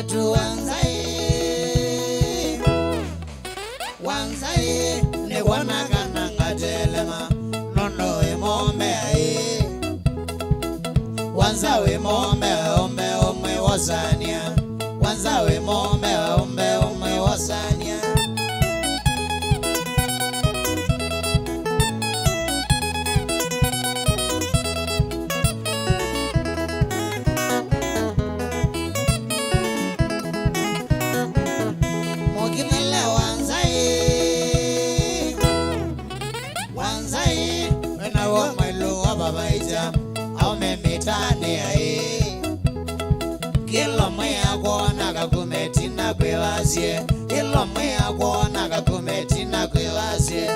watu wanzai ni wanagana ngatelema nono imombe ai wanzawe mombe ome wasania wanzawe mombe ome wasania Tane ai kila maya kuona kakumeti na kwewasie kila maya kuona kakumeti na kwewasie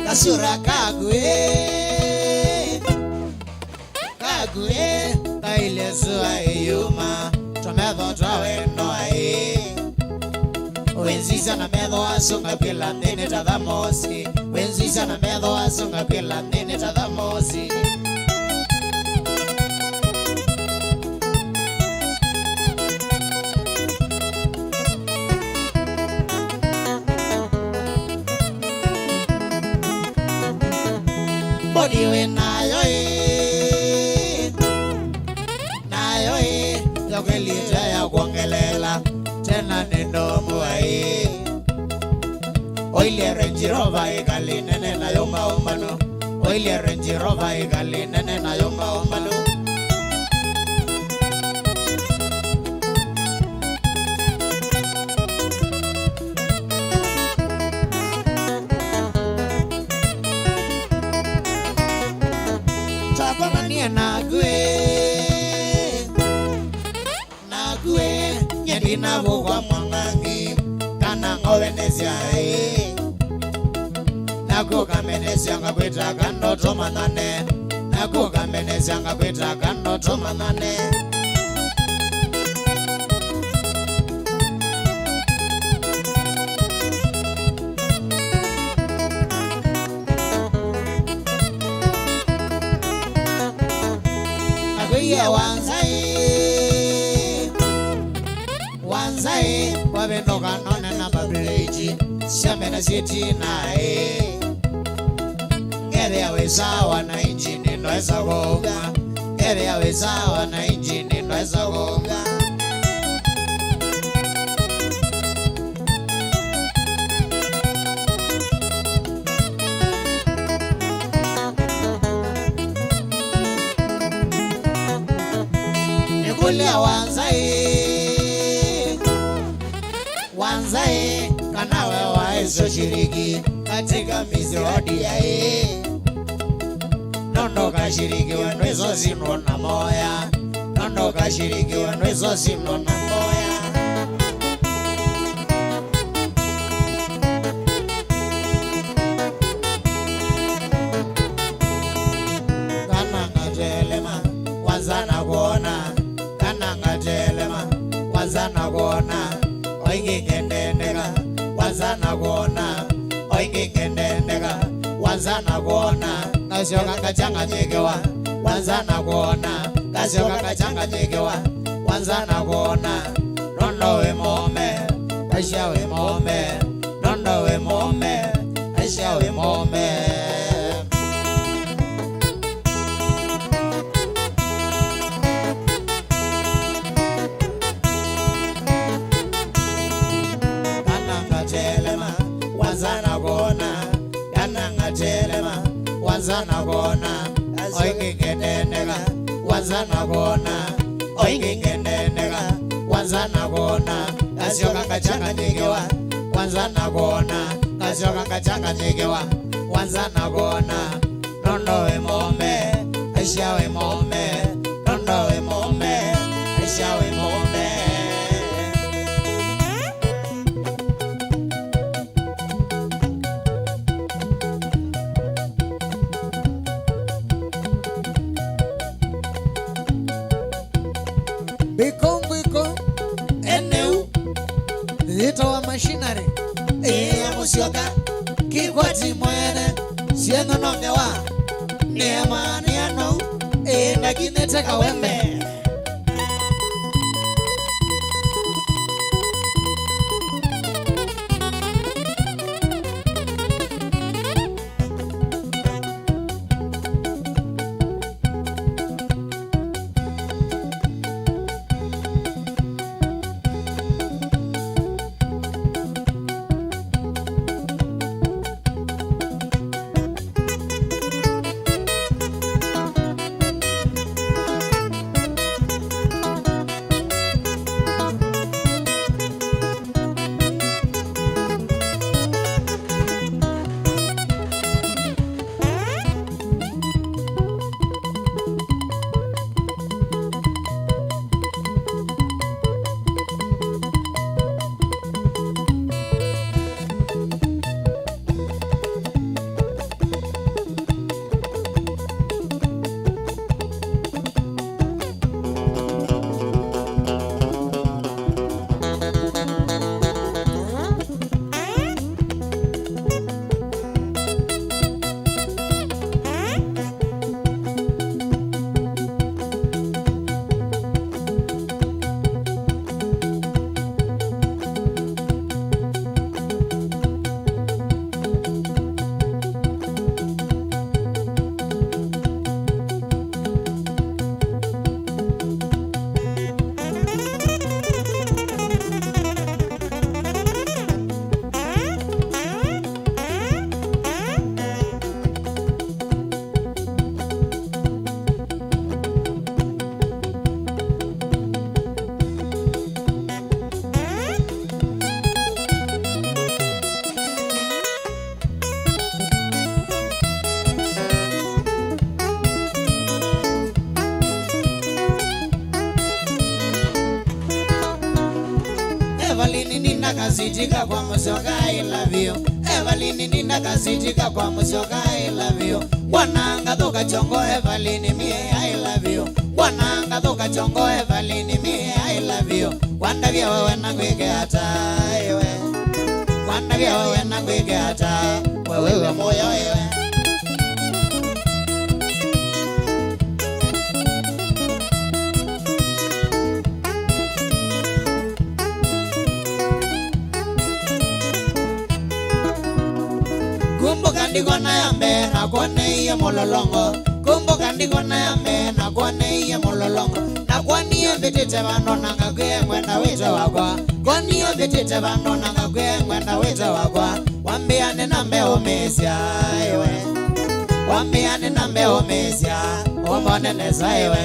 kasura kagwe kaile sua yuma tometho trawe no ai wenzisa na medho asunga pila nene tadhamosi wenzisa na medho asunga pila nene tadhamosi body when yokelita ya kuongelela tena nindomu ai oile Range Rover ikali nene na yoma umano oile Range Rover ikali nene na yoma umano tapana nie nyendina vugwa mwangangi kana ngovenesia nako kamenesia ngakwita kanoto manane nako kamenesia ngakwita kanoto manane nakuya wanzai wabenoka none na babileji siamena siti nae ngere yawe sawa na injini nweza gonga ngere yawe sawa na injini nweza gonga nikulia wanzai kanawe waezo shiriki katika mizodi ya nondo kashiriki wenwezo sino na moya nondo kashiriki wenwezo sino na moya kana ngatelema wanzana kuona kana ngatelema wanzana kuona oikingendendeka wanzana kuona oikingendendeka wanzana kuona kashoka kachanganyikiwa wanzana kuona kashoka kachanganyikiwa wanzana kuona nondo we mome aisha we mome nondo we mome aisha we mome wanzana kuona oikingendendeka wanzana kuona oikingendendeka wanzana kuona kashoka kachanganyikiwa wanzana kuona kashoka kachanganyikiwa wanzana kuona nondo we mome aisha we mome nondo we mome aisha we mome Ito wa machinery Musyoka Kikwati mwene Sieno no mewa Nema niano Naginete kawembe Evalini nina kasitika kwa Musyoka I love you Evalini nina kasitika kwa Musyoka I love you Wananga toka chongo Evalini me I love you Wananga toka chongo Evalini me I love you Wandavya wewe nangweke hata ewe Wandavya wewe nangweke hata wewe moyo ewe Kumbuka ndiko na yambe na kwane iye mololongo Kumbuka ndiko na yambe na kwane iye mololongo Na kwani ye betete vano nanga kwe mwenda weta wakwa Kwani ye betete vano nanga kwe mwenda weta wakwa Wambiane na mbeo mesya iwe Wambiane na mbeo mesya Omone nesa iwe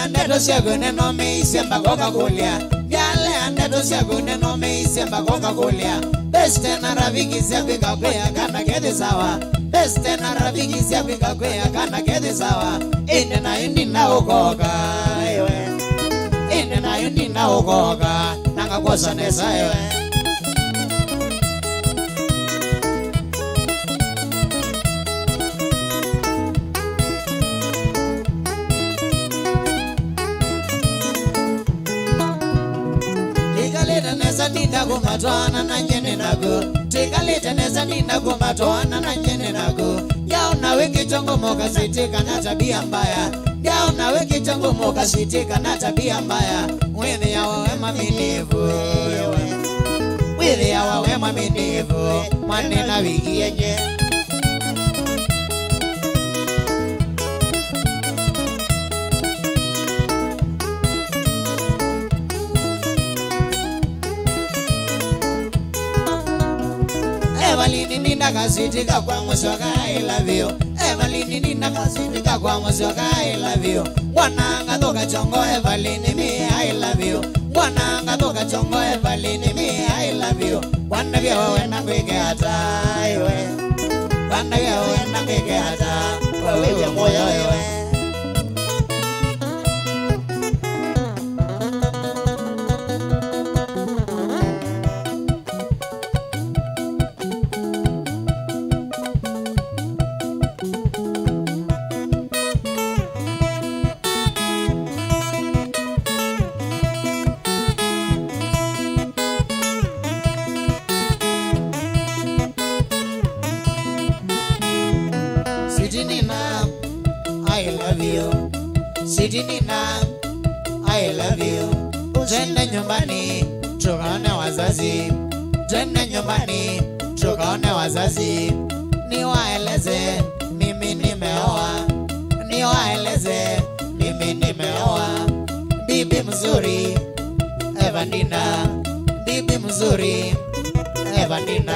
Andeto siagune no me isemba Coca-Cola Yale andeto siagune no me isemba Coca-Cola Beste na rafiki siapika kwea kana kedi sawa Beste na rafiki siapika kwea kana kedi sawa Inde na yundi na ukoka Inde na yundi na ukoka Nanga kosa nesa ewe Neza nina kumatoana na njene nago Tikalite neza nina kumatoana na njene nago Yao na wiki chongo moka sitika na tabia mbaya Yao na wiki chongo moka sitika na tabia mbaya Withi ya wawe maminivu Withi ya wawe maminivu Mwane na wiki yenye Evalini nina kasitika kwa Musyoka I love you Evalini nina kasitika kwa Musyoka I love you Wananga toka chongo Evalini me I love you Wananga toka chongo Evalini me I love you Wandavya wewe nangweke hata iwe Wandavya wewe nangweke hata wewe moyo iwe Sweetie Nina, I love you. Sweetie Nina, I love you. Twende nyumbani tukaone wazazi, twende nyumbani tukaone wazazi, niwaeleze mimi nimeoa, niwaeleze mimi nimeoa. Bibi mzuri Evanina, bibi mzuri Evanina.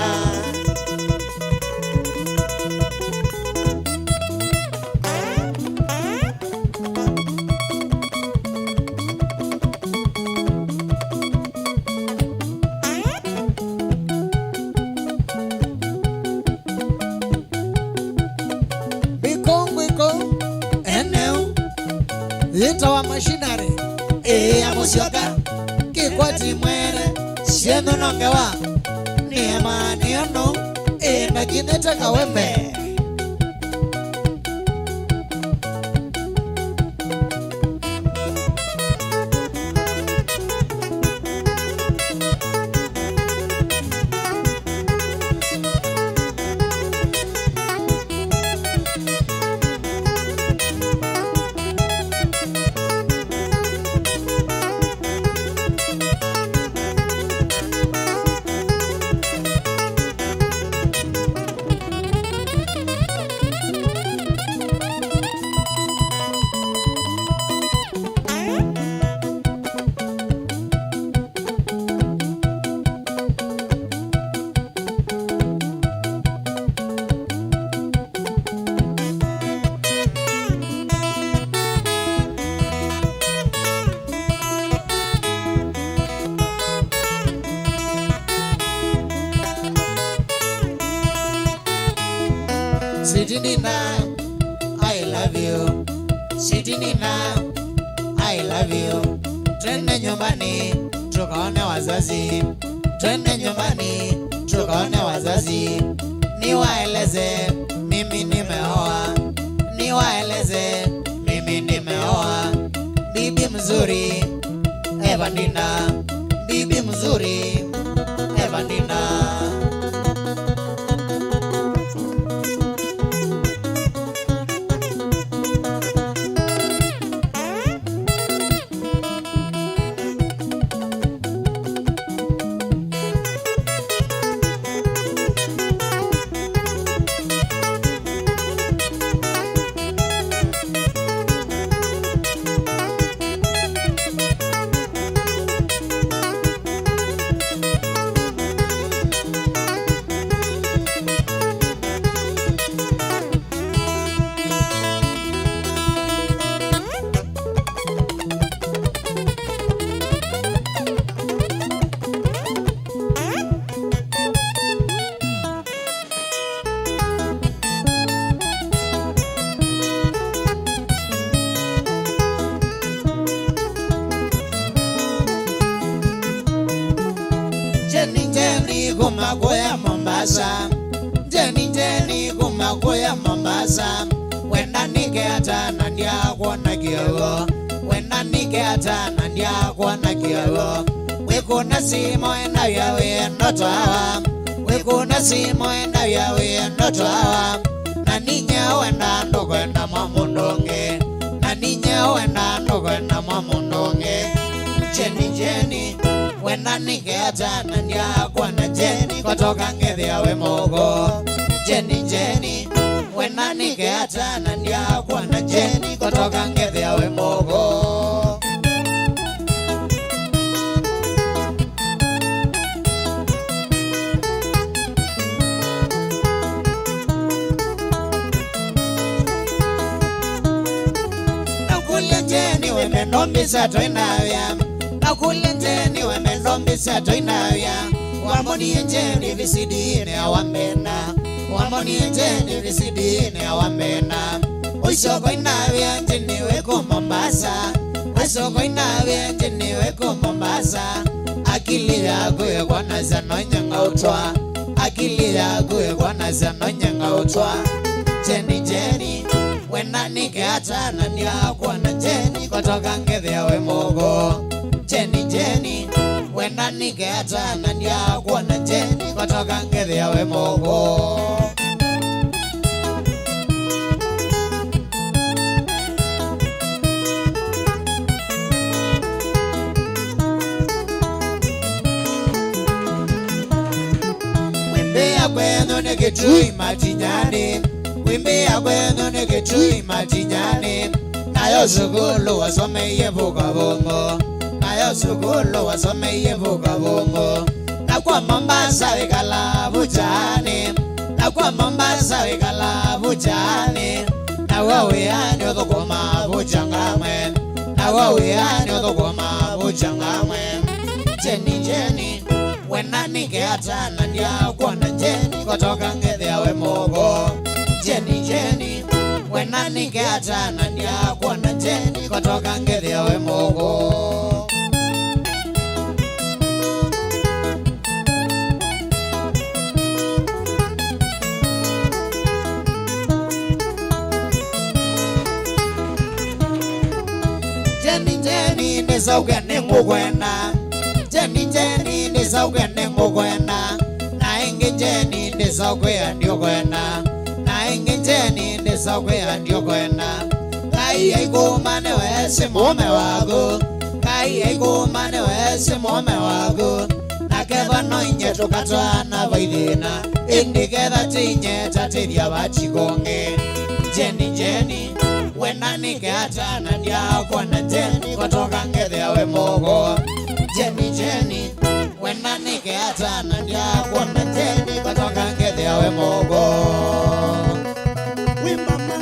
Yita wa mashinari ya musyoka kikwati mwere siendo nongewa ni amani ono na kineta kawembe. Sweetie Nina, I love you. Sweetie Nina, I love you. Twende nyumbani tukaone wazazi, twende nyumbani tukaone wazazi, niwaeleze mimi nimeoa, niwaeleze mimi nimeoa. Bibi mzuri Evanina, bibi mzuri Evanina. Jenny kumagoya Mombasa, Jenny kumagoya Mombasa. Wenda nike hata nandia kuona kiyogo, wenda nike hata nandia kuona kiyogo. Wekuna simo enda yawe ndoto hawa, wekuna simo enda yawe ndoto hawa. Na ninya wenda ndogo enda mwamundonge, na ninya wenda ndogo enda mwamundonge. Jenny wenda nike hata nandia kuona Jenny kutoka ngethia we mogo. Jenny wenda nike hata nandia kuona Jenny kutoka ngethia we mogo. Nakule Jenny we mendombisa toinavya, nakule Jenny we mendombisa toinavya. Wamoni Jenny visidine awamena, wamoni Jenny visidine awamena. Usoko inavya Jenny weko Mombasa, usoko inavya Jenny weko Mombasa. Akili yako kwa naza nonyanga utwa, akili yako kwa naza nonyanga utwa. Jenny wenda nike hata nandia kuona Jenny kutoka ngethia we mogo. Jenny wenda nike hata nandia kuona Jenny kutoka ngethia we mogo. kwenu ni kitui matinyani, wimbia kwenu ni kitui matinyani. Nayo sukulu wasomeye vukabongo, nayo sukulu wasomeye vukabongo. Na kwa Mombasa wikala bujani, na kwa Mombasa wikala bujani. Na wawiani uthukuma bujangamwe, na wawiani uthukuma bujangamwe. Jeni jeni wenani keata na ndia kuona jeni kutoka ngethia we mogo. Jeni jeni wenani keata na ndia kuona jeni kutoka ngethia we mogo. Jeni jeni nisauke ningukwenda, jeni jeni nisauke ningukwenda. Na ingi jeni nisauke andiokwenda, na ingi jeni nisauke andiokwenda. Kai aikumane wese mume wago, kai aikumane wese mume wago. Na keva no inye tukatwana vaidina, indiketha tinye tatithia vachikonge. Jeni jeni wenani keata na ndia kuona jeni kutoka ngethia we mogo. Jeni jeni wenani keata na ndia kuona jeni kutoka ngethia we mogo. We mama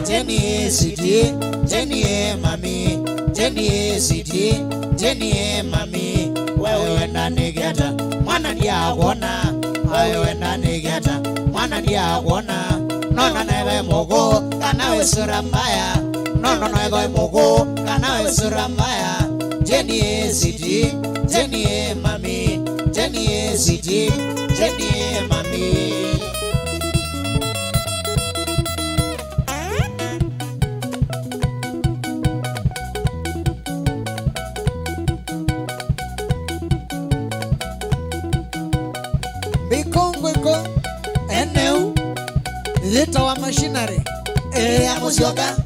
Jenny City, Jenny mami, Jenny City, Jenny mami. Wewe ndani geta, mwana ndia kuona. Wewe ndani geta, mwana ndia kuona. Nono newe mogo, kanawe sura mbaya. Nono newe mogo, kanawe sura mbaya. Jenny City, Jenny mami, Jenny City, Jenny mami. Bikongweko eneu lita wa machinery ya musyoka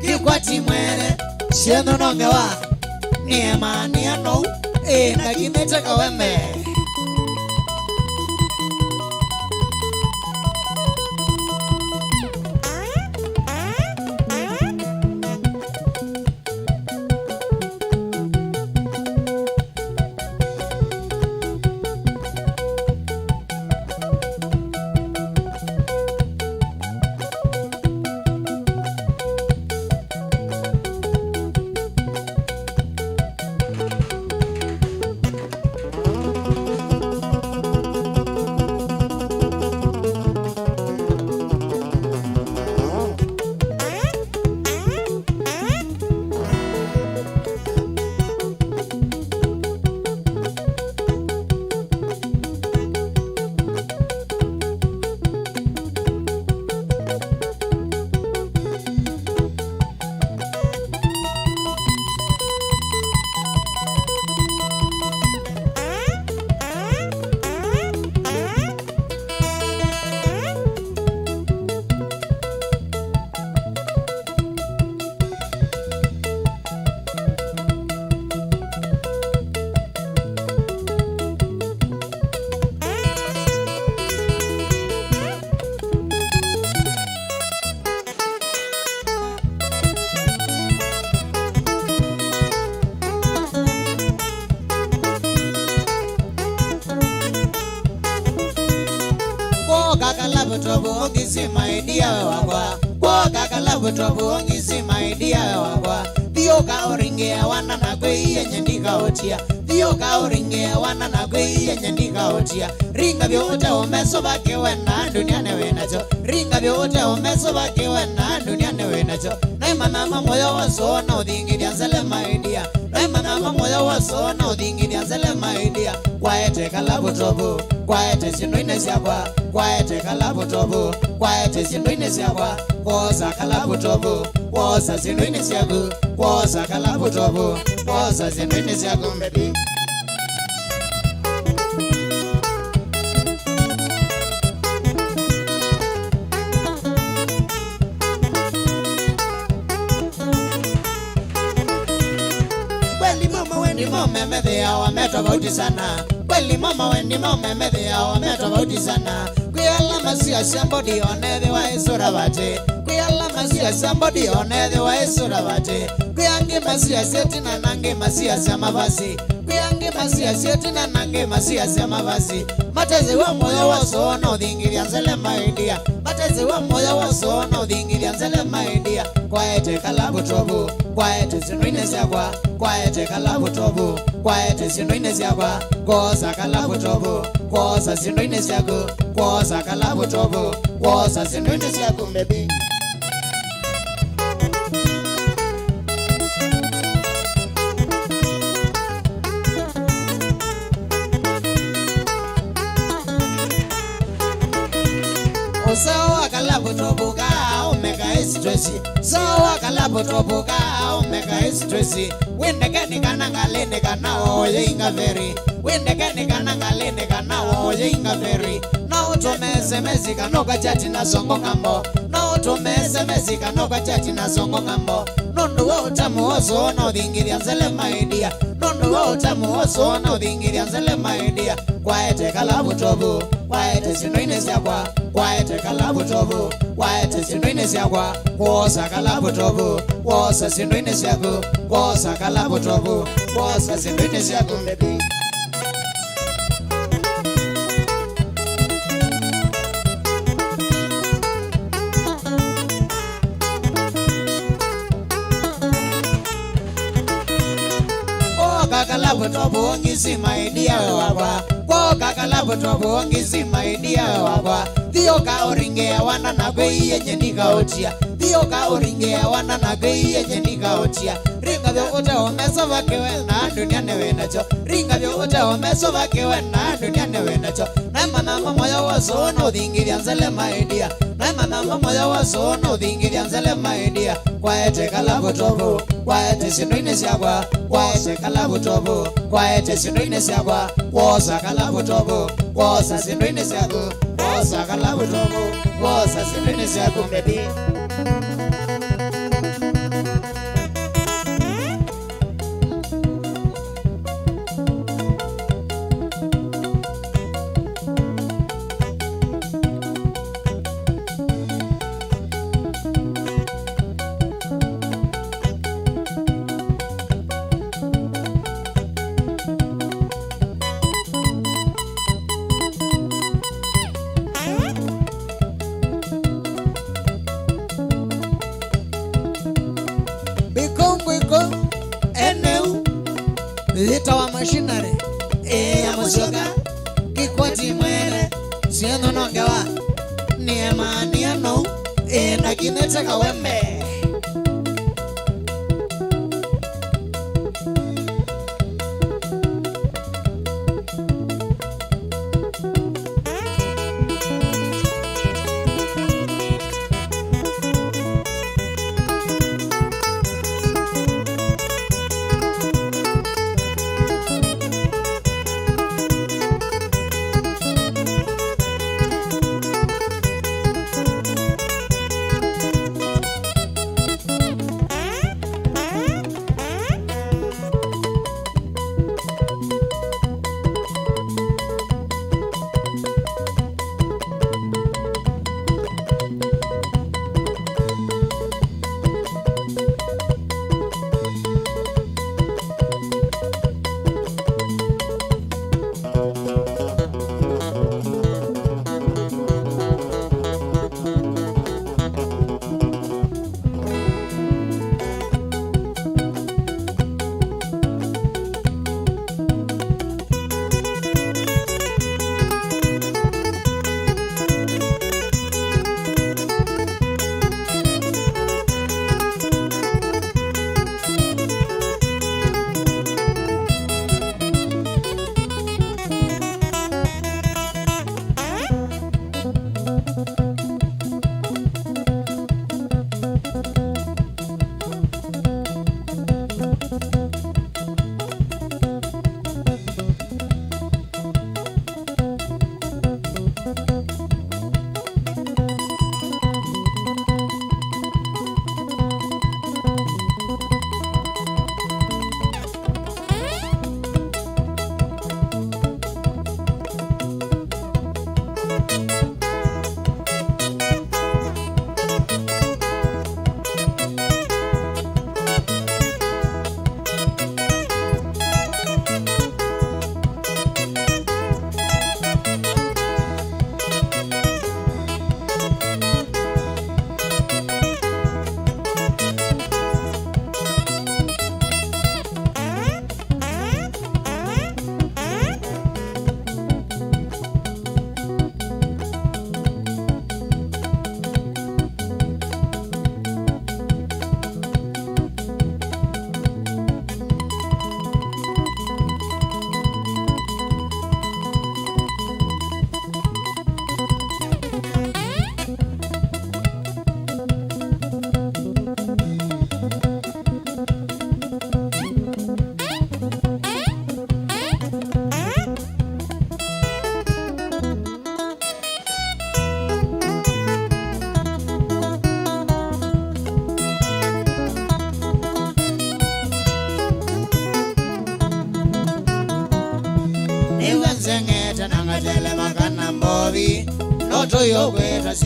kikwati mwere sieno nongewa ni emani ano na kimete kaweme. Tobo ngisi my dear wagwa kwa kakala tobo ngisi my dear wagwa dio Thio ka oringia wana na gwe nyandika otia. Thio ka oringia wana na gwe nyandika otia. Ringa vyote omeso bake wena duniani wenacho. Ringa vyote omeso bake wena duniani wenacho. Naima mama moyo waso na udingi dianzele maidia. Naima mama moyo waso na udingi dianzele maidia. Kwaete kalabu tobu, kwaete sinduine siakwa. Kwaete kalabu tobu, kwaete sinduine siakwa. Kosa kalabu tobu, kosa sinduine siaku. Kosa kalabu tobu, kosa sinduine siaku baby. Memedhia wametofauti sana. Kweli mama wendi memedhia wametofauti sana. Kuyala masia somebody onedhi wa isura bate. Kuyala masia somebody onedhi wa isura bate. Kuyangi masia seti na nange masia sia mavasi. Kuyangi masia seti na nange masia sia mavasi. Matezi wa moyo wa sono udhingiria nzele maidia. Matezi wa moyo wa sono udhingiria nzele maidia. Kwaete kalabu tobu, kwaete sinuine siakwa. Kwaete kalabu tobu, kwaete sinuine siakwa. Kosa kalabu tobu, kosa sinuine siaku. Kosa kalabu tobu, kosa sinuine siaku baby. Sawa kalabu tobuka omega stress. Sawa kalabu tobuka omega stress. Wende gani kana ngalene kana oye inga veri. Wende gani kana ngalene kana oye inga veri. Na utomeze mezi kanoka chati na songo ngambo. Na utomeze mezi kanoka chati na songo ngambo. Nundu wa utamu oso na udhingiria nzele maidia. Nundu wa utamu oso na udhingiria nzele maidia. Kwaete kalabu tobu, kwaete sinuine siakwa. Kwaete kalabu tobu, kwaete sinuine siakwa. Kosa kalabu tobu, kosa sinuine siaku. Kosa kalabu tobu, kosa sinuine siaku baby. Kalabu tobu ngisi maidia wakwa. Koka kalabu tobu ngisi maidia wakwa. Thio ka oringea wana na gwe nyandika otia. Thio ka oringea wana na gwe nyandika otia. Ringa vyote omeso bake wena duniani wenacho. Ringa vyote omeso bake wena duniani wenacho. Naima mama moyo wa sono udhingiria nzele maidia. Naima mama moyo wa sono udhingiria nzele maidia. Kwaete kalabu tobu, kwaete sinuine siakwa. Kwaete kalabu tobu, kwaete sinuine siakwa. Kosa kalabu tobu, kosa sinuine siaku. Kosa kalabu tobu, kosa sinuine siaku baby. Lita wa machinery ya musoga kikwati mwere siendo nongewa ni emani ano na kinete kaweme.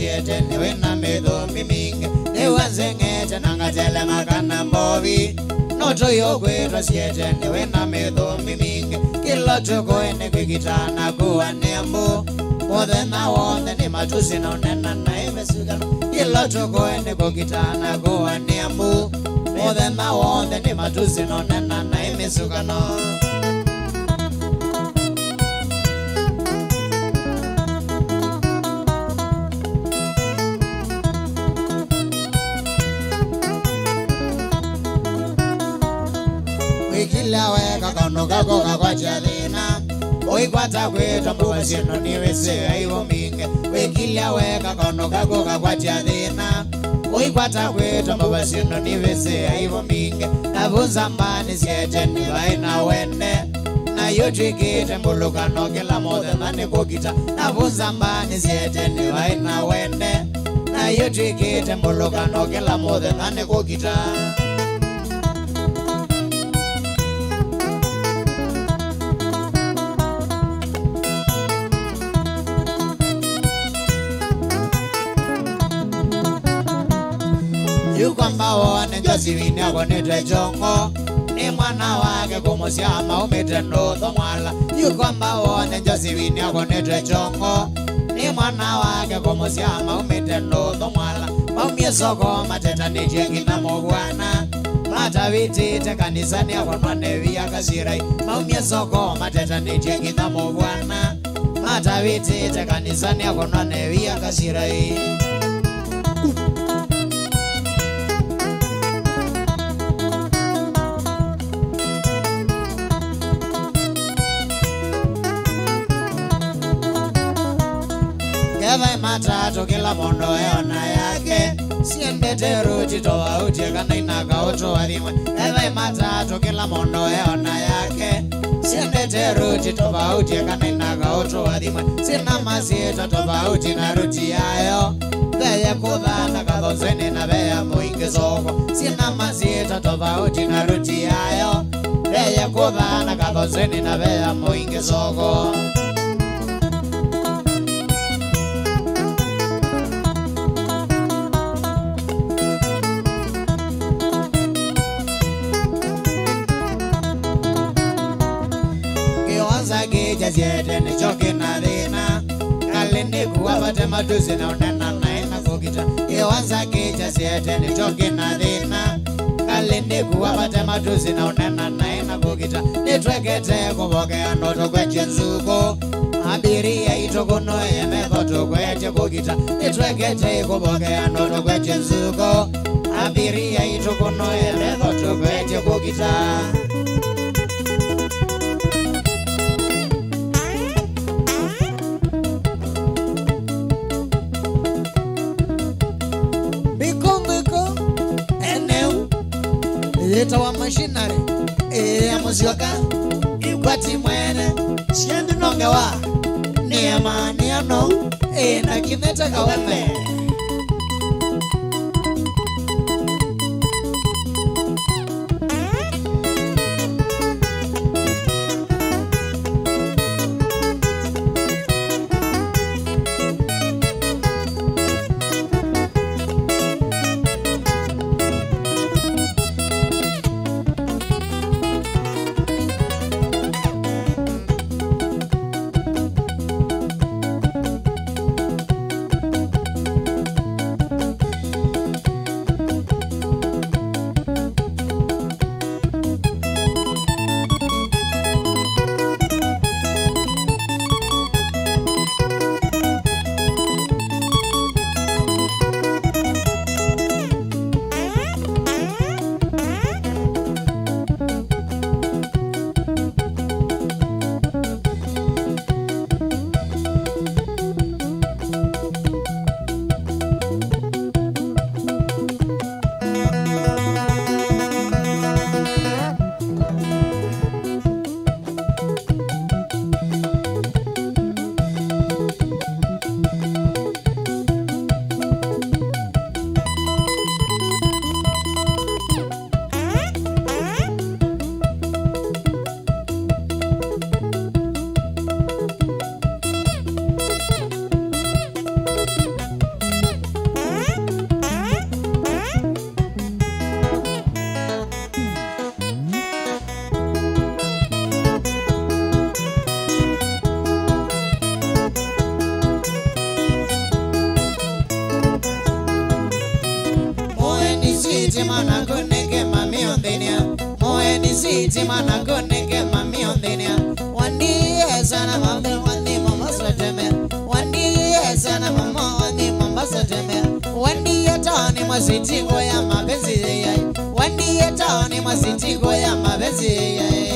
siete niwe na mithumbi mingi niwanzengete nangatele makana mbovi noto yokwitwa siete niwe na mithumbi mingi kila tukoene kwikitana kuwa niambu muthenya wothe ni matusi na unena na imesugano kila tukoene kwikitana kuwa niambu muthenya wothe ni matusi na unena na imesugano Wikila weka kono kako kakwacha thina Uikwata kweta mbuwa sino niwese aivo minge Wikila weka kono kako kakwacha thina Uikwata kweta mbuwa sino niwese aivo minge Navunza mbani siete niwaina wende Na yotrikite mbulukano kila mothe nani kukita Navunza mbani siete niwaina wende Na yotrikite mbulukano kila mothe nani kukita Yukwamba wone njosivini akonete chongo Ni mwana wake kumusiama umite nutho mwala Yukwamba wone njosivini akonete chongo Ni mwana wake kumusiama umite nutho mwala Maumie soko mateta nijengina mugwana Mata vitite kanisani akonwane via kasirai Maumie soko mateta nijengina mugwana Mata vitite kanisani akonwane via kasirai Kevai matatu kila mondo eona yake Siendete ruti towa uche kana inaka uto warimwe Kevai matatu kila mondo eona yake Siendete ruti towa uche kana inaka uto warimwe Sina masita towa uchi na ruti yayo Veye kuthana kathozeni na veya muingi soko Sina masita towa uchi na ruti yayo Veye kuthana kathozeni na veya muingi soko Siete ni choki na dhina Kalini kuwapate matusi na unena na ina kukita Iwanza kicha siete ni choki na dhina Kalini kuwapate matusi na unena na ina kukita Nitwekete kubokea noto kweche nzuko Abiria itokuno yemetho tukweche kukita Nitwekete kubokea noto kweche nzuko Abiria itokuno yemetho tukweche kukita Eta wa machinery ya muzioka Ikwati mwene Siendi nonge wa Niema niano na kineta kaweme sweet mana kuneke mami ondenia. Moeni sweet mana kuneke mami ondenia. Wandi sana mama wandi mama soteme. Wandi sana mama wandi mama soteme. Wandi atani masiti goya mapenzi yai. Wandi atani masiti goya mapenzi yai.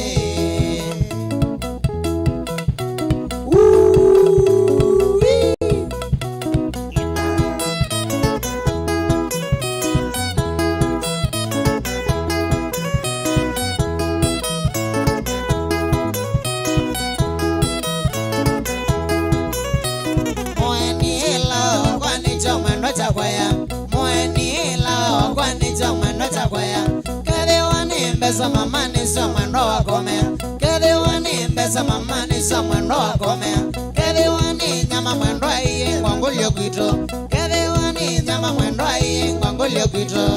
Pesa mama ni somando wakome. Kede wani pesa mama ni somando wakome. Kede wani nyama mwendo iye ngwangulio kwito. Kede wani nyama mwendo iye ngwangulio kwito.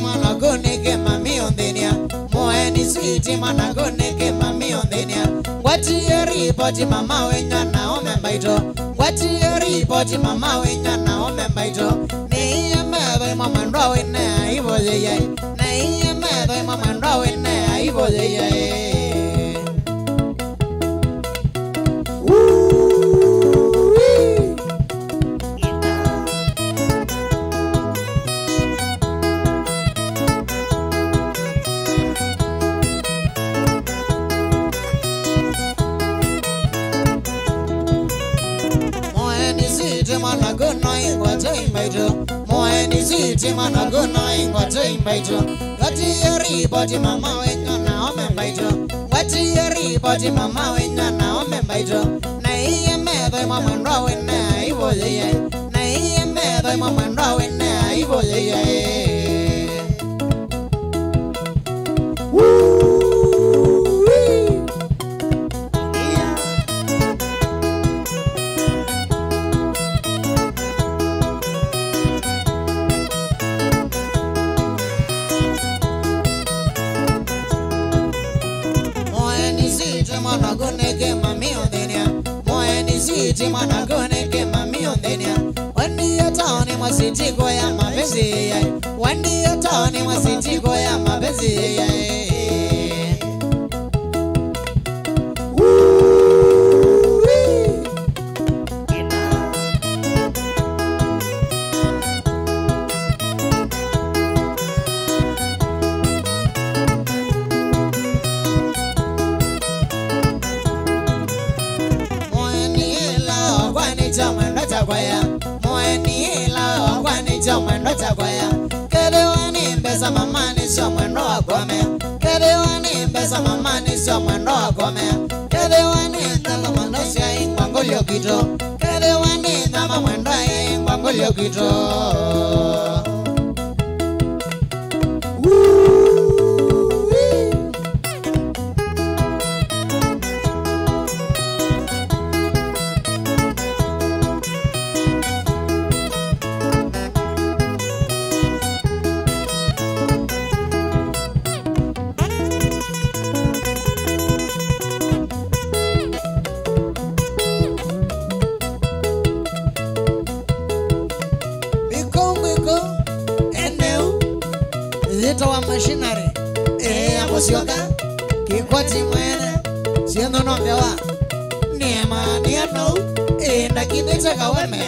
Mana goneke mami ondenia. Moeni sweet mana goneke mami ondenia. Wati yeri poti mama wenya na omembaito. Wati yeri poti mama wenya na omembaito. Neiye mebe mama ndo wene ibo yeye. Neiye mebe mama ndo wene ibo yeye. Mana guna ingwa taimbaito. Moeni sweet mana guna ingwa taimbaito. Wati yeri poti mama wenya na omembaito. Wati yeri poti mama wenya na omembaito. Na iye mebe mama ndo wene ibo yeye. Na iye mebe mama ndo wene ibo yeye. Mana goneke mami ondenia. Moeni sweet mana goneke mami ondenia. Wandi atani masiti goya mapenzi yai. Wandi atani masiti goya mapenzi yai. Moeni la kwani chomendo chakwaya. Kede wani pesa mama ni somendo wakome. Kede wani pesa mama ni somendo wakome. Kede wani ndala mandosia ingwangulio kito. Kede wani ndama mwendo ingwangulio kito. Wa machinery amosioka kikwati mwene siendo nombewa niema niano ndakidhicha kaweme.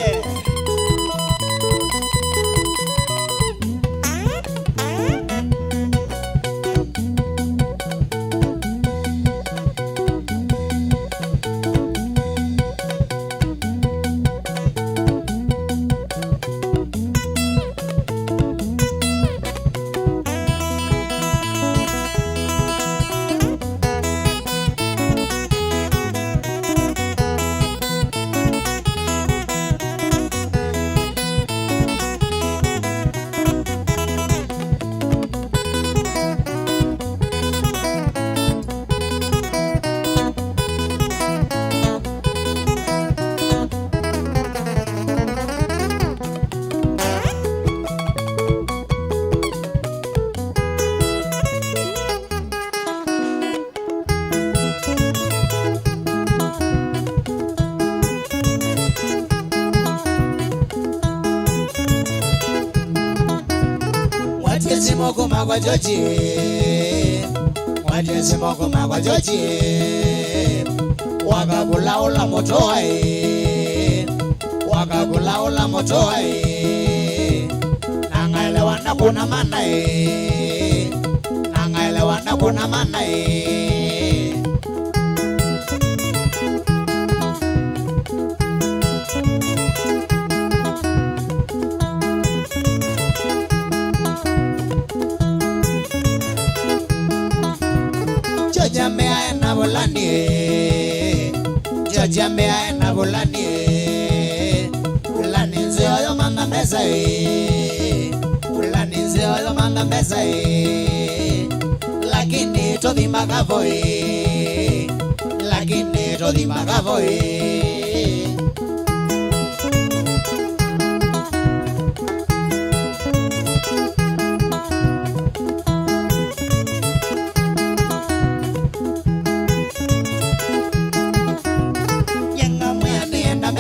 mwatesi mokuma kwa Joji, mwatesi mokuma kwa Joji, wakakulaula motoe, wakakulaula motoe, nangaelewana kuna manae, nangaelewana kuna manae. Jojamea ena volani, jojamea ena volani, ulani nzeo manga meza, ulani nzeo manga meza, lakini todi magavoe, lakini todi magavoe.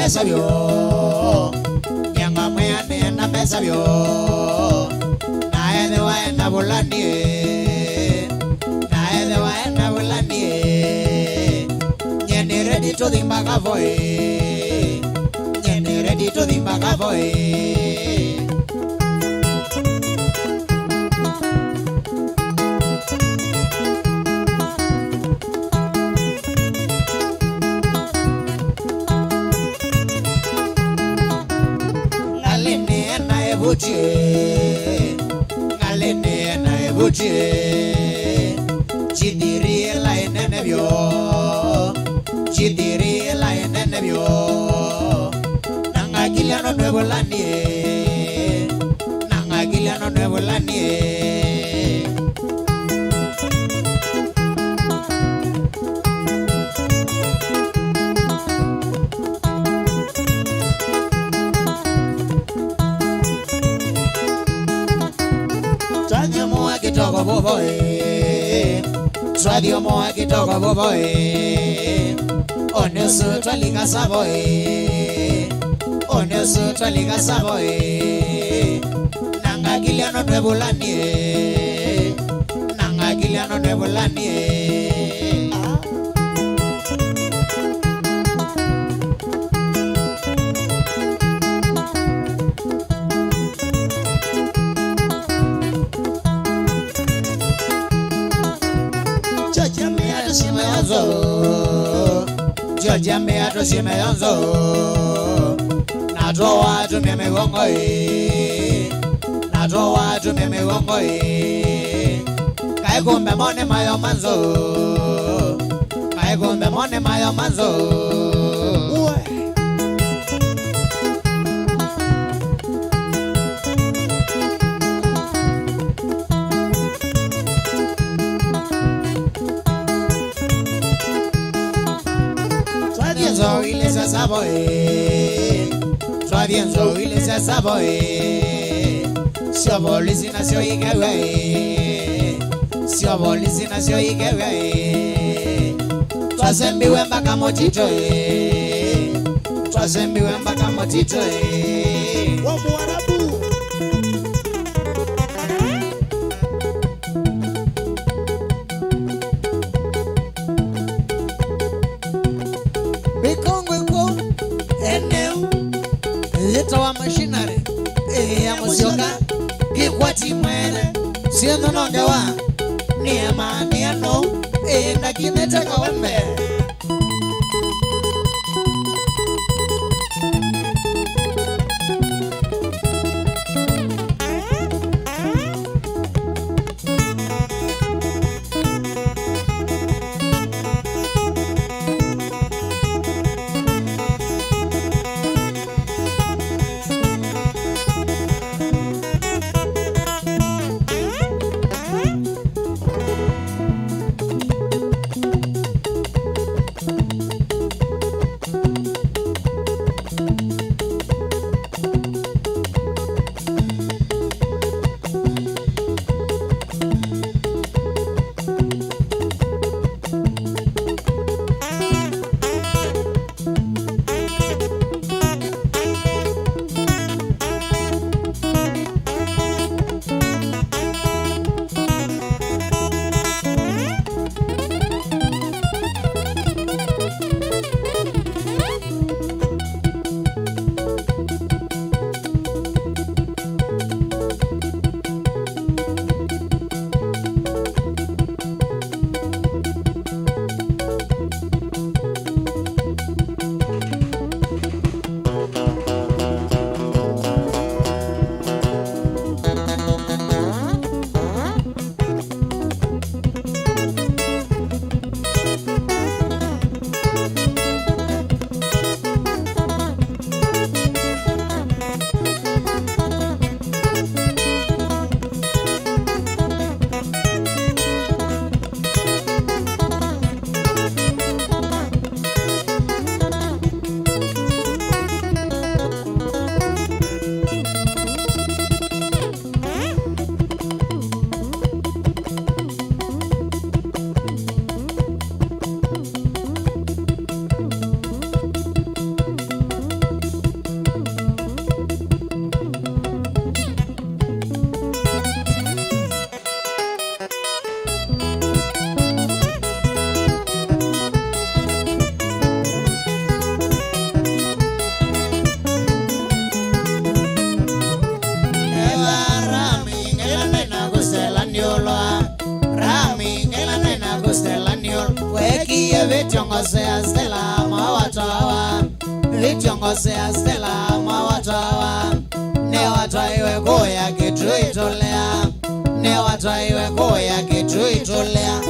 Sabio, nyanga mwenye na besabio, nae dewa ena volani, nae dewa ena volani, nyeni ready to the magavoe, nyeni ready to the magavoe. Ngalene na ebuche, chidiri la enenebio, chidiri la enenebio, nangagiliano nuevo lanie, nangagiliano nuevo lanie. Kitoko boboe, swadio moa kitoko boboe, onesu twalika saboe, onesu twalika saboe, nanga giliano nebulanie, nanga giliano nebulanie. Jojamea to Simeonzo, Natoa to Memegongoe, Natoa to Memegongoe, Kaikumbe Mone Mayo Manzo, Kaikumbe Mone Mayo Manzo. Saboe, Travienzo ilese saboe, Siobolisi nasio ikewe, Siobolisi nasio ikewe, Twasembiwe mpaka motitoe, Twasembiwe mpaka motitoe. Wamuarabu wa machinery ya musioka kikwati mwele siendo nongewa ni amani ya no na kineteka wembe Vichongosea Stella mawatawa Vichongosea Stella mawatawa Ne wataiwe kuya kitu itolea Ne wataiwe kuya kitu itolea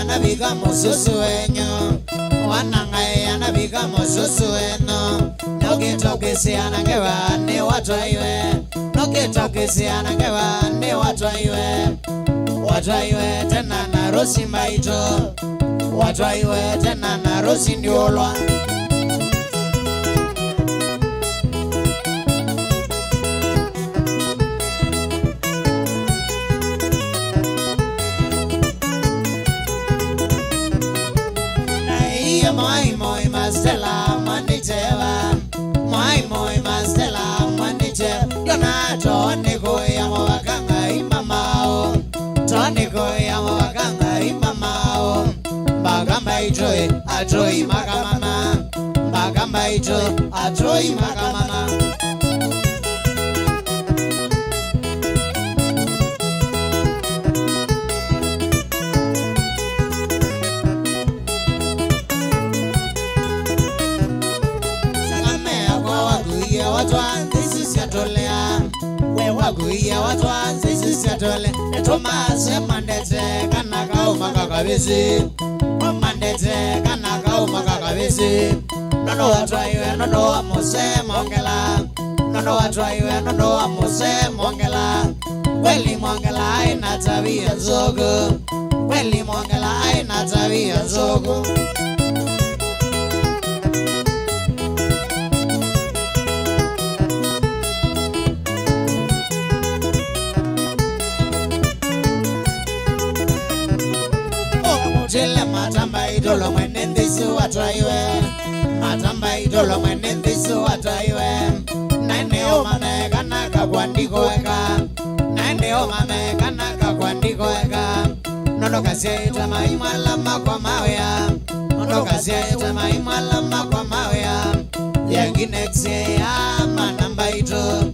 Nabiga mususu enyo Wanangai anabiga mususu eno Nokitokisi anangewa ni watwaiwe Nokitokisi anangewa ni watwaiwe Watwaiwe tena na rosi maito Watwaiwe tena na rosi ndiolwa Stella Maniteva, my Stella Maniteva, Tonico Yamawakanga Imamao, Tonico Yamawakanga Imamao, Bagamay Joy, a joy Magamama, Bagamay Joy, a joy Magamama. Waguia watu anze sisi atole Tomase mandete kanaka umakakabisi Mandete kanaka umakakabisi Nono watwaiwe nono wa mose mongela Nono watwaiwe nono wa mose mongela Weli mongela aina tabia nzogo Weli mongela aina tabia nzogo Matamba idolo mwenendisu watwaiwe Matamba idolo mwenendisu watwaiwe Nane omame kanaka kwandiko eka Nane omame kanaka kwandiko eka Nono kasia ita maimala makwa mawea Nono kasia ita maimala makwa mawea Yangine ksie ya manamba ito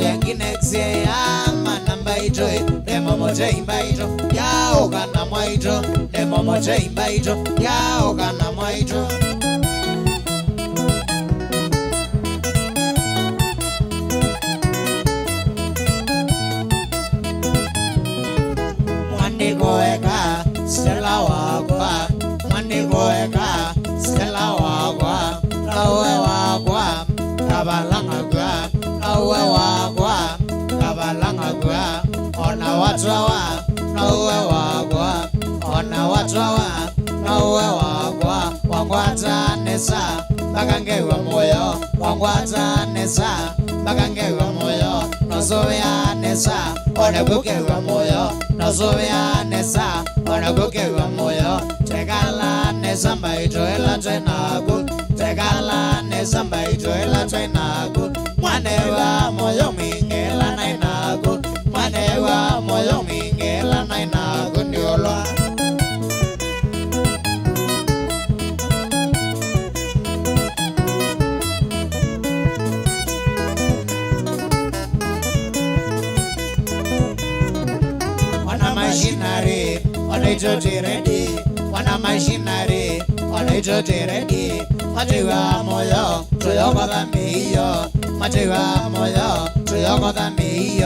Yangine ksie ya manamba ito Demo moja imba ito Yao kana mwa ito Demo moja imba ito Yao kana mwa ito Mwandiko eka Stella wakwa Mwandiko eka Stella wakwa Nawe wakwa Kabalanga kwa Nawe wakwa Kabalanga kwa Ona watwawa Nawe wakwa Ona watwawa Nawe wakwa Wangwata nesa Bakangewa moyo Wangwata nesa Bakangewa moyo Nosovea nesa Onakukewa moyo Nosovea nesa Onakukewa moyo Tegala nesa mbaito ela twenaku Tegala nesa mbaito ela twenaku Mwanewa moyo mingela nainaku Mwanewa moyo mingela nainaku Ndiolwa Machinery, on a judge ready, on a machinery, on a judge ready, Matua Moyo, Toyoga than me, Matua Moyo, Toyoga than me,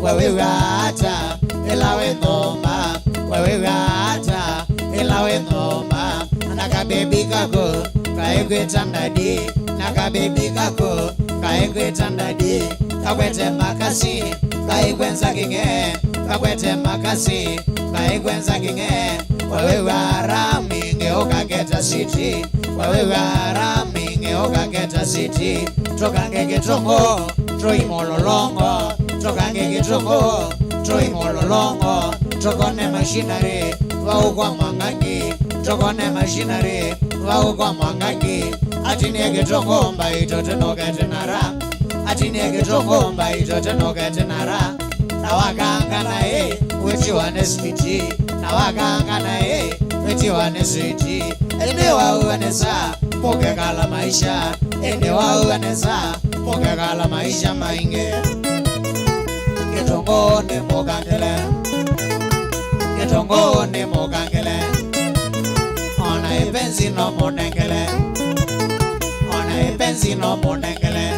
where we were at, Ilawe Noma, where we were at, Ilawe Noma, Naka baby Gago, Kaigwit and Daddy, Naka baby Gago, Kaigwit and Daddy, Kawete Makasi, Kaigwenza again. Kakwete makasi, kaikwenza kinge Wewe waraminge okaketa city Wewe waraminge okaketa city Tokange kitongo, troi mololongo Tokange kitongo, troi mololongo Tokone machinery, waukwa mwangangi Tokone machinery, waukwa mwangangi Atinie kitongo mbaito tenokete nara Atinie kitongo mbaito tenokete nara Nawaganga na weti wane switi Nawaganga na weti wane switi ene wauanesa mukekala maisha ene wauanesa mukekala maisha maingi kitongoni mukangele kitongoni mukangele ona ipenzi no munengele ona ipenzi no munengele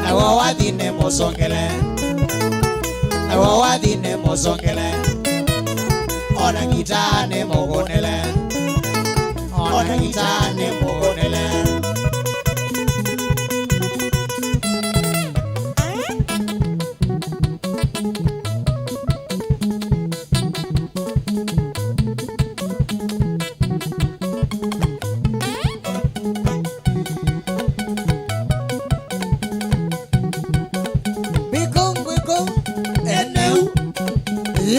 awa wadine musongele awa wadine musongele ona kitane mugonele ona kitane mugonele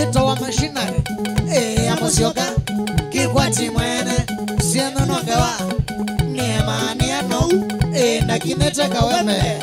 Ito wa machinery amusioka kikwati mwene sieno nongewa niemani ano na kineteka weme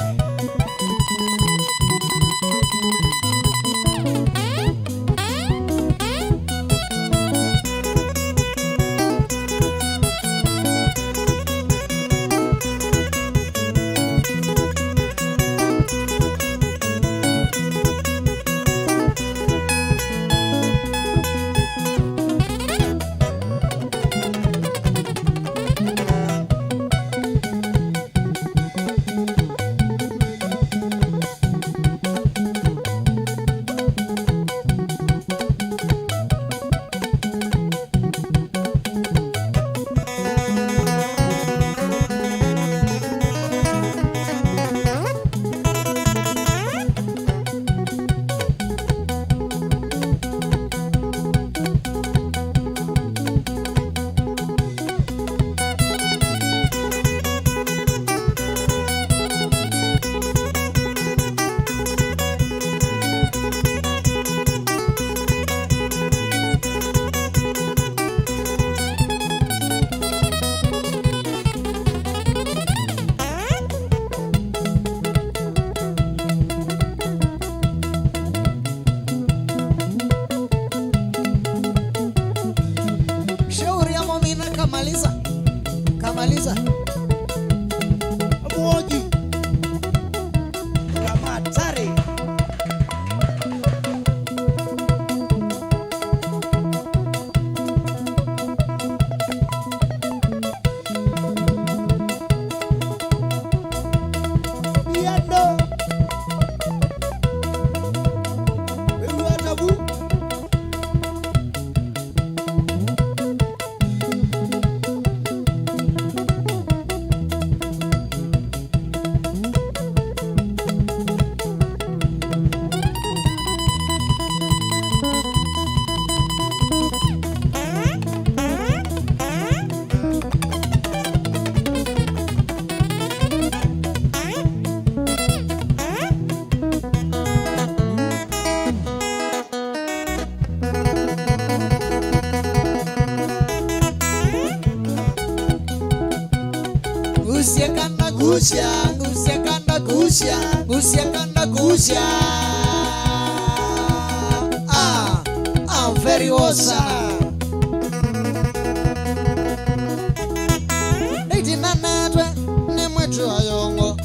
kamaliza Abuoji Ramatari Biando Tabu Gusia I'm very awesome Neiti nanatwe ni mwetu ayongo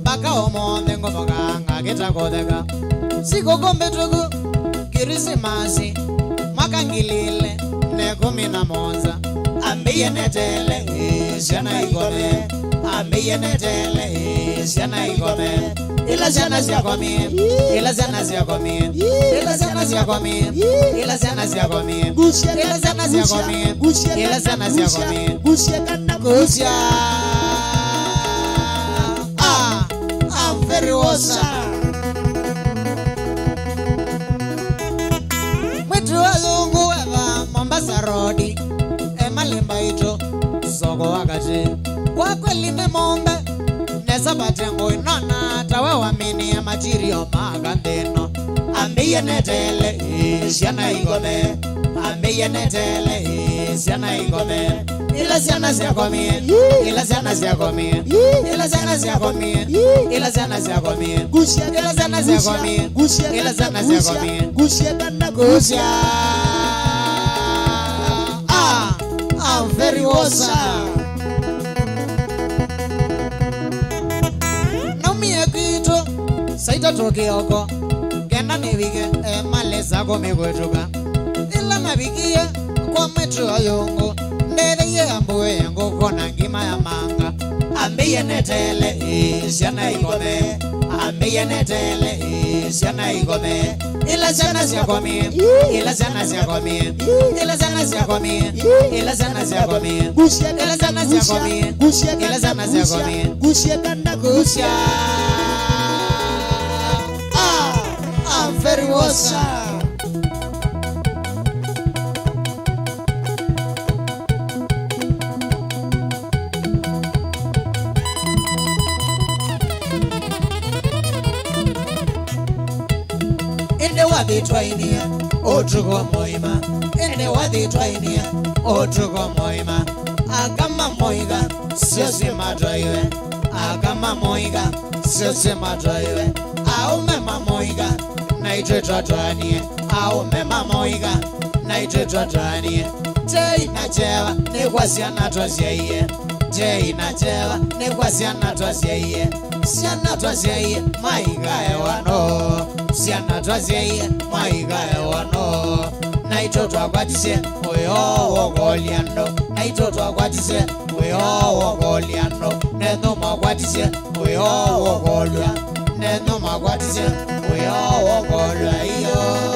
Baka omonde ngomoganga kitakodeka Siko kombe tuku Kirisimasi Makangilile Nekumi na monza Ambiye netele Siana igome Ambiye netele Siana igome Ila siana siya komi Ila siana siya komi Ila siana siya komi Ila siana siya komi Ila siana siya komi Ila siana siya komi Gusia kanda gusia I'm very awesome Mwetu wazungu weva Mombasa Road Malimba ito Soko wakati Kwa kweli ni mombe Nesa batengo inona Tawe wamini ya matirio magandino Ambiye netele Siana igome Ambiye netele Siana igome Ila siana siya komi Ila siana siya komi Ila siana siya komi Ila siana siya komi Ila siana siya komi Ila siana siya komi Gusia kanda gusia I'm very wosa nomie kito saita tokioko kena nivike maleza komikwetuka ila navikie kwa metro ayongo ndeye ambuwe yango kona ngima ya manga ambiye netele siana igome ambiye netele siana igome ila sana siakomi ila sana siakomi ila sana siakomi ila sana siakomi ila sana siakomi ila sana siakomi gusia kanda gusia I'm very wosa ende wadi twainia otugo moima ende wadi twainia otugo moima agama moiga sio madroiwe agama moiga sio madroiwe au mema moiga naitwe twatwanie au mema moiga naitwe twatwanie te inachewa ni kwasiana twasiye te inachewa ni kwasiana twasiye siana twasiye maiga ewano siana twasiye maiga ewano naitwe twakwatise oyo wogoliando naitwe twakwatise oyo wogoliando nendo makwatise oyo wogolwa nendo makwatise oyo wogolwa iyo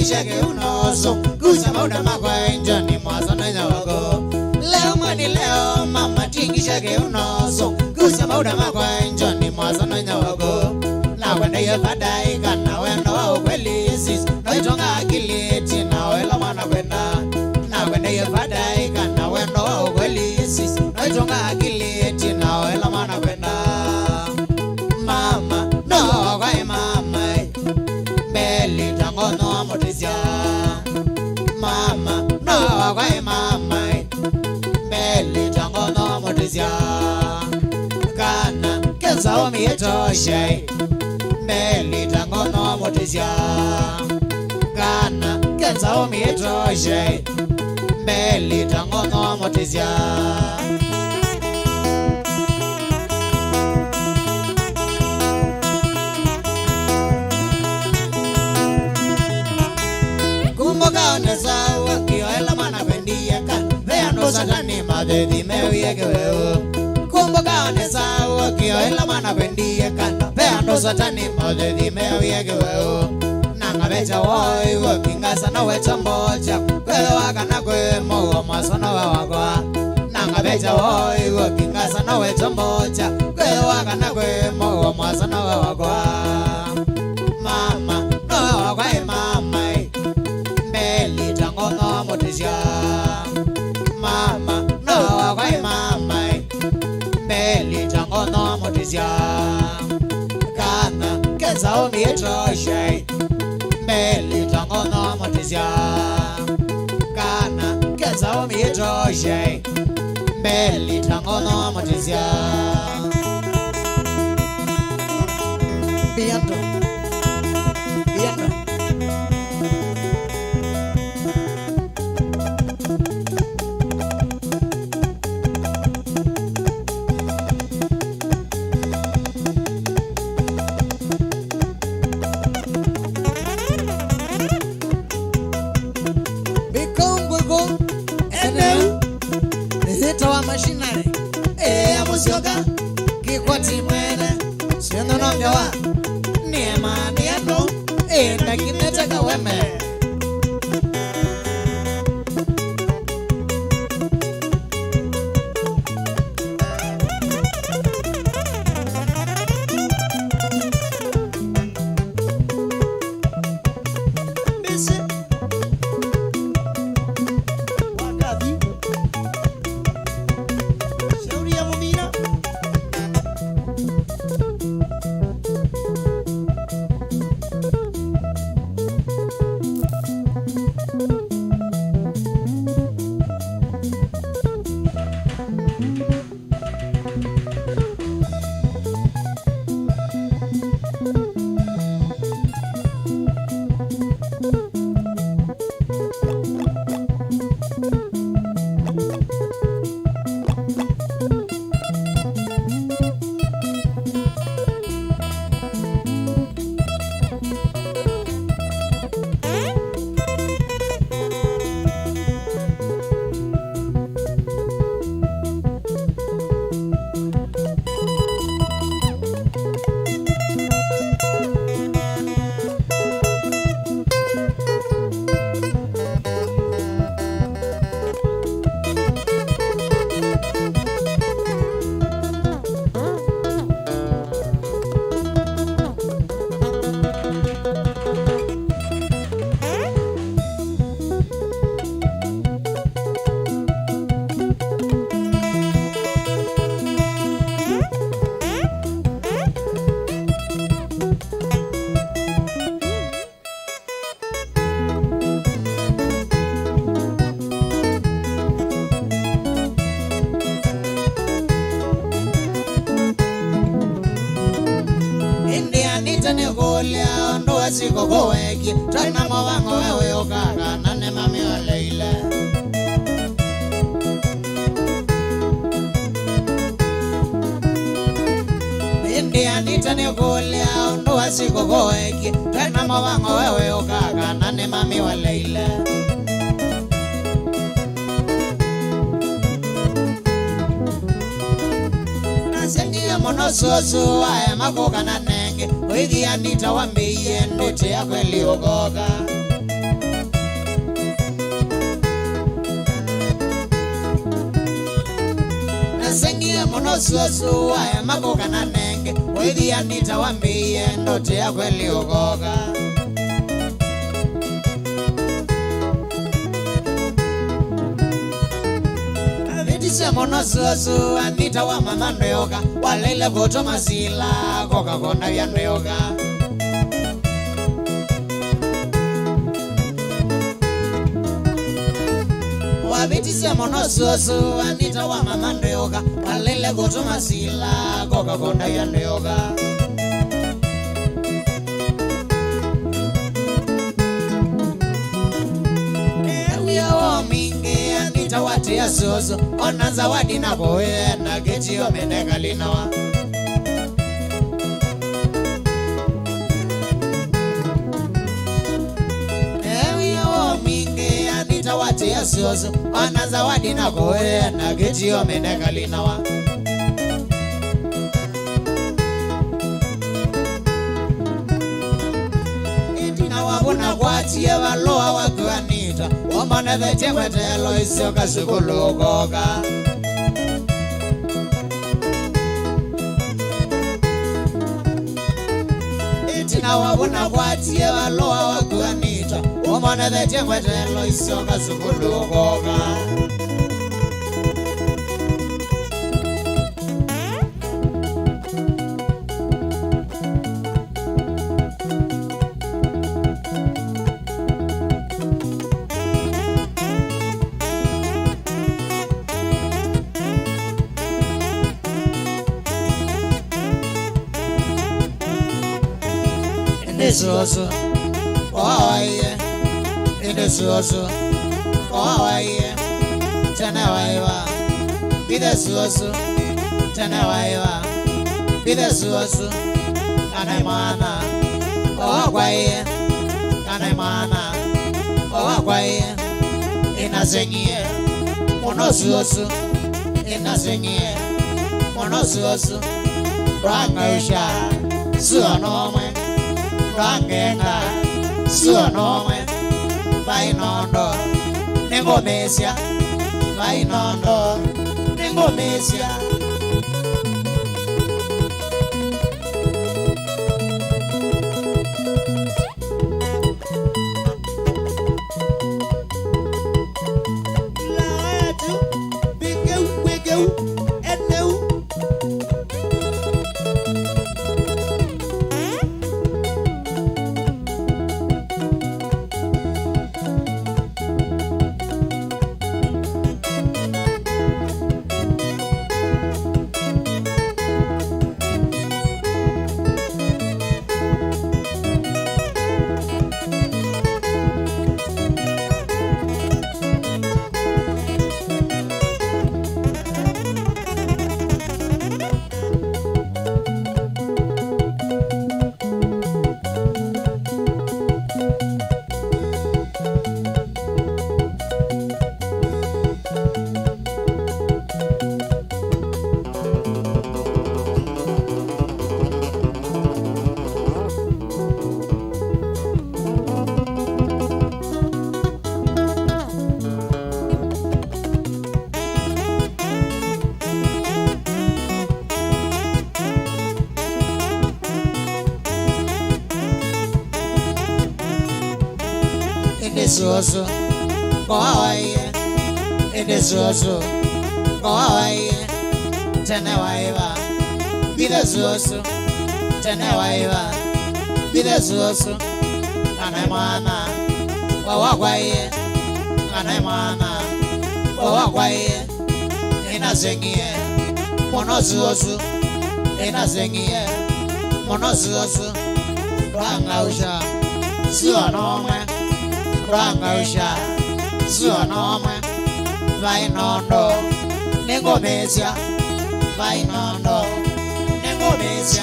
Shake unoso kusa mauda makwa njoni mwazo na nyawako leo mwani leo mama tingi shake unoso kusa mauda makwa njoni mwazo na nyawako na wenda ye badai kana wenda wa ukweli sis noitonga akili tina wela mwana kwenda na wenda ye badai kana wenda wa ukweli sis noitonga akili tina wela mwana kwenda mama no kwa mama beli tangono amotisia mama no kwa mama beli tangono amotisia kana kenza omi etoshe beli tangono amotisia kana kenza omi etoshe beli tangono amotisia sawa kio ela mana bendia kan veando satani madedi mewie geweo kumboka ne sawa kio ela mana bendia kan veando satani madedi mewie geweo nanga becha woi wakinga sana wecha mbocha kwelo wakana kwe mogo masana wawagwa nanga becha woi wakinga sana wecha mbocha kwelo wakana kwe mogo masana wawagwa mama no wagwa mama tangono motisia mama no kwa mama beli tangono motisia kana kenza omi etoshe beli tangono motisia kana kenza omi etoshe beli tangono motisia bianto mwati mwene siendo no mjawa niema niendo enda kinetaka weme Siko koeki tana mawango wewe okaka nane mami oleile India nitane kulia ondoa siko koeki tana mawango wewe okaka nane mami oleile Nasengia monososo aya makoka nanenge Oigi anita wambiye ndote ya kweli ogoga Nasengia monososo aya makoka nanenge Oigi anita wambiye ndote ya kweli ogoga Avitise monososo anita wa mama ndoyoga Walele koto masila koka kona ya ndoyoga Wabitise monososo anita wa mama ndoyoga Walele koto masila koka kona ya ndoyoga Watia soso ona zawadi na boe na geji omeneka linawa Ewi o mingi anita watia soso ona zawadi na boe na geji omeneka linawa Itina wabuna kwatia waloa wakuanita Wamane veche kwetelo isio kasukulukoka Itina wabuna kwatie waloa wakuanita Wamane veche kwetelo isio kasukulukoka Indesuoso, oh yeah. Indesuoso, oh yeah. Tana waiwa, bidesuoso. Tana waiwa, bidesuoso. Anaimana, oh kwaye. Anaimana, oh kwaye. Inasengie, monosuoso. Inasengie, monosuoso. Rangausha Suanomwe Rangenga Suanomwe Vainondo Nengomesia Vainondo Nengomesia Indesuoso, Goawaye, Indesuoso, Goawaye, Tenewaiva, Videsuoso, Tenewaiva, Videsuoso, Anemana, Wawagwaye, Anemana, Wawagwaye, Inazengie, Monosuoso, Inazengie, Monosuoso, Rangausha, Suanomwe. Rangausha Suanomwe Vainondo Nengomesia Vainondo Nengomesia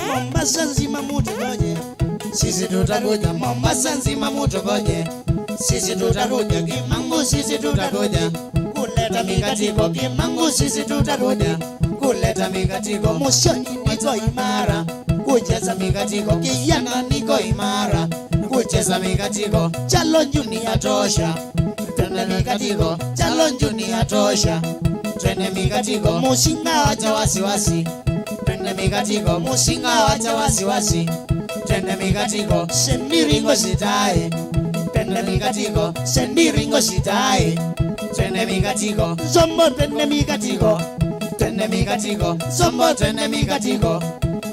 Mombasa nzima mutogoje, sisi tutakuja. Mombasa nzima mutogoje, sisi tutakuja. Kimangu sisi tutakuja, kuleta mikatiko. Kimangu sisi tutakuja, kuleta mikatiko. Moshoni niko imara, kucheza mikatiko. Kiyanga niko imara, kucheza mikatiko. Chalonju ni atosha, twende mikatiko. Chalonju ni atosha, twende mikatiko. Musinga acha wasiwasi, twende mikatiko. Musinga wacha wasiwasi, twende mikatiko. Sendiringo sitae, twende mikatiko. Sendiringo sitae, twende mikatiko. Zombo twende mikatiko, twende mikatiko. Zombo twende mikatiko,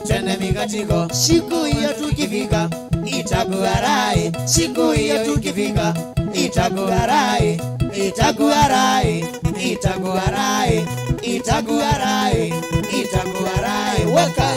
twende mikatiko. Siku hiyo tukifika itakuarai, siku hiyo tukifika itakuarai, itakuarai, itakuarai, itakuarai, itakuarai. Weka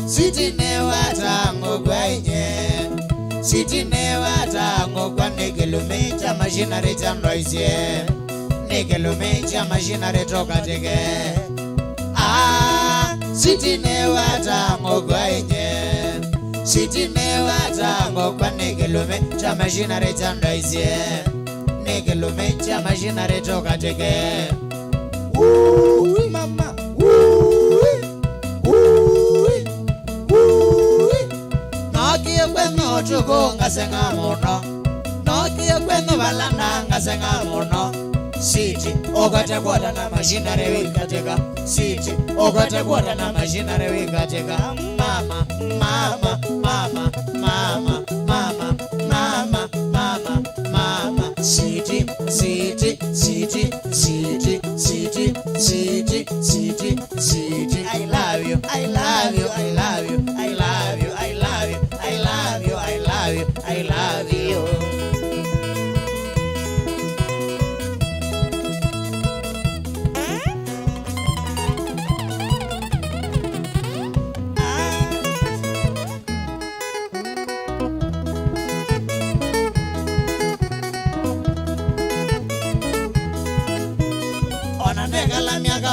Sitine watango gwenye, sitine watango kwa negelumecha machinery chandoisye, negelumecha machinery toka teke. Sitine watango gwenye, sitine watango kwa negelumecha machinery chandoisye, negelumecha machinery toka teke. Mama. Kweno chuko ngasenga mono, nokie kweno balanda ngasenga mono. Siti ogote kwata na machinery wikateka, siti ogote kwata na machinery wikateka. Mama, mama, mama, mama, mama, mama. Sweetie, sweetie, sweetie, sweetie, sweetie, sweetie. I love you, I love you, I love you, I love you, I love you, I love you, I love you, I love you.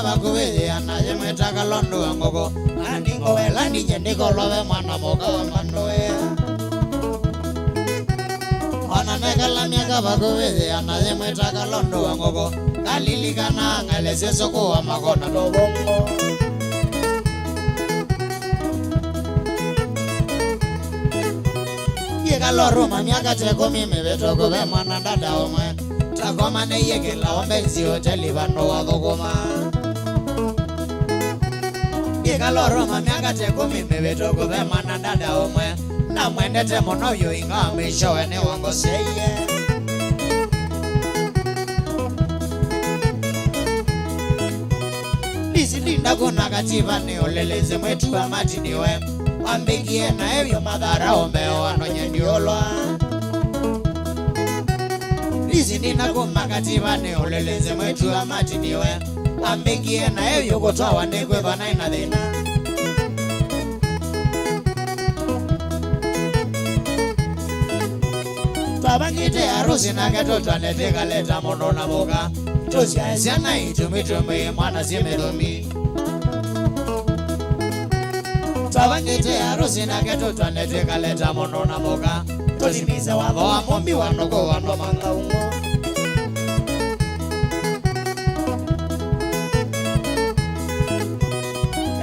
Bakuwe anaje mwetaka londo ngoko andingo wela nije ndiko lowe mwana moka mandoe ona negala miaka bakuwe anaje mwetaka londo ngoko kalilikana ngalese soko wa makona dobongo yega loro mamiaka teko mimi betoko be mwana dada omwe takoma ne yegela ombenzi hoteli bano wadogoma Kaloro mamiaka teko mimi betoko be mwana dada omwe na mwendete mono yo inga misho ene wango seye Lisi linda kuna katiba ni oleleze mwetu wa mati niwe Wambikie na evyo madhara omeo wanonye niolwa Lisi linda kuna katiba ni oleleze mwetu wa mati niwe Wambikie na evyo kutoa wanekwe banai na dhina Twabangite harusi na keto twaneteka leta mono na boga Tozi ya siana itumitume mwana simedomi Twabangite harusi na keto twaneteka leta mono na boga Tozi miza wadho wa mombi wanoko wano manga ungo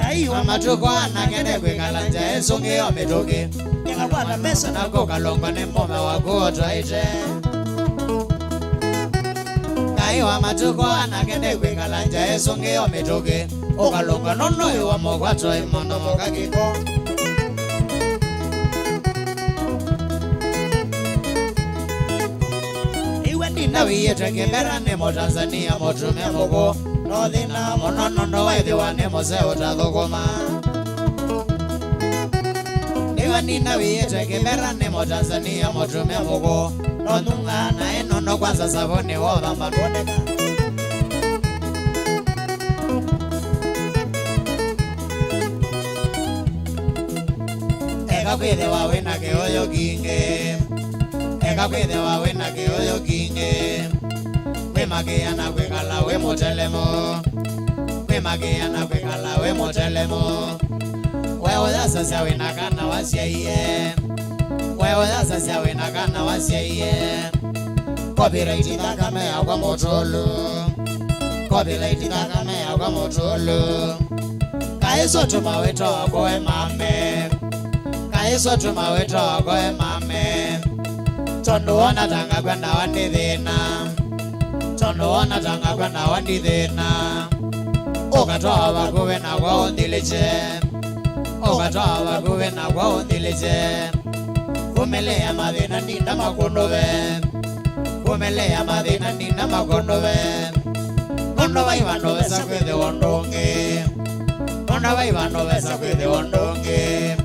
Kaiwa matuko anakende kwe kalanja esonge yo metoke Ngapata mesa na koka longa ne mome wako twaite Kaiwa matuko anakende kwe kalanja esonge yo metoke Okalonga nono yo mokwa twai mono moka kiko Iwe nina wiyete kembera nemo Tanzania motume moko Nodhina mono nono waithi wane mose utadhukuma Nina wiyete kembera nemo Tanzania motume moko Nodhunga na enono kwanza saboni wodhamba kodeka Eka kwithe wawina kioyo kinge Eka kwithe wawina kioyo kinge Kwemakia na kwekala we motelemo Kwemakia na kwekala we motelemo Wewe sasa siawe nakana wasiye Wewe sasa siawe nakana wasiye Copyright itakame ya kwa motolo Copyright itakame ya kwa motolo Kaiso tumaweto wakoe mame Kaiso tumaweto wakoe mame Tondo wana tanga kwenda wandithina Tondo wana tanga kwenda wandithina Okatoa wakowe na kwa ondiliche Okatoa wakuwe na kwa ondilije Kumelea madhina ninda makondove Kumelea madhina ninda makondove Kondova iwanove sakwithe wondonge Kondova iwanove sakwithe wondonge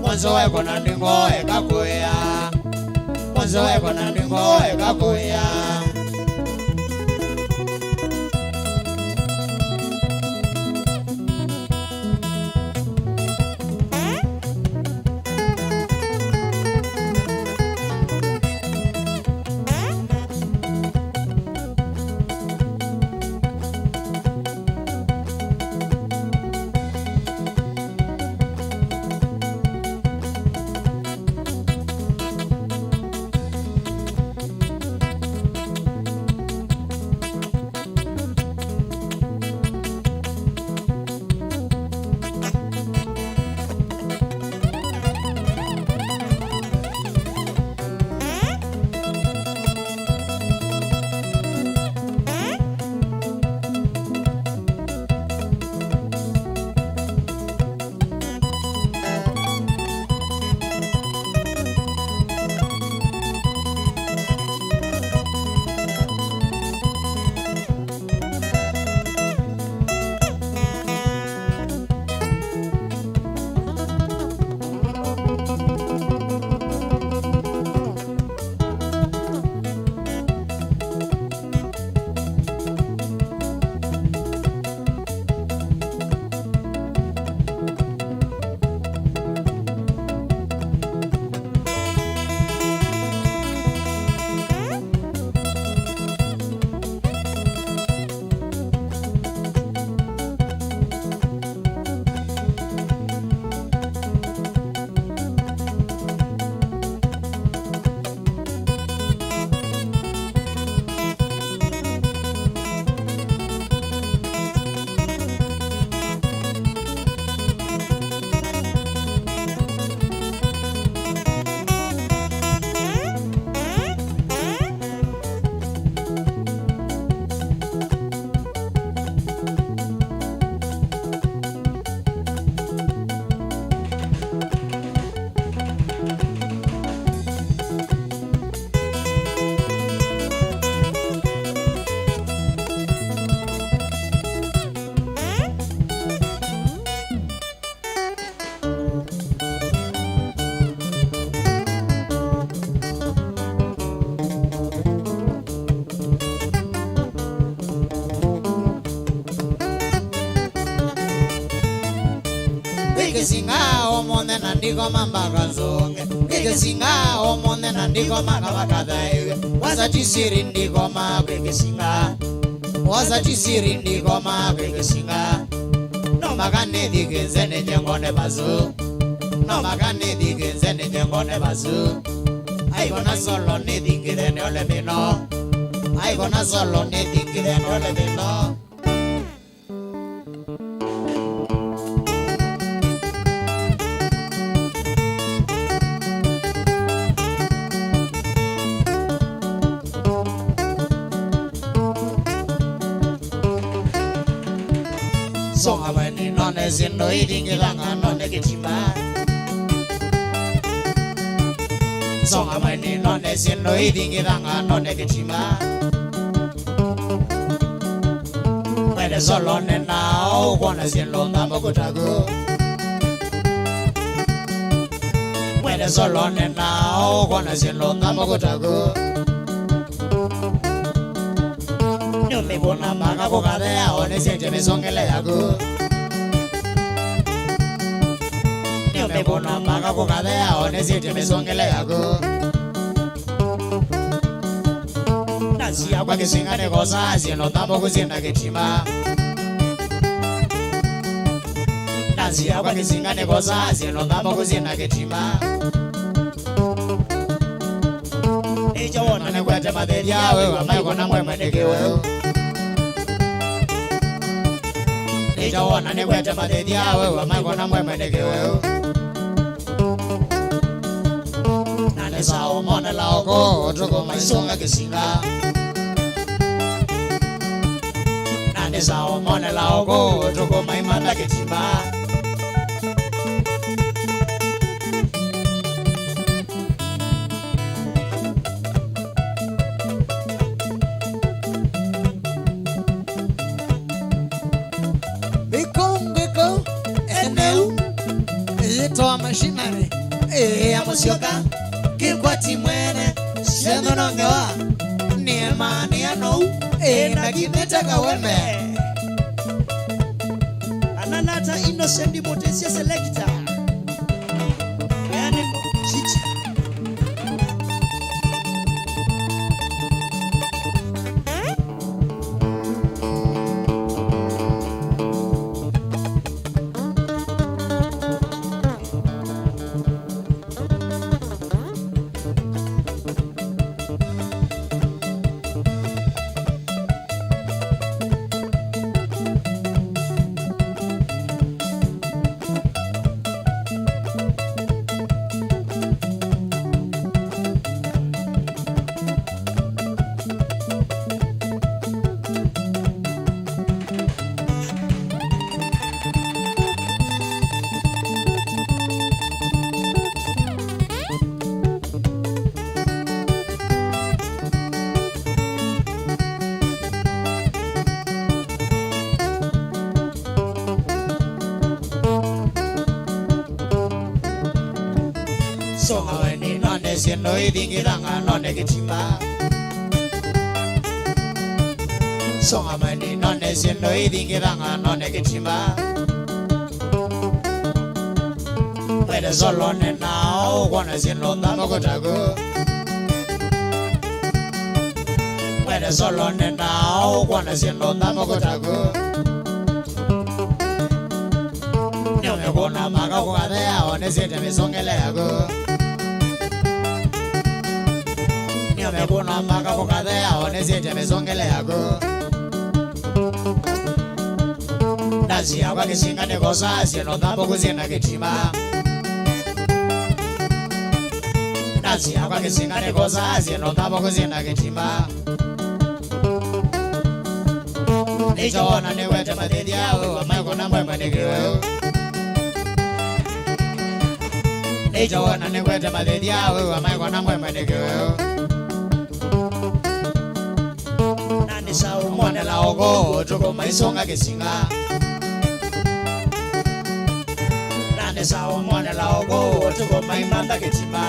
Mwanzo weko na ndingo eka kuya Mwanzo weko na ndingo eka kuya Ngekesinga omonde nandiko mambaka zonge Ngekesinga omonde nandiko makabakadaiwe Wazatisiri ndiko makwekesinga Wazatisiri ndiko makwekesinga No makane digenze ne jengone bazu No makane digenze ne jengone bazu Ay gonna solo ne dingire ne ole bino Ay gonna solo ne dingire ne ole bino Songa mani none zindo idingiranga none kitima Songa mani none zindo idingiranga none kitima Mwede solo nena wana zindo ndambo kutagu Mwede solo nena wana zindo ndambo kutagu Me bona maga bogada one siete me songele yago me bona maga bogada one siete me songele yago Nasi agua que singa de cosas y no tampoco sienta que chima Nasi agua que singa de cosas y no tampoco sienta que chima Ella wana ne kwete materia we amai kona mwe mandeke we Ella wana ne kwete materia we amai kona mwe mandeke we Nane sao mona laoko otoko maisonga kesinga Nane sao mona laoko otoko maimanda ketimba Toa machinery amosioka kikwati mwene sendo nongewa ni mani ano na kinetaka weme Ananata Innocent Motesia selector yani chicha Songa weni none siendo idingiranga none kitimba Songa weni none siendo idingiranga none kitimba Mwede solo nena wana siendo ndamo kotago Mwede solo nena wana siendo ndamo kotago Nyome kuna maka kukadea one siete misongele yago Me kuna maka kukadea one siete misongele yago Nasi agua kisinga de cosas y no tampoco sienta que chima Nasi agua kisinga de cosas y no tampoco sienta que chima Nicho wana ni wete materia we amai kuna mwe mandeke we Nicho wana ni wete materia we amai kuna mwe mandeke we Sao mwana laogo toko maisonga kesinga Nane sao mwana laogo toko maimanda ketima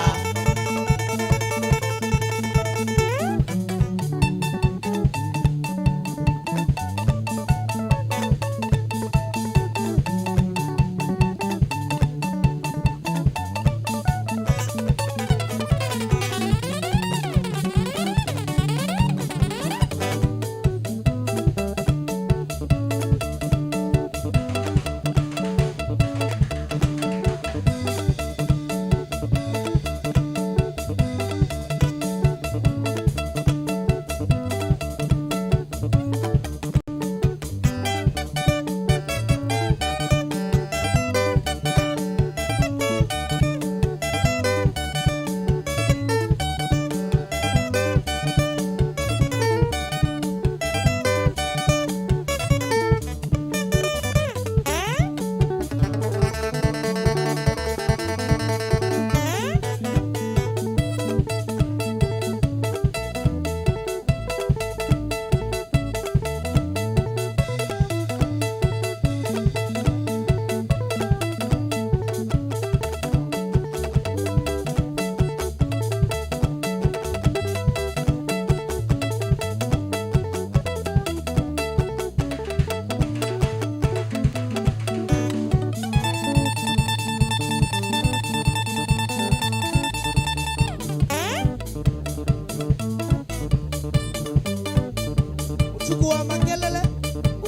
kuwa makelele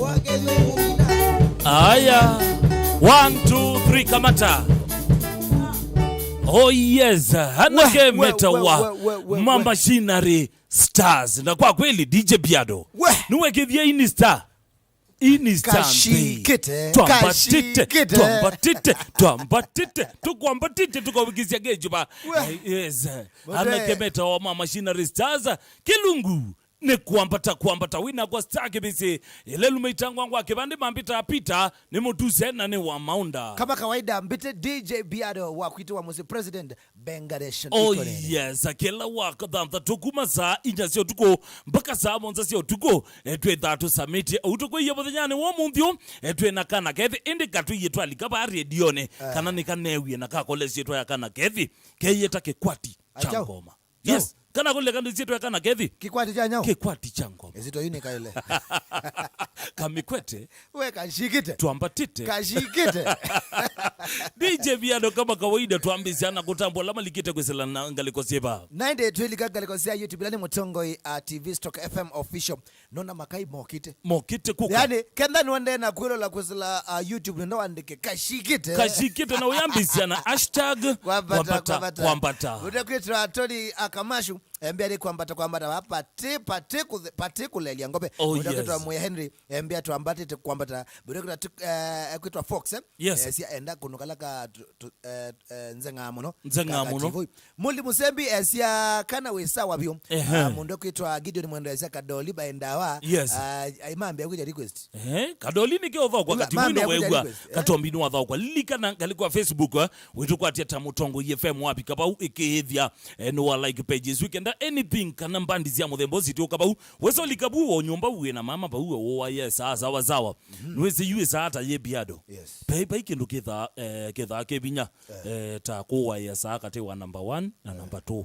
wakezwe mumina. Aya 1 2 3 kamata. Oh yes, hanake metawa Machinery Stars. Na kwa kweli DJ Biado nuwekithia ini star. Ini star kashikite twambatite tukwambatite tukawikizia gejuba. Yes, hanake metawa Machinery Stars Kilungu ne kuambata wina kwa stake bisi ile lumeitangwa kwa kibande mambita apita ni mutuse na ni wa maunda kama kawaida mbite DJ Biado wa kuitwa Muse President Bangladesh. Oh yes, akela waka danta tukuma za injasio tuko mpaka saa monza sio tuko etwe thatu summit utuko iyo bothanyane wo munthio etwe nakana kethi indikatu yetwa likaba radio ne kana nikanewie nakakolesi etwa yakana kethi keyeta kekwati changoma. Yes, kana kule kandi zito yakana kethi kikwati cha nyao kikwati chango ezito yuni kaile kamikwete we kashikite tuambatite kashikite. DJ Biado kama kawaida tuambizana kutambo lama likite kwesela ngaliko sieba 98 galiko sia YouTube lani mutongo TV Stock FM official nona makai mokite kuka yani kenda nwende na kwelo la kwesela YouTube ndo andike kashikite na uyambizana hashtag kwambata utakwitwa Tony Akamashu embia kwambata particularly ngobe utakwitwa Moya Henry embia tuambate kwambata utakwitwa Fox yes enda kunukalaka nzenga muno muli musembi esia kana wesa wabyo mundo kwitwa Gideon Mwendo esia kadoli baendawa imambe akuja request kadoli nike odho kwa kati mwino wegwa katombi no odho kwa likana ngalikwa Facebook witu kwa tia tamutongo FM wapi kaba ikehithia no like pages weekend anything kana mbandizia muthembo zitio kaba weso likabu wo nyumba uwe na mama ba uwe wo yes zawa nwese USA hata ye Biado pepa ikindu ketha kebinya ta kuwa yesa kati wa number 1 na number 2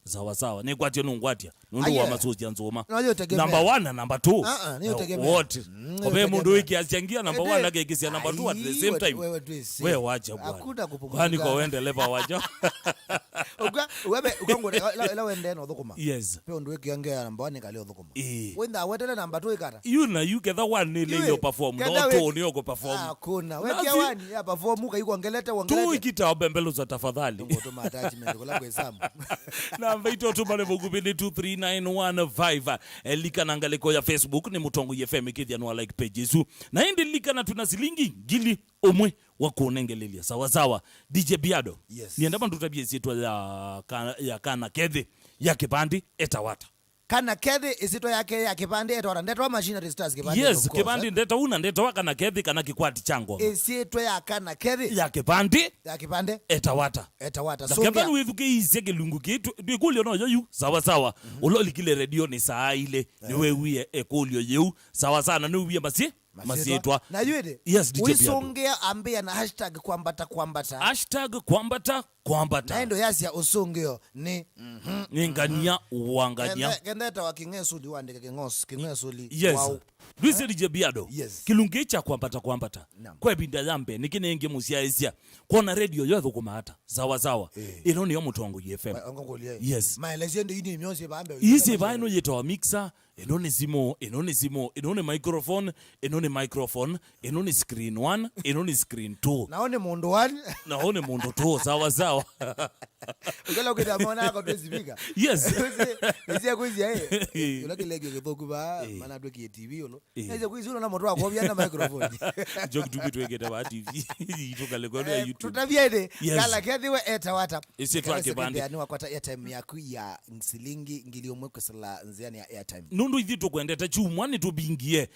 zawa ne kwatia nungwatia nundu wa masoji anzoma number 1 na number 2 what obe mundu wiki asiangia number 1 na kekisia number 2 at the same time wewe wacha bwana kwani kwa wende lepa wacha ukango la wende no thukuma yes pe undu wiki angea number 1 kali thukuma wenda wetele number 2 ikara you get the one ile yo perform no to ni yoko perform kuna weki wani ya perform kaiko angeleta wangeleta tu ikita obembelo za tafadhali ngotoma attachment kola kwa samu na mbaito tu male bugubini 23915 likana ngaliko ya Facebook ni mutongo FM kithia no like pages na hindi likana tunasilingi gili omwe wakuonengelelia sawa DJ Biado nienda bantu tabia zetu ya kana kethi ya kibandi etawata kana kethi isito yake ya kibandi etawata ndetwa Machinery Stars kibandi yes kibandi ndetwa kana kethi kana kikwati chango isito ya kana kethi ya kibandi etawata so kebani withuke izeke lungu kitu ndikulio no yoyu sawa ulolikile radio ni saa ile ni wewe ekulio yeu sawa sana ni uwie masietwa na yuede yes DJ Biado usongea ambia na hashtag kwambata hashtag kwambata na ndo yasi ya usongeo ni ngania uangania kendeta wa kingesuli wandike kingesuli wow Luisi DJ Biado kilungi cha kwambata kwa binda yambe nikinenge musiaisia kona radio yotho kumata sawa ino ni mutongo FM yes maelezo ndo yini myose bambe isi vaino yetwa mixer enone zimo enone microphone enone screen 1 enone screen 2 naone mundu 1 naone mundu 2 sawa ukala ukida mona kwa bezibika yes isi akuzi yae ulakilege kebokuba mana doki TV ulo ese kuzi ulo na moto wako bya na microphone joke tukitwegeta ba TV itokale kwa YouTube tutabiede kala kedhiwe etawata isi twake bandi yani wakwata airtime yaku ya nsilingi ngiliomwe kwesala nziani ya airtime nundu ithito kwendeta chumwani tubingie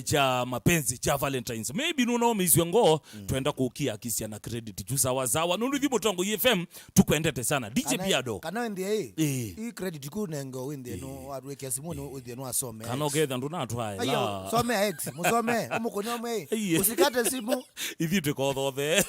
cha mapenzi cha Valentines maybe nuno mizwe ngo twenda kukia kisia na credit tu sawa nundu thibo tongo FM tukwendete sana DJ Biado kana ndie hii credit ku nengo winde no wadweke simuni winde no asome kana getha ndu natwaye la some x musome umukonome usikate simu ithito ko thothe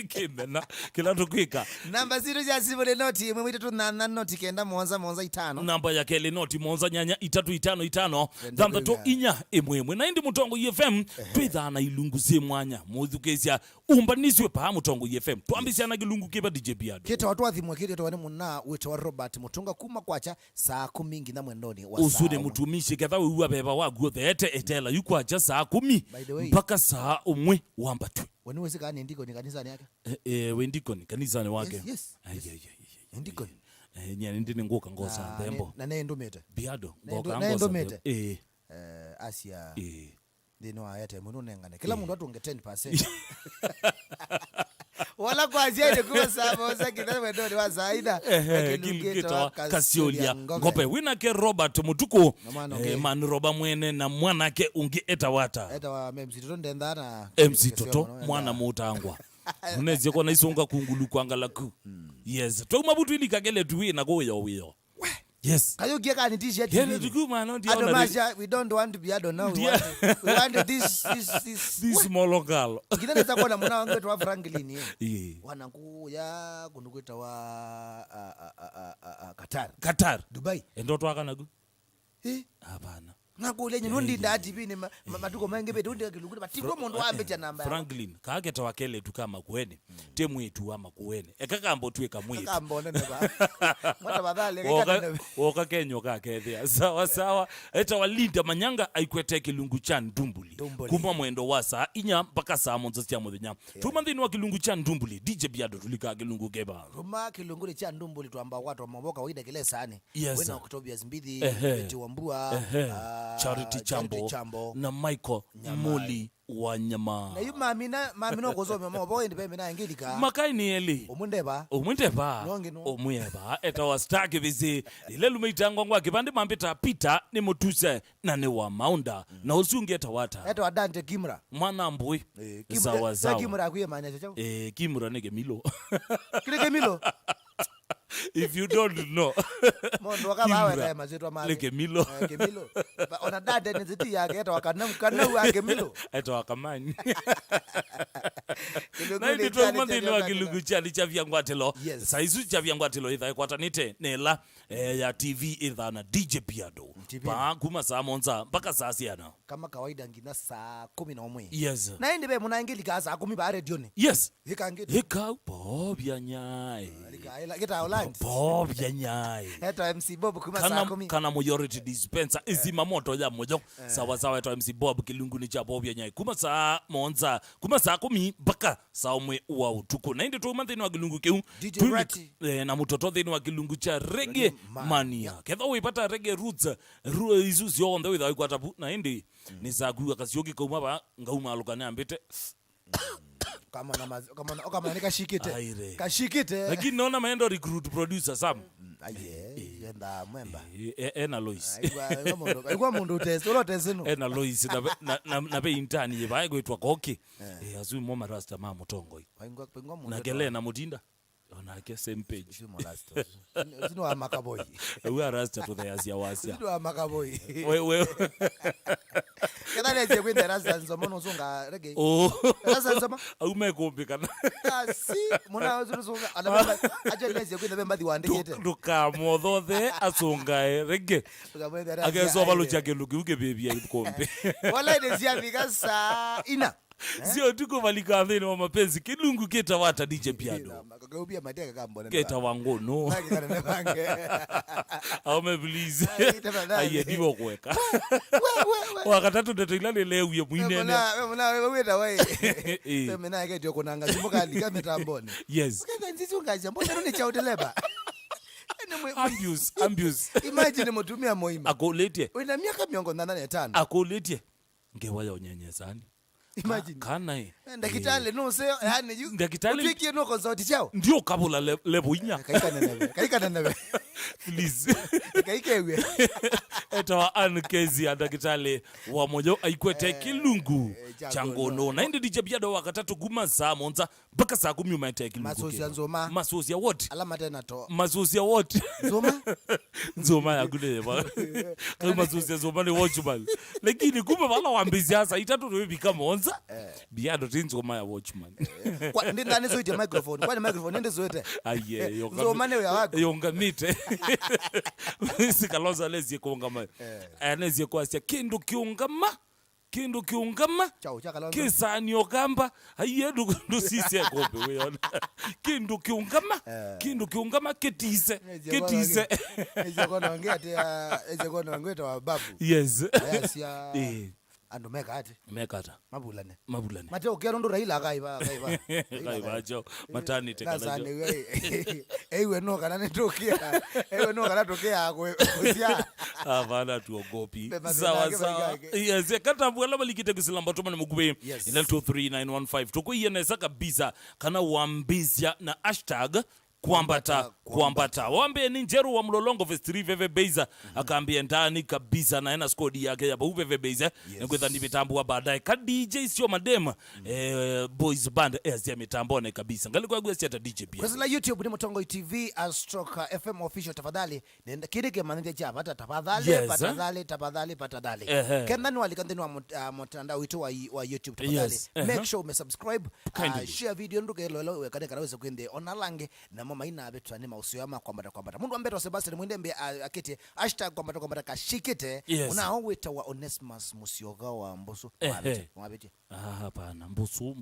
kimena kila tukwika namba 0 ya simu le noti mwita tu na noti kenda monza 5 namba ya kele noti monza nyanya 3 5 5 thanthatu inya imwe na indi Mutongo FM twithana ilunguzie mwanya muthukezia umbaniswe pa Mutongo FM twambisiana kilungu kiba DJ Biado kita watu wathimwe kita wani muna wito wa Robert Mutunga kuma kwacha saa 10 ngina mwendoni wa saa usude mutumishi ketha uwa beba waguo thete etela yukwacha saa 10 mpaka saa 1 wambatwe wani wezeka ni ndiko ni kanisa yake wendiko ni kanisa wake yes ndiko nyani ndini ngoka ngosa thembo na ne ndomete Biado ngoka ngosa Asia dino ayate muno nengane kila mundu atunge 10% wala kwa ziende kwa sababu sakina wendoni wa zaida kilugeta kasiolia ngope winake Robert Mutuku man roba mwene na mwanake ungi etawata etawa MC ndendana MC Toto mwana mutangwa uneze kona isonga kungulu kwangalaku yes to mabutu ilikagele tuwe na goyo yes kayo gieka ni t-shirt hele tukuma no dia Adomasha we don't want to be I don't know we want this small local kidane za kona mwana wangu wa Franklin wanakuya kundukweta wa Qatar Dubai endo twakanagu hapana ngakule nyondi ndati bine matuko mange betu ndi kilukule batiko mundu wambe cha namba Franklin kaaketa wakele tukama kuene temu yetu ama kuene ekakambo tuweka mwitu kakambo nene ba mwata badale kekana woka kenyo kakethia sawa eta walinda manyanga aikwete kilungu cha Ndumbuli kuma mwendo wa saa inya mpaka saa monzo cia muthenya tumanthini wa kilungu cha Ndumbuli DJ Biado tulika kilungu keba ruma kilungu cha Ndumbuli twamba watu maboka waida kile sane wena Octobius Mbidi eti wambua Charity Chambo na Michael Muli Wanyama na yu mami no kozome mabo ndi pembe na ngilika makaini eli omundeba omuyeba eta wa staki bizi ile lumeitangwa ngwa kipande mambita Peter ni mutuse na ni wa Maunda na usunge eta wata eta wa Dante Kimra mwana mbui sawa Kimra akuye manya chao Kimra nege Milo kile Milo if you don't know mondo wakaba wewe mazetu mali leke Milo Milo ona dada nziti yake eta wakana wake Milo eta wakamani na ndi twamandi wa kilungu cha vyangwatelo saizu cha vyangwatelo itha kwatanite nela ya TV itha na DJ Biado pa kuma saa monza mpaka saa siana kama kawaida ngina saa 11 yes na ndi be munangilika saa 10 ba radio ni yes hika bobya nyai kita online bobya nyai eta MC Bob kuma saa 10 kana majority dispenser izima moto ya mojo sawa eta MC Bob kilungu ni cha bobya nyai kuma saa monza kuma saa 10 mpaka saa umwe wa utuko na ndi tumanthini wa kilungu keu na mutoto thini wa kilungu cha reggae mania ketho wipata reggae roots izu zionde witha kwata na ndi ni zagu akasioki kuma ba ngauma alukane ambite kama nikashikite lakini naona maendo recruit producer Sam yenda mwemba ena Lois aigwa mundu test ulo tesino ena Lois na be intani ye bae gwetwa koki azu mo marasta ma Mutongo na gele na mutinda ona ke same page sino wa makaboy we are rasta to the Asia wasia sino wa makaboy we kadale je kwenda rasta nzomono zonga reggae rasta nzoma aume kompikana si mona zunga alabamba ajeleze kwenda bemba diwandekete duka modothe asunga reggae agezo balo chake lukiuke bebia kombe wala ndia bigasa ina sio tuko valika thini wa mapenzi kilungu kita wata DJ Biado kakagubia mateka kambona kita wangono au me please aye diwo kweka wakatatu ndetilale leo ye mwinene mna weta wewe mna yake ndio kunanga zimboka likameta yes kaka nzizi ungaje mbona nini cha uteleba ambius imagine mutumia moima akoletie una miaka 85 akoletie ngewaya unyenyezani imagine kana ndakitale no se yani ndakitale utiki no consult chao ndio kabula level inya kaikana nebe please kaikewe eta wa ankezi ndakitale wa mojo aikwete kilungu changono na indi DJ Piado wakatatu guma za monza mpaka saa 10 umaita masosi ya nzoma masosi ya what alama tena to masosi ya what nzoma ya gude ba kama masosi ya nzoma ni watchman lakini kumbe wala wambizi hasa itatu ndio become monza Piado nzoma ya watchman kwa ndi ndani zoite microphone kwani microphone ndi zoite aye nzoma ne ya wako yongamite sikaloza lezi kongama anezi kwa sia kindu kiungama kisani okamba aye ndu sisi akope weona kindu kiungama ketise eje kona ongea te wa babu yes ya ando mekate mabulane mate okero ndo Raila akaiba jo matani tekana jo ewe no kana tokea kusia avana tuogopi sawa yes kata bwela balikite kusilamba tuma mugube ila 23915 tukuyeneza kabisa kana wambizya na hashtag kwambata wambe ni njeru wa mlolongo festiri veve beiza akaambia ndani kabisa na ena skodi yake ya bauve veve beiza ngwetha ndi mitambo wa baadaye ka DJ sio madema boys band ya mitambo ne kabisa ngalikuwa gwe siata DJ pia kwa YouTube ni Mutongo TV _ FM official tafadhali nenda kirike manende cha pata tafadhali patadhali kendani walikandeni wa mtandao wetu wa YouTube tafadhali make sure umesubscribe share video nduke lolo wekane kanaweza kwende onalange na mama ina abetu anema usiyama kwambata mundu ambeto Sebastian Mwindembe akete #kwambata kashikite unaoweta wa Onesmus Musyoga wa Mbusu mwabete hapana Mbusu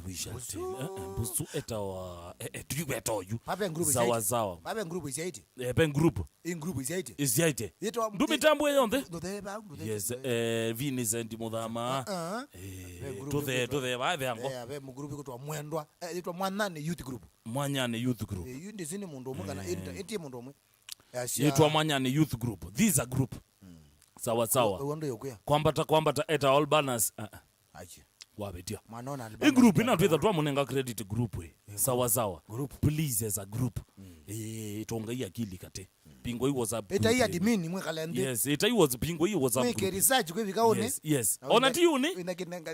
wisha Mbusu eta wa tubeto zawa pape group is 80 pen group is 80 ndu mitambo yonde yes vini zendi mudhama tuthe baadhi yango mu group kutwa mwendwa itwa Mwanane youth group yundi zini mundu omwe kana enti mundu omwe yitwa Mwanane youth group these are group sawa wondo yokuya kwambata eta all banners achi wabetia manona group ina twetha twamunenga credit group sawa group please as a group tonga iya kili kate pingo hii was a eta iya admin mwe kalende yes eta hii was pingo hii was a mwe research kwa vikaone yes ona tiuni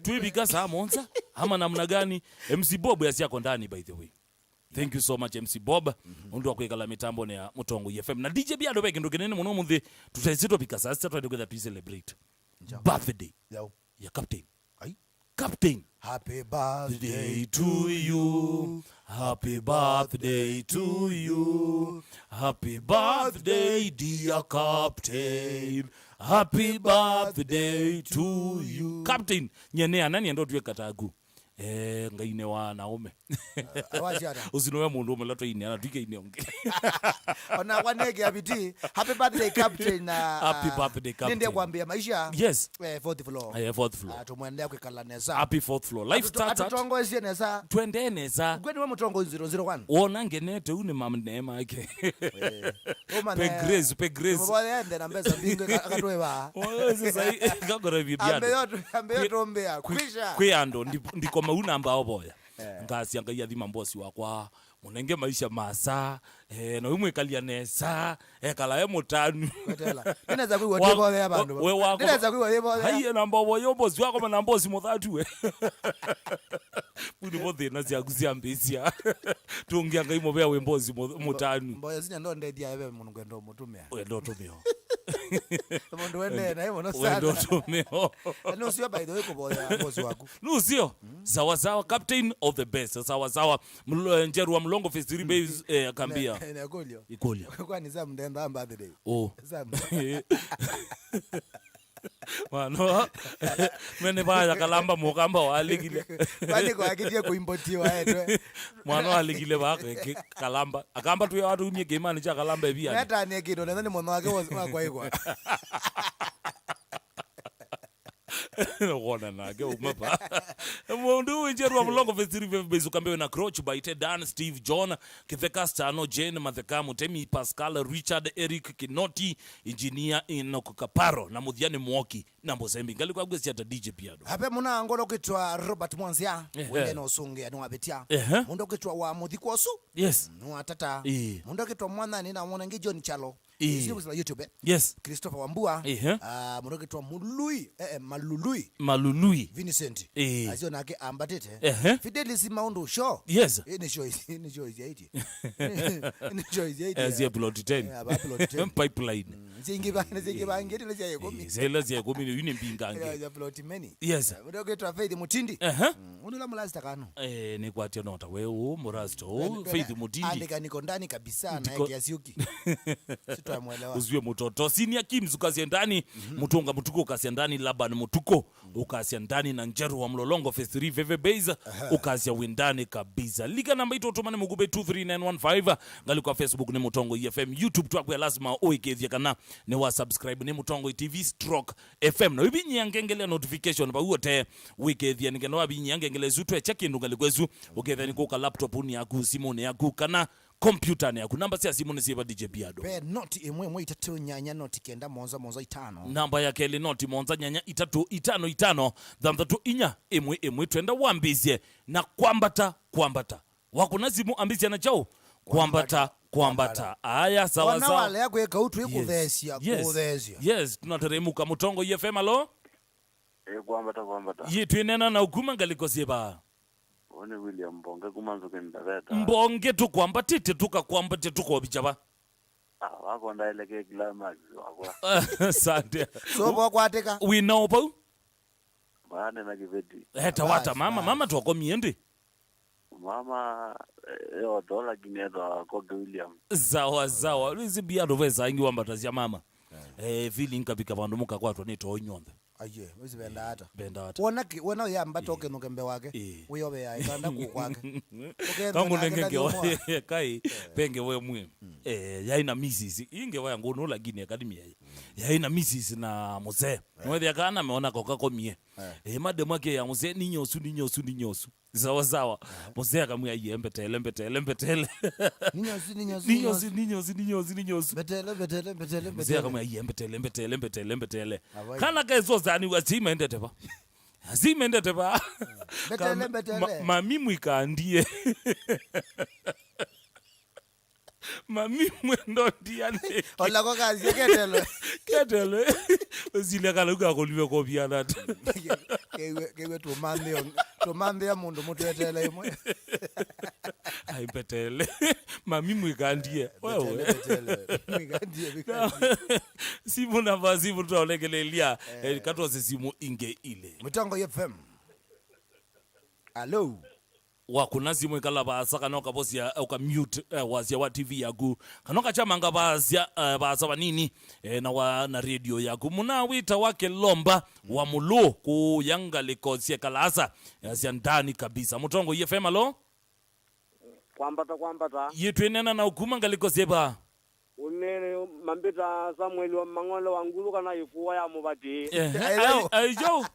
tuibika saa monza ama namna gani MC Bob yako ndani by the way thank you so much MC Bob undu akwekala mitambo ne ya Mutongo FM na DJ Piado beke ndo kinene muno muthi tutazito bika sasa twende kwenda to celebrate birthday ya Captain happy birthday to you happy birthday to you happy birthday dear Captain happy birthday to you Captain nyenea nani ndo tuwe katagu ngaine wa naume usinowe mundu umelato ini anatwike ini onge ona wanege abiti happy birthday Captain happy birthday Captain nende kuambia maisha yes 4th floor tumwendea kwekala neza happy 4th floor life starts Mutongo zie neza twende neza gwani wa Mutongo 001 wona ngenete une mamnema yake pe grace mbona ende na mbeza bingo akatwewa sasa kakora bibiado ambeyo tombea kwiando ndiko mauna ambao boya ngasi angaia thima mbosi wakwa munenge maisha masa na umwe kalia nesa kala mutanu ninaweza kuiwa tibo ya bandu ninaweza kuiwa tibo haiye na mbobo yombosi wako na mbosi muthatu budi bothe na cia kuzia mbisia tungia ngai mobea we mbosi mutanu mboya zinya ndo ndedia ebe mungu ndo mutumia ndo tumio mundu wende na hemo no sana ndo tumio no sio by the way kuboya mbosi wako no sio sawa Captain of the best sawa njeru wa mlongo festiri base akambia ikolio kwa ni zamu ndenda birthday zamu mano mene baya kalamba mukamba waligile bali kwa akitia kuimportiwa etwe mwana waligile bakhe kalamba akamba tuye watu unye gemani cha kalamba ebia hata ni kido nani mwana wake kwa igwa Wona nage umapa mundu winjeru wa mlongo festiri bezu kambewe na Croach by Dan Steve John Kitheka Stano Jane Mathekamu Temi Pascal Richard Eric Kinoti engineer Enoch Kaparo na Muthiani Mwoki na Mbozembi ngali kwa gwesi ata DJ Piado hape muna ngolo kitwa Robert Mwanzia wende no sunge no abetia mundu kitwa wa Muthikwosu yes no atata mundu kitwa Mwanani na Mwanangi John Chalo Sio kusala YouTube. Yes. Christopher Wambua. Muroke twa Malului. Vincent. Azio nake ambatete. Fidelis Maundo show. Yes. Ini show is 80. Ini show is 80. As you plot 10. Pipeline. Zingiba ngeti lezi ya komi. Lezi ya komi yini mpingange. Ya plot many. Yes. Muroke twa Faith Mutindi. Unula mulasta kanu. Ni kwatia nota wewe murasto Faith Mutindi. Andika niko ndani kabisa na kiasi yuki. Sitamuelewa. Uziwe mtoto senior Kims ukasia ndani Mutunga Mutuko ukasia ndani Laban Mutuko ukasia ndani na Njeru wa Mlolongo Phase 3 Veve Base ukasia windani kabisa. Lika namba ito tumane mugube 23915 ngali kwa Facebook ni Mutongo FM, YouTube twakwe lazima oikethia kana ni wa subscribe ni Mutongo TV stroke FM na wibi nyangengele notification ba uote wikethia ngeno wabi nyangengele zutwe check in ngali kwezu ukethia ni ko laptop ni yaku simu ni yaku kana computer ni yaku namba sia simu ni siba DJ Biado be not imwe itatu nyanya not kenda monza 5 namba ya keli not monza nyanya 3 5 inya imwe twenda wambizie na kwambata wakuna simu ambizia na chao kwambata aya sawa wana wale yako eka utu ikuthesia kuthesia yes tunateremuka Mutongo FM alo kwambata yitu inena na ukuma ngalikosieba one William Mbonge kumanzo kendaveta Mbonge tukwambatite tukakwambate tukobichaba wako ndaeleke climax wako asante so bokwateka we know po bana na kiveti heta wata mama twakomiende mama yo dola ginedo kwa William zawa lizi biado veza ingi wambatazia mama feeling kabika vandu muka kwatwa neto onyonde aye uzibenda hata wona yamba toke nokembe wake uyobe ya ikanda kukwake kangu nengenge kai penge we mwe yaina misisi inge waya ngono lakini academy yaina misisi na mzee mwezi akana ameona kokakomie mademu yake ya mzee ninyosu sawa mzee akamwia yembetele betele mzee akamwia yembetele kana kezo zani wazimendete ba betele mami mwikandie mami mwendo ndiane hola ko kazi ketelo zile kala ukakoliwe kopiana kewe to mande ya mundu mutwetele imwe betele mami mwikandie wewe mwikandie simu na vazimu tuolekelelia katose simu inge ile Mutongo FM allo wakuna simu ikala basa kanoka bosia ukamute wazia wa TV yaku kanoka chamanga basa banini na radio yaku muna wita wake lomba wa mulo ku yanga likosia kalasa ya ndani kabisa Mutongo FM alo kwambata yitu inena na ukuma ngalikoseba unene mambita Samuel wa mangolo wangulu kana ifuwa ya mubati ayo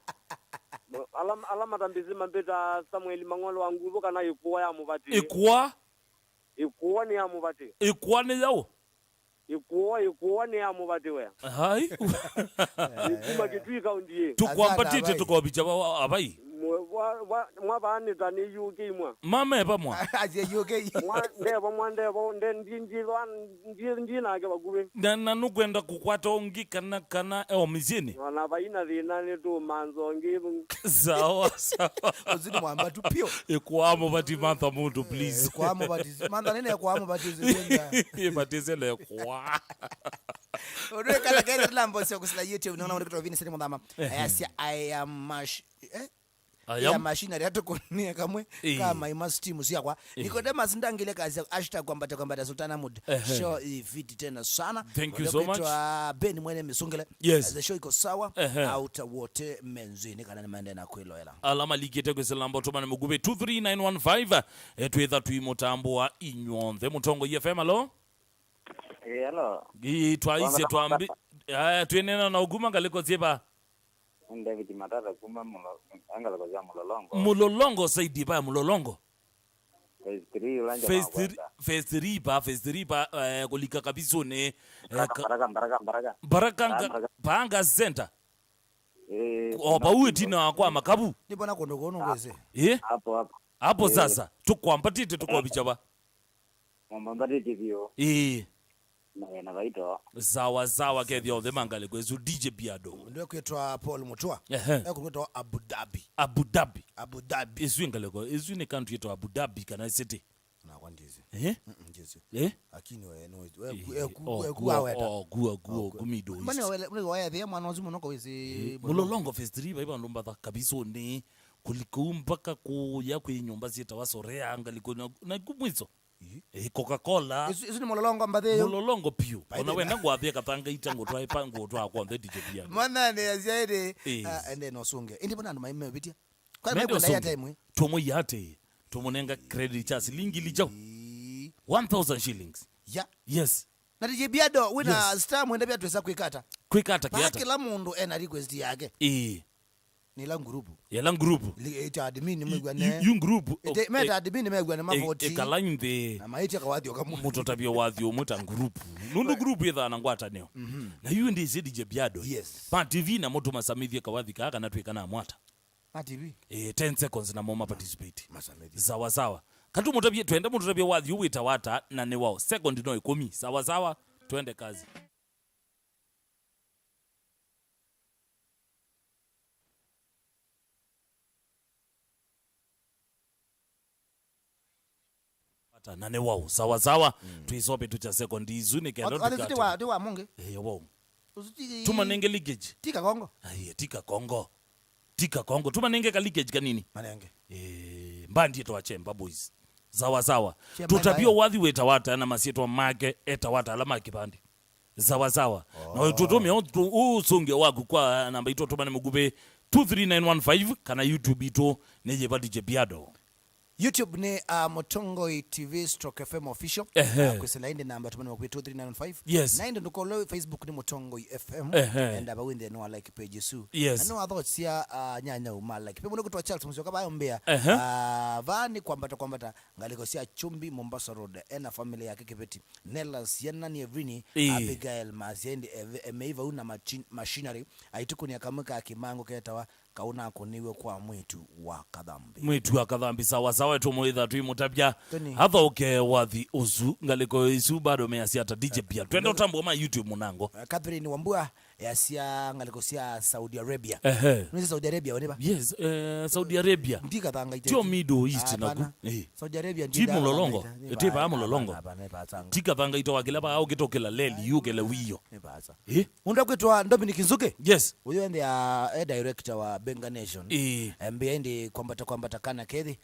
alama tambizi mambita Samuel mangolo wangulu kana ifuwa ya mubati ikuwa ni ya mubati ikuwa ni yao ikuwa ni ya mubati we hai kuma kitwika undie tukwambatite tukobicha abai mwabani tani UK mwa mama eba mwa aje UK ndebo ndinjina ke bagube na nukwenda kukwata ongi kana omizini wana baina thina ni tu manzo ngi sawa uzidi mwamba tu pio ekwamo bati mantha muntu please ekwamo bati mantha nene ekwamo bati zenda batizele kwa ore kala kale lambo sio kusila YouTube naona uri kutovini sini mudama ayasia I am ya machinery hatokonia kamwe kama imastimu sia kwa Nicodemus ndangile kazi #kwambata Sultana Mood show ifiti tena sana. Thank you so much Ben mwene misungele yes. The show iko sawa out wote menzini kana nimende na kwelo hela alama likete kweselambo tomane mugube 23915 etwetha tuimotambo wa Inyonde Mutongo FM alo hello twaise twambi twenena na uguma ngaliko ziba David Matata kuma angala kwa Mulolongo saidi ba Mulolongo Phase 3 ba kulika kabisa ne Baraka Banga Center oba uetina kwa makabu ndibona kondokono kwese hapo sasa tukwambatite tukobicha ba mwambatite vio na vaito sawa kethia othe mangale kwezu DJ Biado ndio kwetwa Paul Mutua kwetwa Abu Dhabi isu ngaleko isu ni country to Abu Dhabi kana city na kwandizi njezi akini we no gumido mani waya the mwana wazimu noko wezi mulolongo phase 3 baiba ndomba kabisa ni kuliko mpaka kuya kwinyumba zita wasorea angaliko na kumwizo Coca-Cola isu ni mulolongo mbatheyo mulolongo pio ona wenda ngwathia katanga itango twa ipango twa kwa the DJ Biado mwana ne aziaide ende no sunge indi bona nduma imebitia kwa nini kwenda ya time tomo yate tomonenga credit cha shilingi lijo 1000 shillings yes na DJ Biado wina star mwenda bya twesa kwikata kiata kila mundu ena request yake ni la group ya la group ita admin mwigwane you group meta admin mwigwane mavoti kalainde na maiti akawadhi okamu mutotabia wadhi omuta group nundu group yetha na ngwata neo na you ndi DJ Biado pa TV na moto masamithie kawadhi kaka na tweka na mwata pa TV 10 seconds na moma participate sawa katu mutabie twende mutotabia wadhi uwita wata na ne wao second no 10 sawa twende kazi nane wao sawa tuisope tucha second izuni kendo tukata tiwa munge wao tuma nenge leakage tika kongo tika kongo tuma nenge ka leakage kanini manenge mbandi to achemba boys sawa tutabio wadhi weta wata na masieto make eta wata alama kipandi sawa na tutumia usunge wagu kwa namba ito tuma nemugube 23915 kana YouTube ito neje pa DJ Biado YouTube ni Mutongoi TV / FM official kusela inde namba tumani kwa 23915 na inde ndukolo Facebook ni Mutongoi FM and abawinde no like page su yes. no other sia nyanya uma like pe muno Charles muzioka bayo mbea vani kwambata ngaliko sia Chumbi Mombasa Road ena family yake Kipeti Nellas yana ni Evrini Abigail Maziendi emeiva una machinery aitukuni akamuka akimango ketawa kauna kuniwe kwa mwitu wa kadhambi sawa tumuitha tuimutabya hatha uke wathi uzu ngaliko isu bado measiata DJ Biado twende utambo ma YouTube munango Catherine Wambua yasia ngaliko sia Saudi Arabia nisi Saudi Arabia woneba yes Saudi Arabia ndika thanga ite tio Middle East naku Saudi Arabia ndika timu lolongo tipa mulolongo tika thanga ito wakila ba au kitokela leli yukele wiyo unda kwetwa Dominic Nzuke yes uyo ndi a director wa Benga Nation mbendi kwambata kana kethi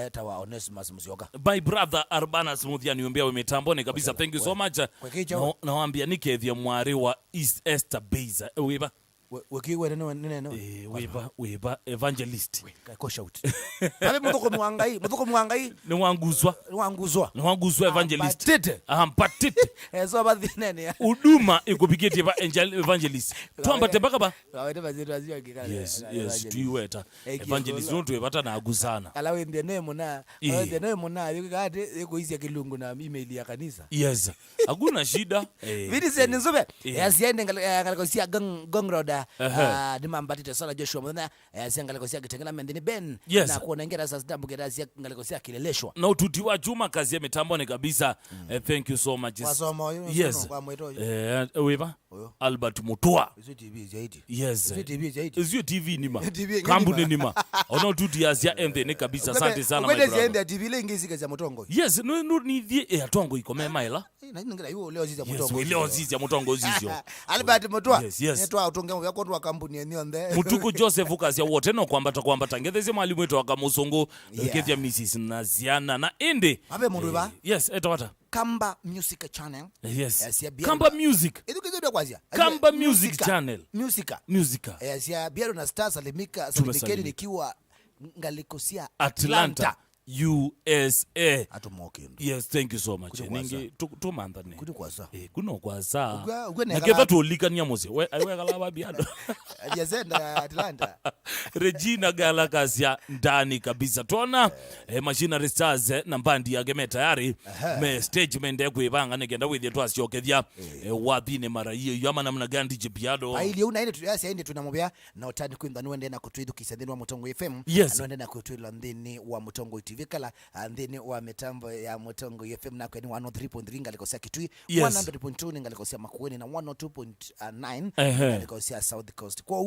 eta wa Onesimus Musyoka my brother Arbana Smoothia niombea wemetambone kabisa thank you so much nawaambia nikethia mwari wa East Esther Beza weba wekiwe neno weba evangelist ko shout babe mutoko mwangai ni wanguzwa evangelist mpatite so badhinene uduma ikupiketi evangelist twambate baka ba yes tuiweta evangelist nto ebata na aguzana alawe ndie nemo na yikati ikoizia kilungu na email ya kanisa yes hakuna shida vidi seni nzube yasiende ngaliko gongroda dimambatite sala Joshua mwana ngaliko sia kitengela mendini Ben na kuona ngera sasa dambu ngera sia ngaliko sia kileleshwa na ututiwa chuma kazi ya mitambo ni kabisa thank you so much yes weba Albert Mutua yes izio TV nima kambu nima ono tuti asia ende ni kabisa asante sana my brother kwende ende TV ile ingisi kazi ya Mutongo yes no ni die atongo ikome maila ngera hiyo leo zizi ya Mutongo leo zizi ya Mutongo zizio Albert Mutua netwa utonga yako kwa kampuni ni onde Mutuku Joseph kazi ya wote no kwambata ngetheze mwalimu wetu akamusongo kethia Mrs Naziana na ende abe mundu ba yes etawata Kamba Music Channel yes Kamba Music edukizo kwazia Kamba Music Channel music ya Biado na Stars salimikeni nikiwa ngalikosia Atlanta USA atumoke yes thank you so much ningi tumantha ne kuno kwaza na naketha tulikania mose we kalaba Biado yazenda Atlanta Regina Galakasia ndani kabisa tona Machinery Stars na mbandi ya game tayari me stage mende kwibanga negenda with you asiyokethia wathine mara hiyo yama namna gani DJ Biado aili una ine tuyasi inde tunamwambia na utani kwimba nwende na kutwidukisa ndini wa Mutongo FM yes nwende na kutwila ndini wa Mutongo TV tuvikala ndini wa mitambo ya Mutongo FM na kweni 103.3 ngalikosea Kitui, 100.2 ngalikosea Makueni na 102.9 ngalikosea South Coast. Kwa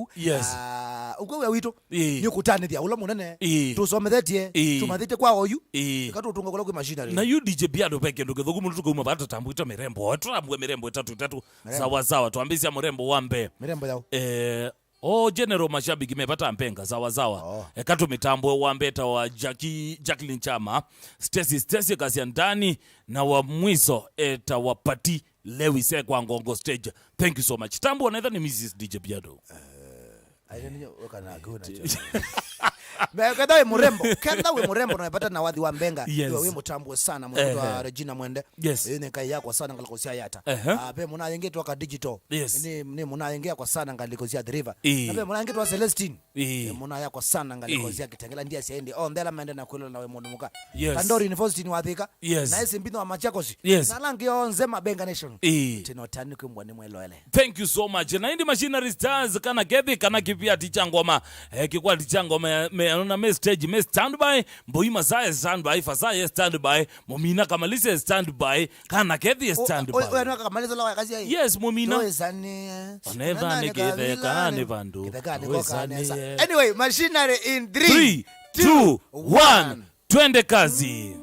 ukwewe wito ni kutane dia ula munene tusomethetie tumathite kwa oyu ikatu tunga kwa machinery na yu DJ Biado peke ndo kethuku muntu kuma bata tambuita mirembo twambwe mirembo 3 sawa tuambizia murembo wambe mirembo yao General mashabiki mepata mpenga zawa ekatu mitambo wa mbeta wa Jacqueline Chama Stacy kazi ndani na wa mwiso eta wa Pati Lewis kwa Ngongo stage. Thank you so much. Tambo anaitha ni Mrs. DJ Biado. Ayo wakana gona Kenda we murembo na pata na wadhi wa mbenga we mutambwe sana mwenye wa Regina Mwende ni kai yako sana ngalikosia yata pe muna yenge toka digital ni muna yenge kwa sana ngalikosia The River na pe muna yenge toka Celestine muna yako sana ngalikosia Kitengela ndia siendi ndela mende na kwelo na we munumuka Kandori University ni wathika na isi mbino wa Machakos na langi onze mabenga nation tino tani kumbwa ni mwelole. Thank you so much. Na indi machinery stars kana gethi kana kipia tichangoma kikwa tichangoma na me stage me standby Mboima sae standby Fasaye standby Momina Kamalise standby kana kethi standby wewe Kamalise la kazi hii yes Momina oneva nikithe kana vandu anyway machinery in 3 2 1 twende kazi.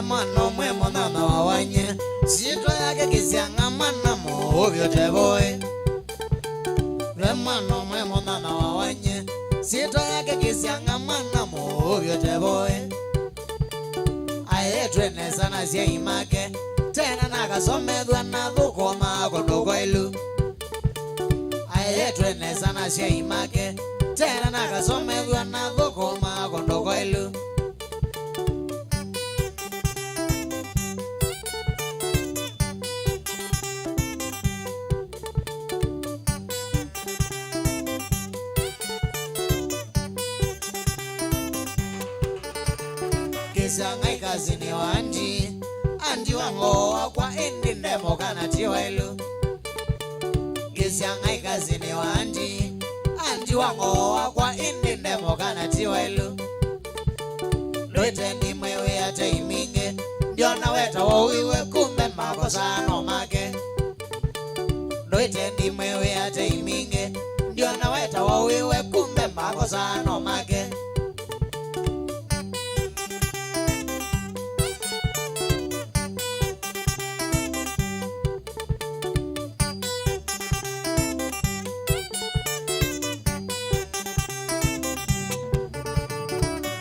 Mano mwemo na wawanye sito yake kisianga mana mo vyote boy. Mano mwemo na wawanye sito yake kisianga mana mo vyote boy. Aye twene sana sia imake tena nakasomedwa na thukoma kondogo ilu. Aye twene sana sia imake tena nakasomedwa na thukoma kondogo ilu. Ngai kazi ni andi wango wakwa indi ndemo kana tiwailu. Kisia ngai kazi ni andi wango wakwa indi ndemo kana tiwailu. Loite ndi mwewe ya taiminge ndio na weta wawiwe kumbe makosa no make. Loite ndi mwewe ya taiminge ndio na weta wawiwe kumbe makosa no make.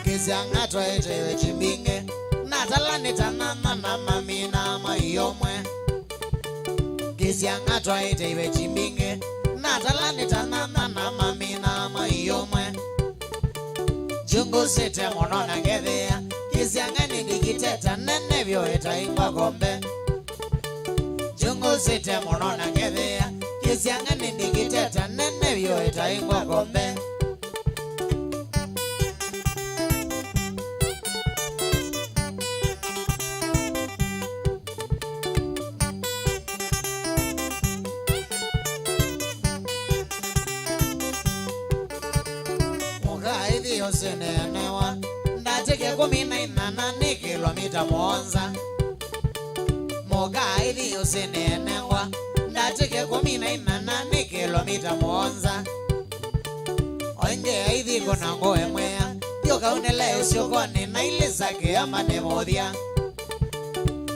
Kisianga toite chimbinge natalani tanana na mamina mayomwe. Kisianga toite chimbinge natalani tanana na mamina mayomwe. Jungu sete monona ngethea kisianga nindikiteta nene vyo itaingwa gombe. Jungu sete monona ngethea kisianga nindikiteta nene vyo itaingwa gombe. Senenewa ndateke 18 kilomita Monza. Mogai hivi usinenengwa ndatike 14 kilomita muonza oinge hivi kuna ngoe mwea yoka unele usiokoni na ile zake ama nemodia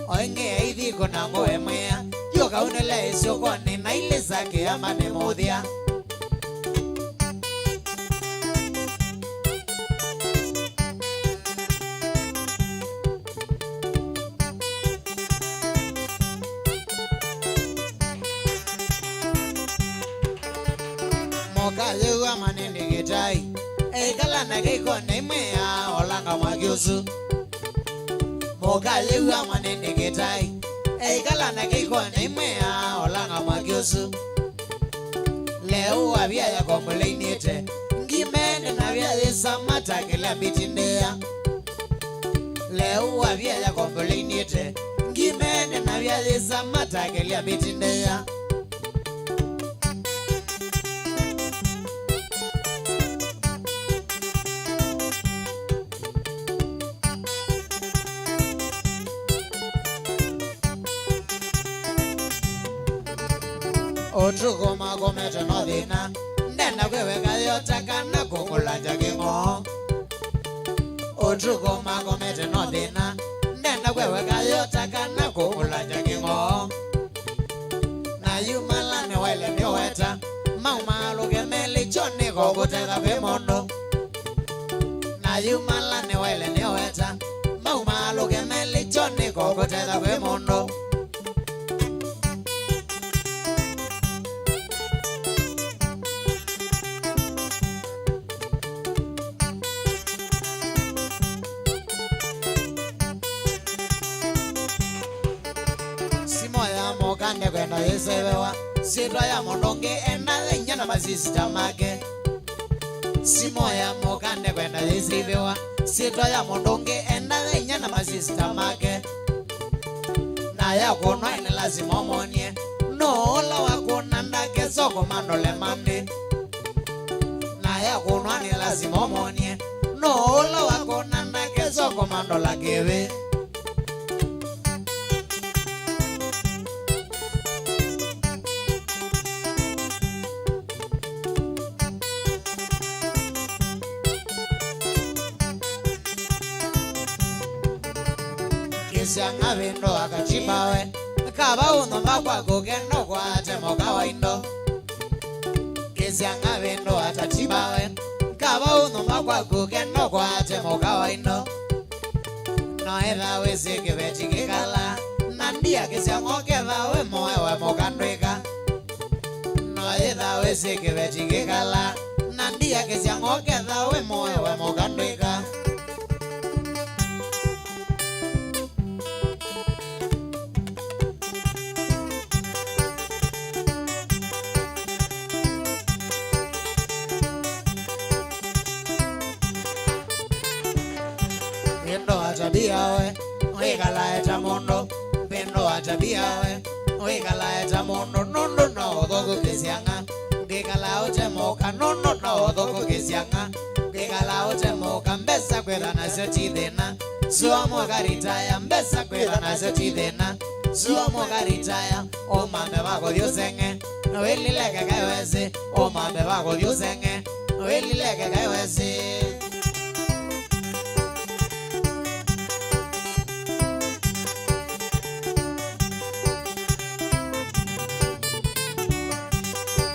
oinge hivi kuna ngoe mwea yoka unele usiokoni na ile zake ama nemodia Mokayewa manende getai Ekala na keiko neimea olanga magyosu Mokayewa manende getai Ekala na keiko neimea olanga magyosu Leo wabia ya komuleinite Ngimene na bia yesa mata kila bitindea Leo wabia ya komuleinite Ngimene na bia yesa mata kila bitindea Otuko magomete no dina Nena kwewe kayota kana kukulanja kingo Otuko magomete no dina Nena kwewe kayota kana kukulanja kingo Na yumalane wele niweta Maumaluke meli choni kukuteka vimondo Na yumalane wele niweta Maumaluke meli choni kukuteka vimondo Kwenda yesebewa Sidwa ya mondonge enda nyana masista make Simo ya mokande kwenda yesebewa Sidwa ya mondonge enda nyana masista make Na ya kono ene lazima monye No ola wakona ndake soko mandole mande Na ya kono ene lazima monye No ola wakona ndake soko mandola kewe Kisianga vindo akachibawe Kaba uno makwa kukendo kwa temo kawaindo Kisianga vindo akachibawe Kaba uno makwa kukendo kwa temo kawaindo No edha wezi kibechi kikala Nandia kisiango kedha we moe mokandweka No edha wezi kibechi kikala Nandia kisiango kedha we moe mokandweka Biawe, oigala eta mondo, bendo acha biawe, oigala eta mondo, no, dogo kesianga, gigala oche moka, no, dogo kesianga, gigala oche moka, mbesa kweda na sotidena, suamo garitaya, mbesa kweda na sotidena, suamo garitaya, o mame bago diosenge, no elileke kaiwezi, o mame bago diosenge, no elileke kaiwezi.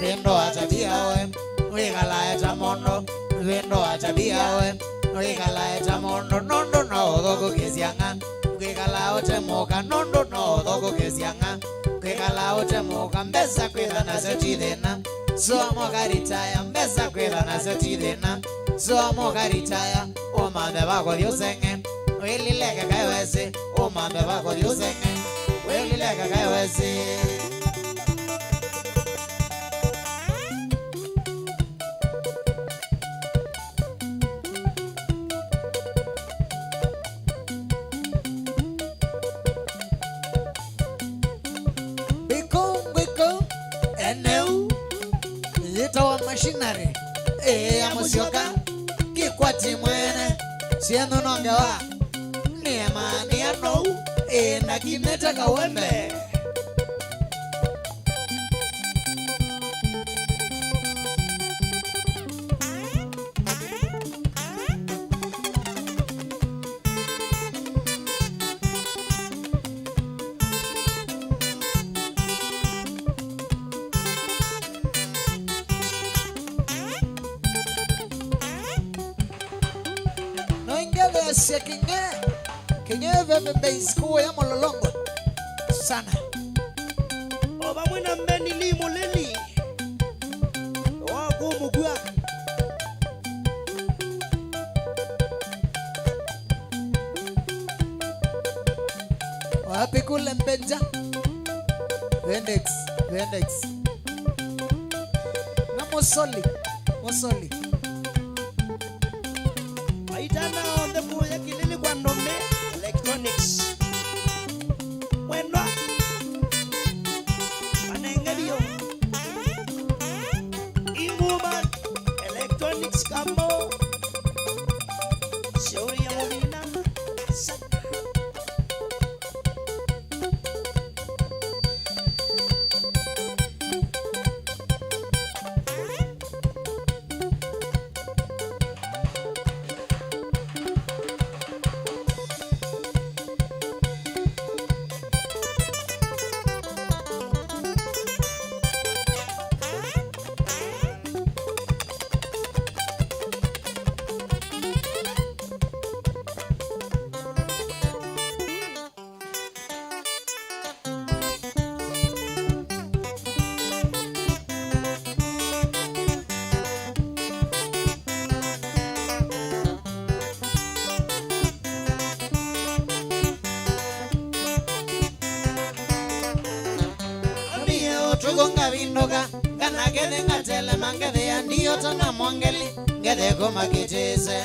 Vendo achabiawe, oigala eta mondo, vendo achabiawe, oigala eta mondo, no, dogo kesianga, oigala oche moka, no, dogo kesianga, oigala oche moka, mbesa kweda na sotidena, suamo garitaya, mbesa kweda na sotidena, suamo garitaya, o mame bago diosenge, oilileke kaiwezi, o mame bago diosenge, oilileke kaiwezi. Machinery ya musioka kikwati mwene siendo nongewa ni amani ano na kineta kawembe Sia Kinge veve base kuwa ya mololongo sana. Oba mwina mbeni limo leli Waku mugua Wapi kule mbenja Vendex Na Mosoli Aitana on the boy ya kilili kwa nome Electronics Mwendwa Manengerio Inguman Electronics kamo Shauri ya mubina Tugonga vinoga Gana gede ngatele mangede ya ndiyo tana mwangeli Gede kuma kitese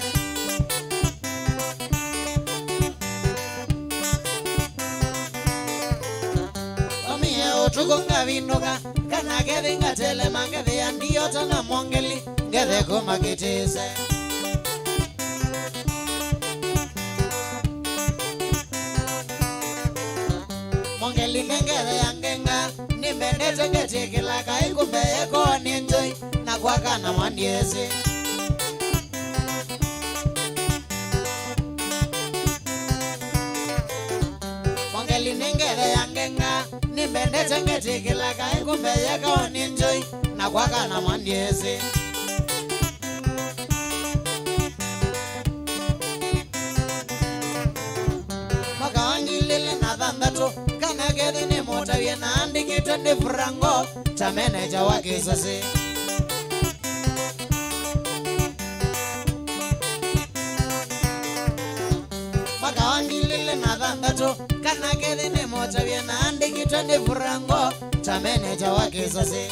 Omiye tugonga vinoga Gana gede ngatele mangede ya ndiyo tana mwangeli Gede kuma kitese Mwangeli ngengede ya ngenga Nimbendeze ketikila kaikumbe eko ninjoi na kwaka na mandiezi Mongeli ningere yangenga Nimbendeze ketikila kaikumbe eko ninjoi na kwaka na mandiezi Mwaka wangilili na dhambato Kanagedi ni motavye na andikita ni frango cha meneja wa kisasi Mwaka wangilili na dhambato Kanagedi ni motavye na andikita ni frango cha meneja wa kisasi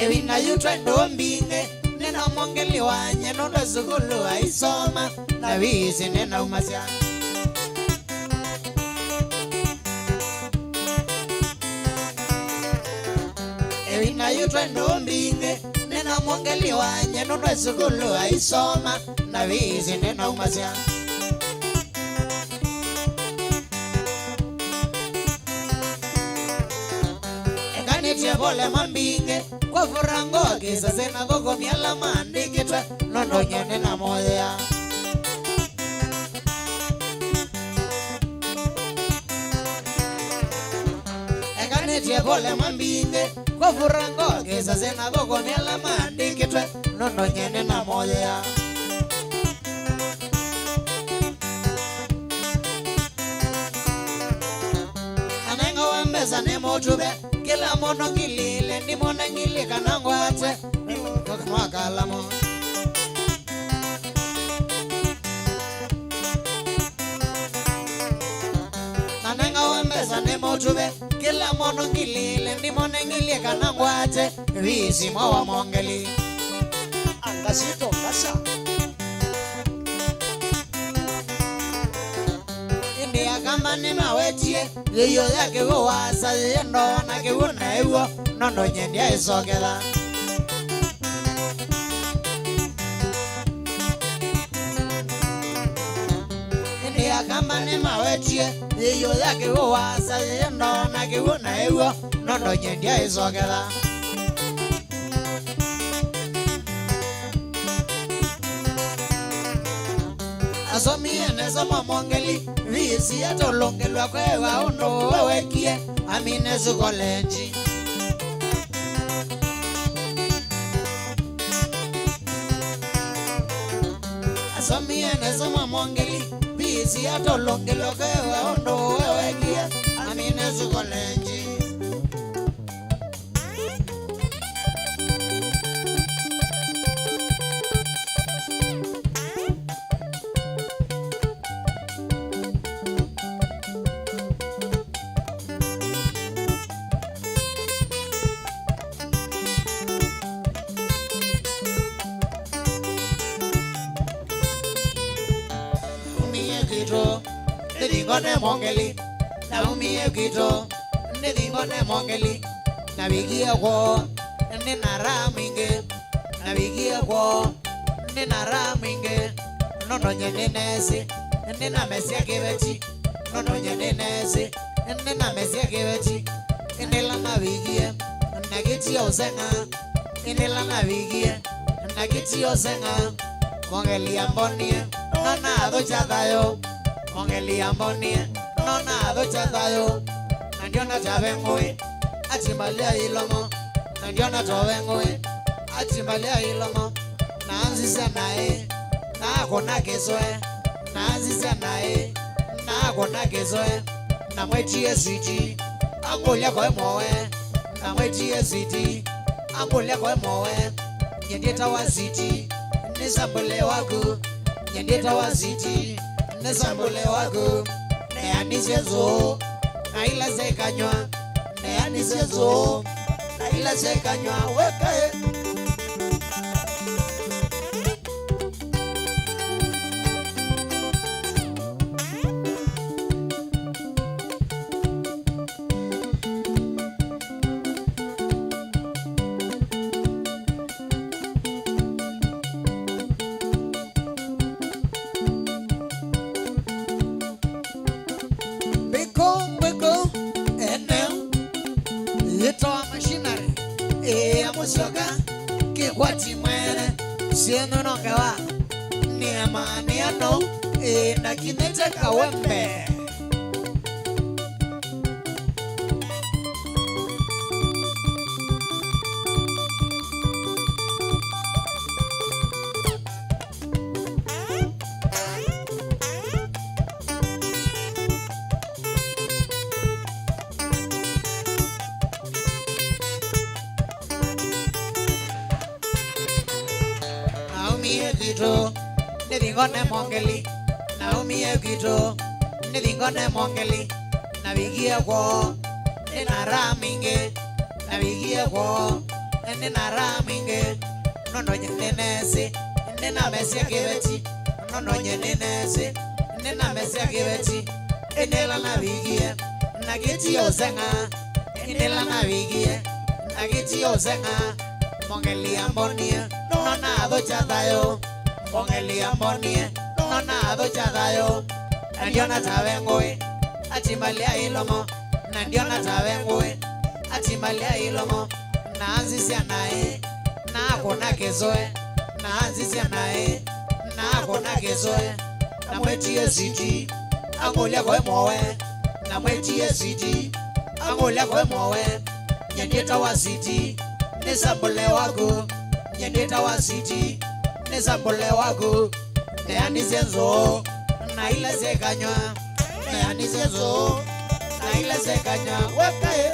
Ewina yutwa ndo mbinge Nena mwangeli wanye nondo sukulu wa isoma Na visi nena umasya Ewina yutwa ndo mbinge Nena mwangeli wanye nondo sukulu wa isoma Na visi nena umasya Nitie pole mambinge Kwa furango kisa sena gogo miala mandikitwe Nondo nyene na moya Eka nitie pole mambinge Kwa furango kisa sena gogo miala mandikitwe Nondo nyene na moya Anengo wambeza ni motube Kila mono ngilile ni mona ngilika na ngwate Kwa mwaka lamo Nanenga wembeza ni motube Kila mono ngilile ni mona ngilika na ngwate Visi mwa mwangeli Angasito kasa India kama ni mawetie Yeyo yake wasa yendo na kiwuna iwo Nondo nyendia isogela India kama ni mawetie Yeyo yake wasa yendo na kiwuna iwo Nondo nyendia isogela Asomie nesoma mwangeli Visi yato longelwa kwewa uno wewekie Amine zukolenji Samia nesema mwangeli bisi atolongelo kwa ondo wewe kia amine zukolenji Nidingone mongeli na umie kito nidingone mongeli na bigia kwa nina raminge na bigia kwa nina raminge nono nyenenesi nina mesia kibeti nono nyenenesi nina mesia kibeti nila na bigia na kiti osenga nila na bigia na kiti osenga mongeli ambonie nana ado chadayo Mongeli ambonie, nona ado chadayo Nandiona chabengwe, achimbalia ilomo Nandiona chabengwe, achimbalia ilomo Naanzisa nae, naakona kesoe Naanzisa nae, naakona kesoe Namwetie switi, angolia koe mowe Namwetie switi, angolia koe mowe Nyendeta wa switi, nisambule waku Nyendeta wa switi Nesambule wago Neani sezo Naila sekanywa Neani sezo Naila sekanywa Wekae Wati mwere sieno nongewa ni amani ano na kinete kawembe Nidingone mongeli na umie kito Nidingone mongeli na bigia kwa Nina raminge na bigia kwa Nina raminge Nono nyenenesi Nina mesia kibeti Nono nyenenesi Nina mesia kibeti Nila na bigia Na kiti osenga Nila na bigia Na kiti osenga Mongeli ambonia Nona ado chadayo Mongeli ambonie, nona ado chadayo Nandiona tabengwe, achimbalia ilomo Nandiona tabengwe, achimbalia ilomo Naanzisia nae, naakona kezoe Naanzisia nae, naakona kezoe Namwetie siti, angolia koe mowe Namwetie siti, angolia koe mowe Nyendeta wa siti, nisambule wago Nyendeta wa siti Nesambule wago Neani senzo Naila sekanywa Neani senzo Naila sekanywa Wekae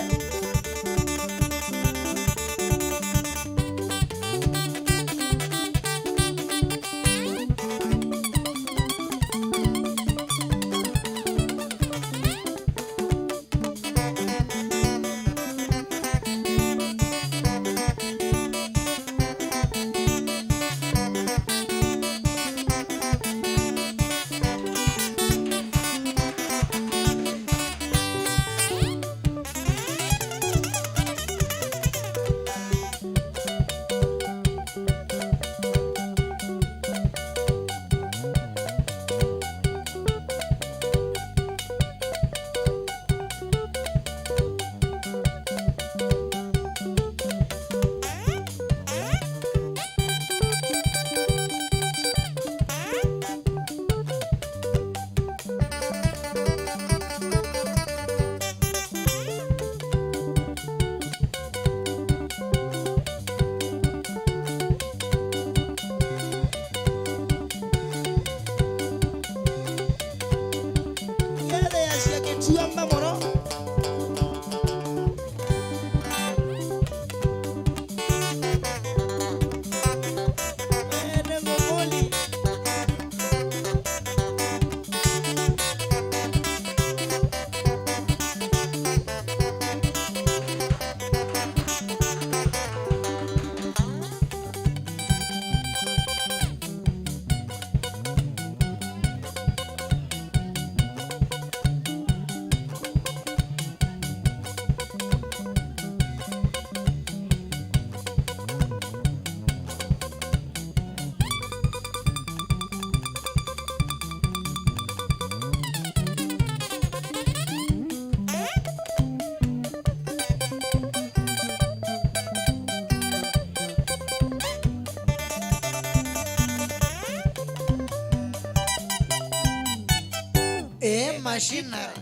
Machinery.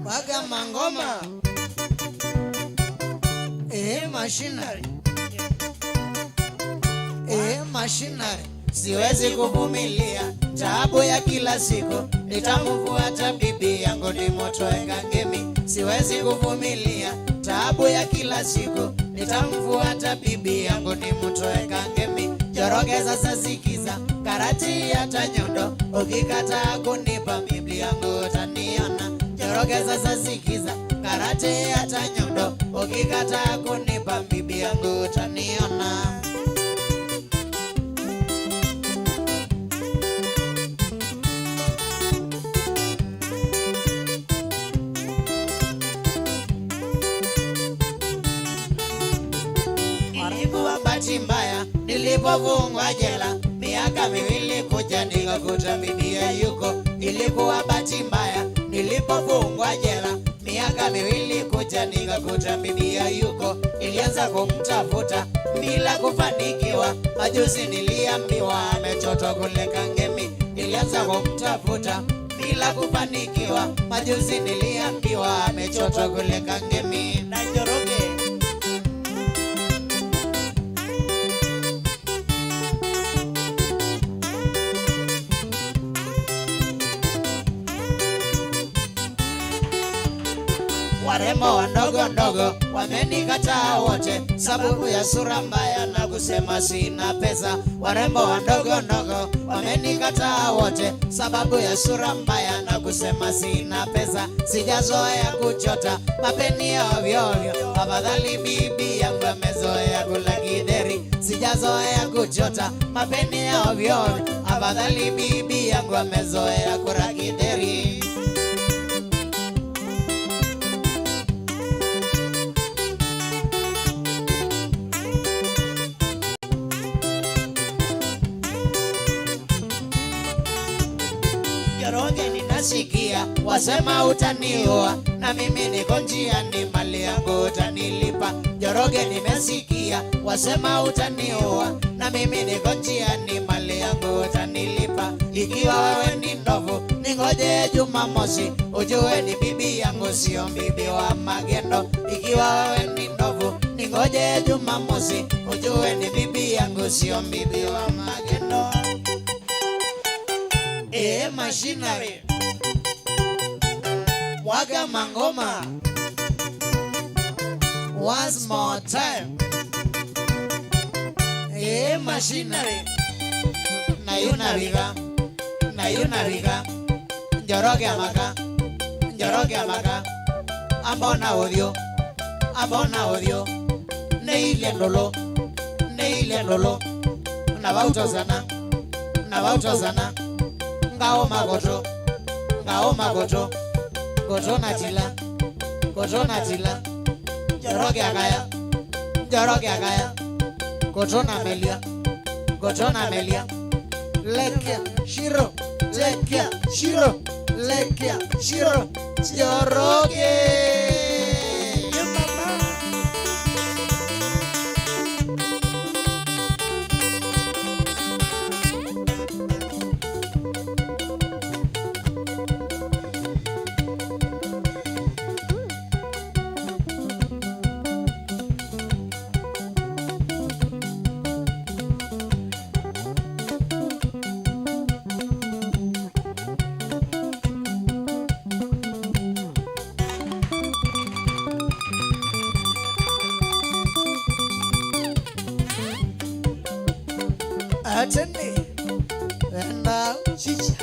Mwaga mangoma. Machinery. Machinery. Siwezi kuvumilia taabu ya kila siku, nitamfuata bibi yangu nimtoe ngangemi. Siwezi kuvumilia taabu ya kila siku, nitamfuata bibi yangu nimtoe ngangemi. Njoroge sasa sikiza, karati hata nyondo, ukikataa kunipa bibi yangu utaniona. Njoroge sasa sikiza, karati hata nyondo, ukikataa kunipa bibi yangu utaniona. Mbaya nilipofungwa jela miaka 2 kuja nikakuta bibi yuko. Ilikuwa bahati mbaya nilipofungwa jela miaka 2 kuja nikakuta bibi yuko. Ilianza kumtafuta bila kufanikiwa, majuzi niliambiwa amechotwa kule Kangemi. Ilianza kumtafuta bila kufanikiwa, majuzi niliambiwa amechotwa kule Kangemi. Na Njoroge warembo wandogo ndogo wamenikataa wote, sababu ya sura mbaya na kusema sina pesa. Warembo wandogo ndogo wamenikataa wote, sababu ya sura mbaya na kusema sina pesa. Sijazoea kuchota mapeni ya ovyo ovyo, afadhali bibi yangu amezoea kula githeri. Sijazoea kuchota mapeni ya ovyo ovyo, afadhali bibi yangu amezoea kula githeri. Njoroge ninasikia wasema utaniua, na mimi niko njiani mali yangu utanilipa. Njoroge nimesikia wasema utaniua, na mimi niko njiani mali yangu utanilipa. Ikiwa wewe ni ndovu ningoje Jumamosi, ujue ni bibi yangu sio bibi wa magendo. Ikiwa wewe ni ndovu ningoje Jumamosi, ujue ni bibi yangu sio bibi wa magendo. Machinery. Mwaga mangoma. Once more time. Machinery. Na yunaviga. Njoroge amaga. Ambona odio. Neile ndolo. Nabautozana. Ngao magoto. Goto natila. Njoroge agaya. Goto na melia. Lekia shiro. Njoroge. Atende na chicha.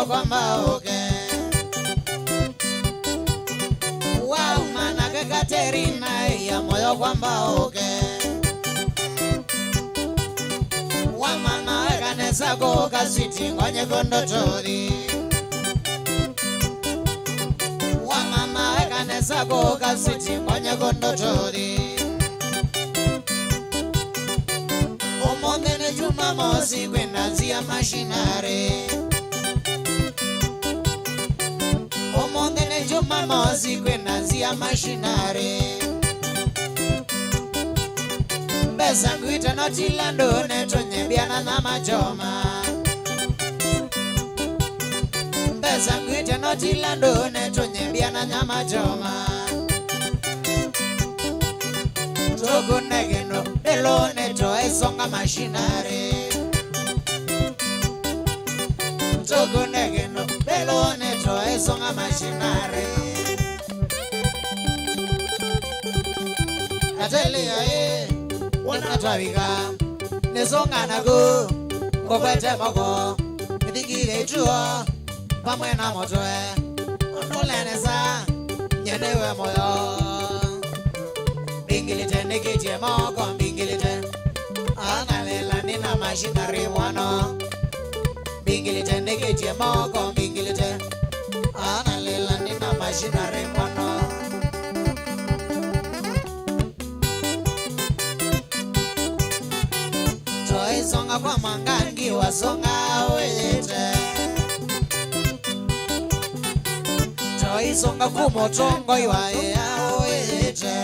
kwamba oke wow manake Katerina ya moyo kwamba oke wa mama kanesa ko kasiti kwenye kondotori wa mama kanesa ko kasiti kwenye kondotori omondene Jumamosi kwenanzia mashinare omondene Jumamosi kwenanzia mashinare mbesa nguita notilando netonyebiana na majoma mbesa nguita notilando netonyebiana na majoma togo negeno delo neto esonga mashinare togo negeno delo neto esonga mashinare Natalia wana tawika nesonga nago kokwete moko digire tuo pamwe na motoe onolenesa nyenewe moyo bingilite neketie moko bingilite analela nina mashinari mwana bingilite neketie moko bingilite analela nina mashinari mwana songa kwa mangangi wasonga oyete Toi songa kumotongo iwae oyete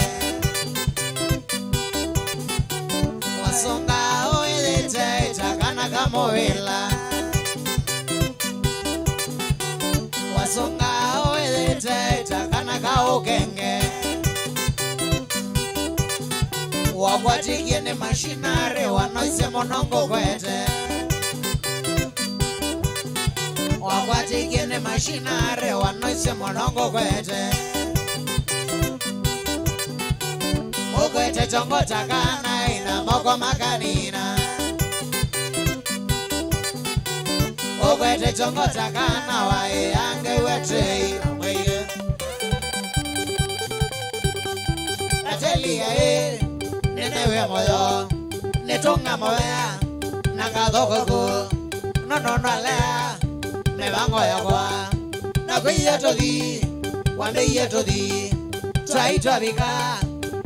wasonga oyete itakana kamoela wasonga oyete itakana kaokenge wakwatikiene mashinare wanoise monongo kwete wakwatikiene mashinare wanoise monongo kwete mokwete chongo takana ina moko makanina mokwete chongo takana wae yange wete ina mwege Natalia nenewe moyo netonga moya nakadhoko no alea nebango yakwa nakuyetodi wande yetodi taitabika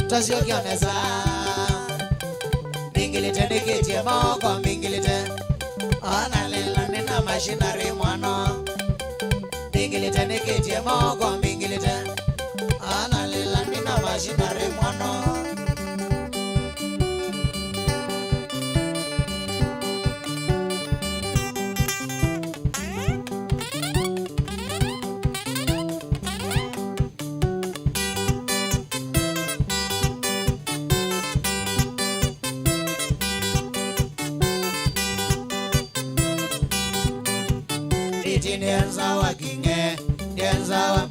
tasiokionesa bingilite neketie moko bingilite analela nina mashinari mwano bingilite neketie moko bingilite analela nina mashinari mwano Dienzawa kinge, dienzawa,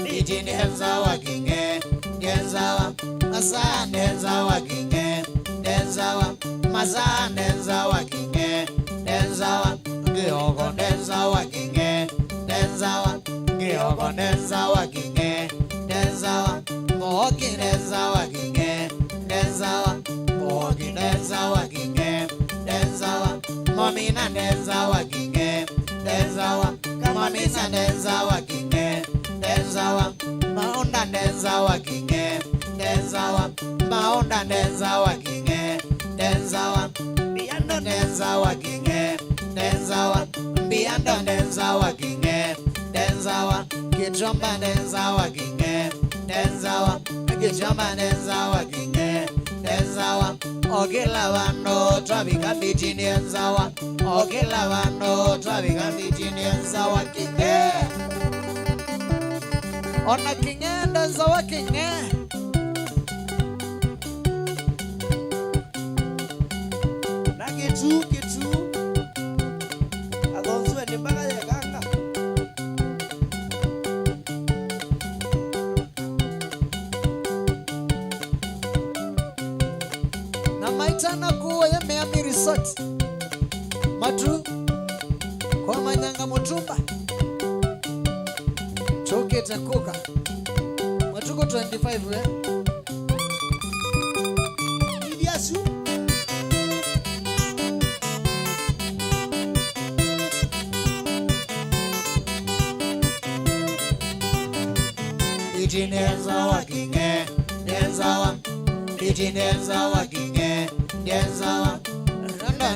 dienzawa kinge, dienzawa, masan dienzawa kinge, dienzawa, masan dienzawa kinge, dienzawa, giogo dienzawa kinge, dienzawa, giogo dienzawa kinge, dienzawa, moki dienzawa kinge, dienzawa, moki dienzawa kinge, dienzawa, momina dienzawa kinge. Denzawa, kamamisa denzawa kinge, denzawa, maunda denzawa kinge, denzawa, maunda denzawa kinge, denzawa, biando denzawa kinge, denzawa, biando denzawa kinge, denzawa, kijomba denzawa kinge, denzawa, kijomba denzawa kinge, denzawa, ogila wano trabika bitini denzawa. Ogila wano trabika bitini denzawa kinge. Ona kinge denzawa kinge. Na kitu agonzwe ni mpaka ya kanga. Na maitana kuwa ya Miami Resort Matu kwa Manyanga Mutumba Keta Kuka. Matuko 25 we. Yes. Denzawa kinge, denzawa, denzawa kinge, denzawa,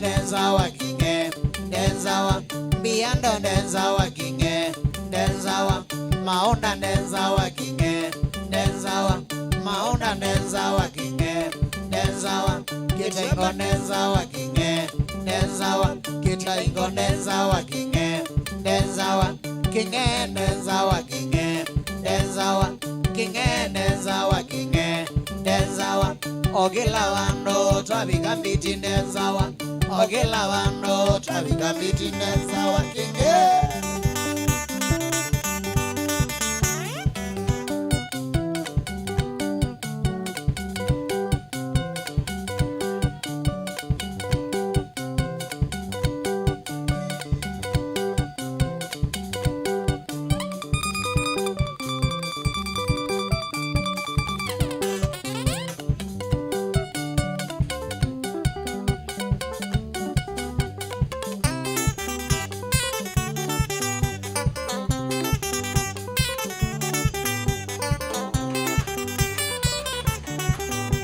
denzawa kinge, denzawa, biyando denzawa kinge, denzawa, maunda denzawa kinge, denzawa, maunda denzawa kinge, denzawa, kitaingo denzawa kinge, denzawa, kitaingo denzawa kinge, denzawa, kinge denzawa kinge. Denzawa, kinge, denzawa, kinge, denzawa. Ogelawando, trabiga biti denzawa. Ogelawando, trabiga biti denzawa, kinge.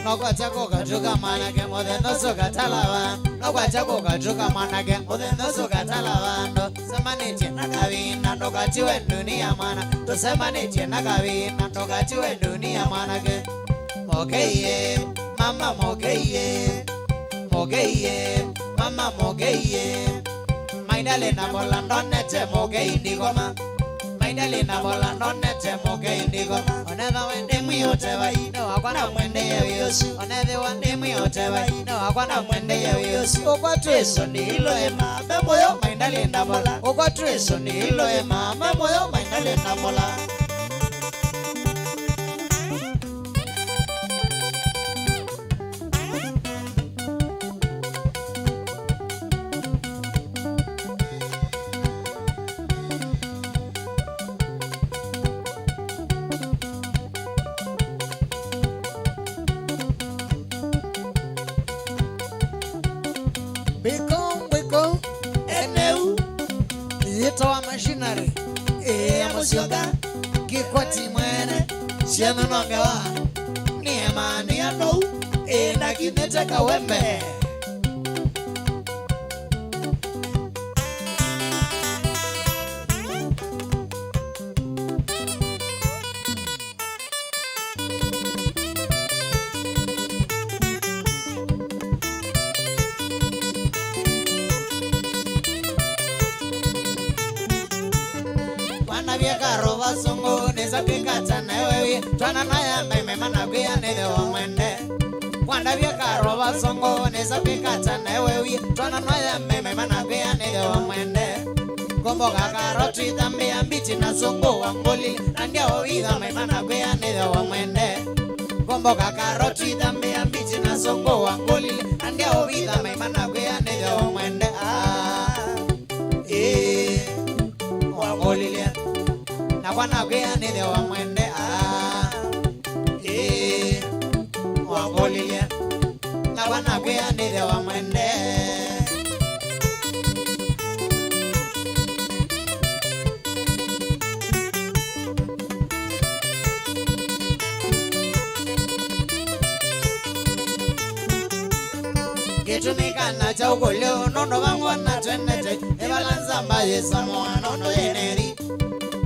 Nogwa chako kajuka manake modeno soka talawa. Nogwa chako kajuka manake modeno soka talawa. No semane chena kavina noga chiwe dunia mana. To semane chena kavina noga chiwe dunia manake. Mogeye, mama mogeye, mogeye, mama mogeye. Maidale na bola nonete mogeye ndigoma. Maidale na bola nonete mogeye ndigoma. Oneva wende mwiyote waino wakwana mwende yewiyosi. Oneve wende mwiyote waino wakwana mwende yewiyosi. Okwa treso ni hilo ema memoyo maidale na bola. Okwa treso ni hilo ema memoyo maidale na bola. Biko, eneu, yitoa machinery, ya musyoga, kikwati mwene, siena nongewa, ni emani ya nou, na kinete kawembe. Roba songo neza pikata na wewe twana naya meme managwe anele wa mwende Wanda vyaka roba songo neza pikata na wewe twana naya meme managwe anele wa mwende Gombo kakaroti dhambi ambiti na songo wa ngoli Nandia oiga meme managwe anele wa mwende Gombo kakaroti dhambi ambiti na songo wa ngoli Nandia oiga meme managwe anele wa mwende wa ngoli Nakwana kwea nile wa mwende wangolilia Nakwana kwea nile wa mwende Kitumika na cha ukoleo nono vangwa na twenete Ebalanza mbaye samoa nono yeneri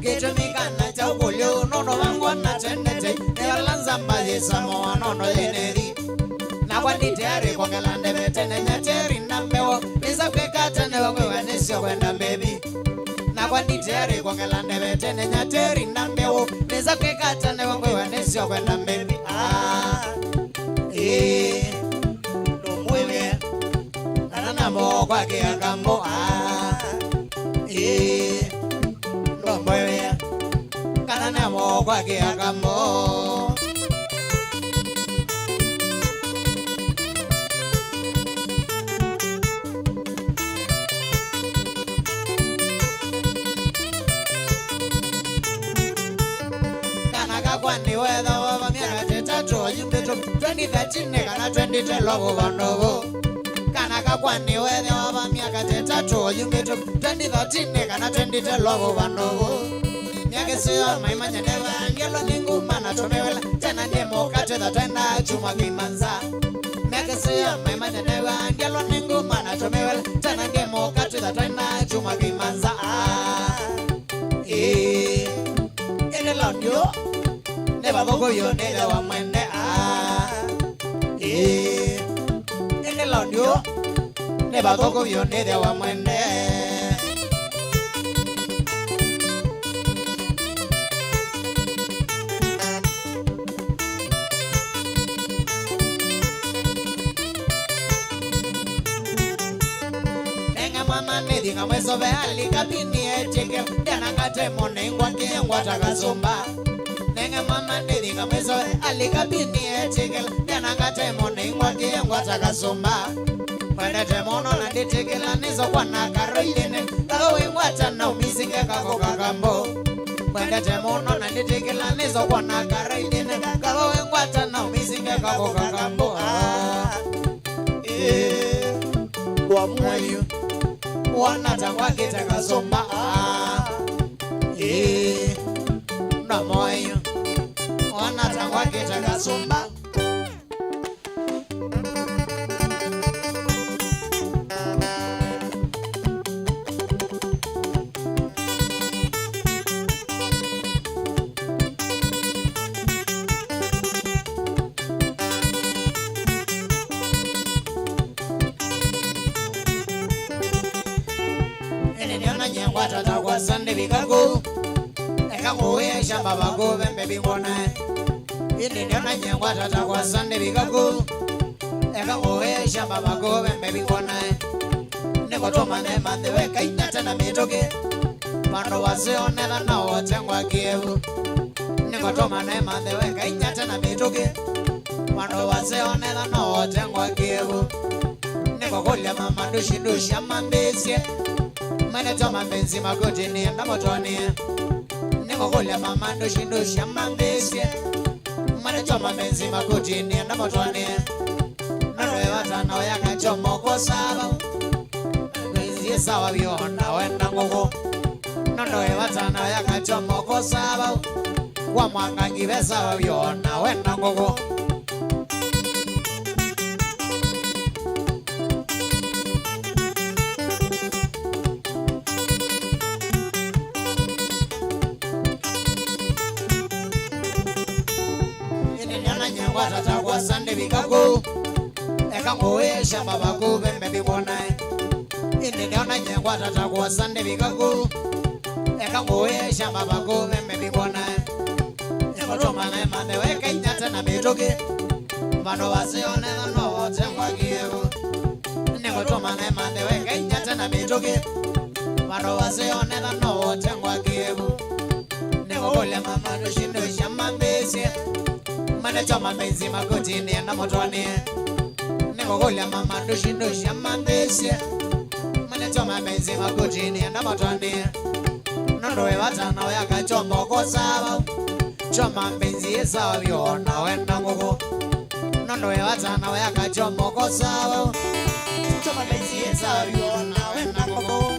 Kitumika na cha ukoleo nono vangwa na twenete Ebalanza mbaye samoa nono yeneri Na kwa niteari kwa kalande betene nyateri na mewo Nisa kwekata ne wakwe wanisio kwenda baby Na kwa niteari kwa kalande betene nyateri na mewo Nisa kwekata ne wakwe wanisio kwenda baby Nomwele Nanamo kwa kiakambo Nomwele Nanamo kwa kiakambo 2013 kana 2012 vandovo kana kakwani wethe wava miaka 3 yumitu 2013 kana 2012 vandovo miaka siyo maimanya neva ngelo ninguma na tumewela tena ndemo katwetha twenda chuma kimanza miaka siyo maimanya neva ngelo ninguma na tumewela tena ndemo katwetha twenda chuma kimanza ene landio neva gogo yo neda wa mwende ene landio neva gogo yo neda wa mwende Dinga mweso be alika bini echeke Dana kate mone ngwa kiengwa takasomba Nenga mama dinga mweso be alika bini echeke Dana kate mone ngwa kiengwa takasomba Mwende temono na ditekela nizo kwa nakaro ilene Kako ingwa tana umisinge kako kakambo Mwende temono na ditekela nizo kwa nakaro ilene Kako ingwa tana umisinge kako kakambo Kwa mwayo wanatangwa kitakasomba na moyo wanatangwa kitakasomba Watata kwa sande bikago Eka uwe shamba bago bembe bingona Ini niona nyengu watata kwa sande bikago Eka uwe shamba bago bembe bingona Niko toma nema dheweka inyata na mitoke Mando wase onela na otengwa kievu Niko toma nema dheweka inyata na mitoke Mando wase onela na otengwa kievu Niko kulia mama dushi dushi ama mbisi Mane toma benzi magoti ni enda motoni Niko kulia mama ndoshi ndoshi ama mbesi Mane toma benzi magoti ni enda motoni Nanoe watana oyaka chomo kosaba Benzi sawa biona wenda ngugu Nanoe watana oyaka chomo kosaba Kwa mwanga ngive sawa biona wenda ngugu Watata kwa sande bikago Eka uwe shamba bago bembe bingona Ini niona nyengu watata kwa sande bikago Eka uwe shamba bago bembe bingona Niko toma na emane weka inyata na mitoke Mano wasione na no tengwa kievu Niko toma na emane weka inyata na mitoke Mano wasione na no tengwa kievu Niko kule mama dushindo shamba mbesi Mane choma benzi magoti ni enda motoni Niko kulia mama ndushi ndushi ama mbesi Mane choma benzi magoti ni enda motoni Nandoe watana oyaka chomo kosaba Choma benzi esawa biona wenda ngugu Nandoe watana oyaka chomo kosaba Choma benzi esawa biona wenda ngugu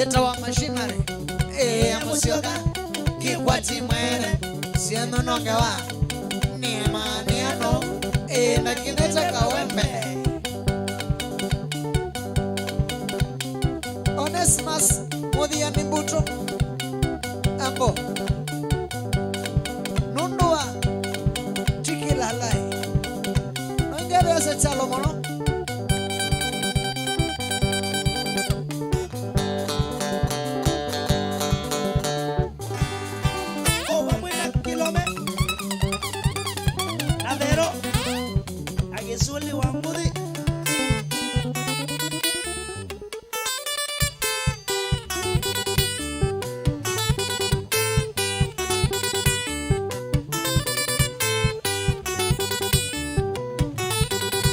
Yeta wa machinery amusioka kikwati mwere siano nongewa ni maniano na kineta kawembe Onesimus Muthia Mbuto Ambo Nundua Tikilalai Nongere se chalo mono Sueli wambudi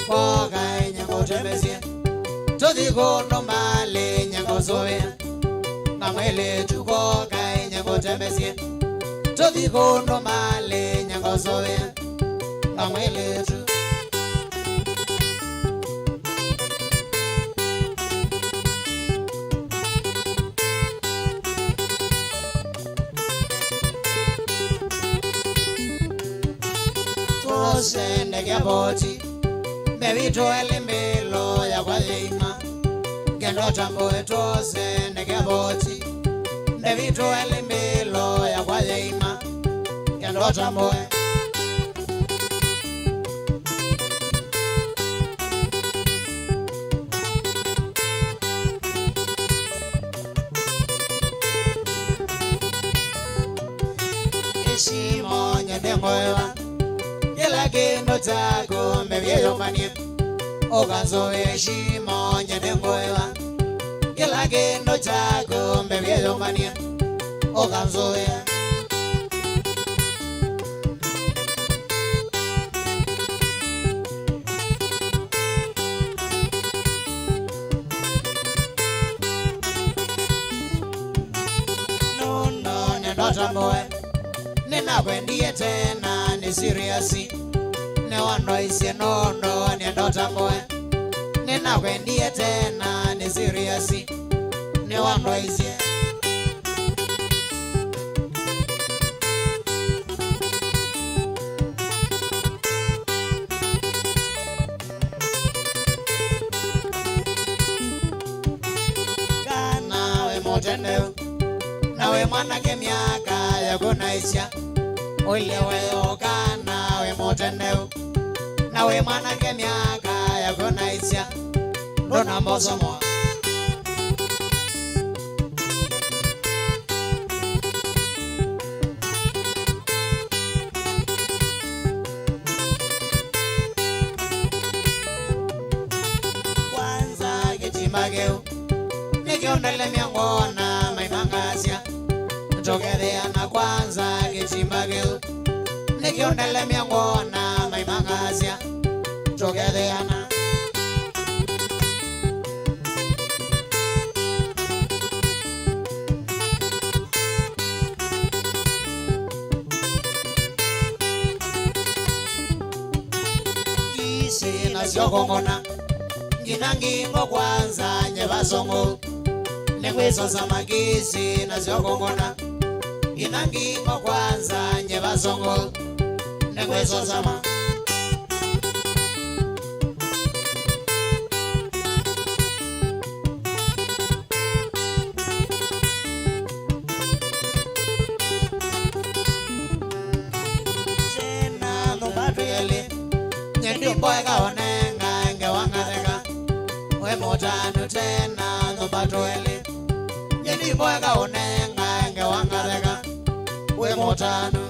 Kogai nyango temesia Todigo no male nyango zoe Namele tu kogai nyango temesia Todigo no male nyango zoe Namele tu Sende que aboti Bebito elimelo ya kwa yeima Kendo tambo eto sende que aboti Bebito elimelo ya kwa yeima Kendo tambo Ishimo nyedengoewa Kendo tako mbevyeyo manie Okanzo eshimo nyedengoewa Kila kendo tako mbevyeyo manie Okanzo No nyendota mboe Nina kwendie tena ni seriousi Ne wano isi nono ni ndota moe Nina kwendie tena ni seriousi Ne wano isi Kana we motendeu Na we manake miaka ya kunaisha Ulewe okana we motendeu Na we manake miaka ya kunaisha Dona mbosomo Kwanza kichimbageu Nikiondele miangona maimangasia Togethea na kwanza kichimbageu Nikiondele miangona maimangasia Togethea na Kisi na siokongona Ginangingo kwanza nyevasongo Nengwezo za magisi na siokongona Ginangingo kwanza nyevasongo Nengwezo za ma Chena numbatu yele Nyendimboe kaonenga nge wangareka We motanu tena numbatu yele Nyendimboe kaonenga nge wangareka We motanu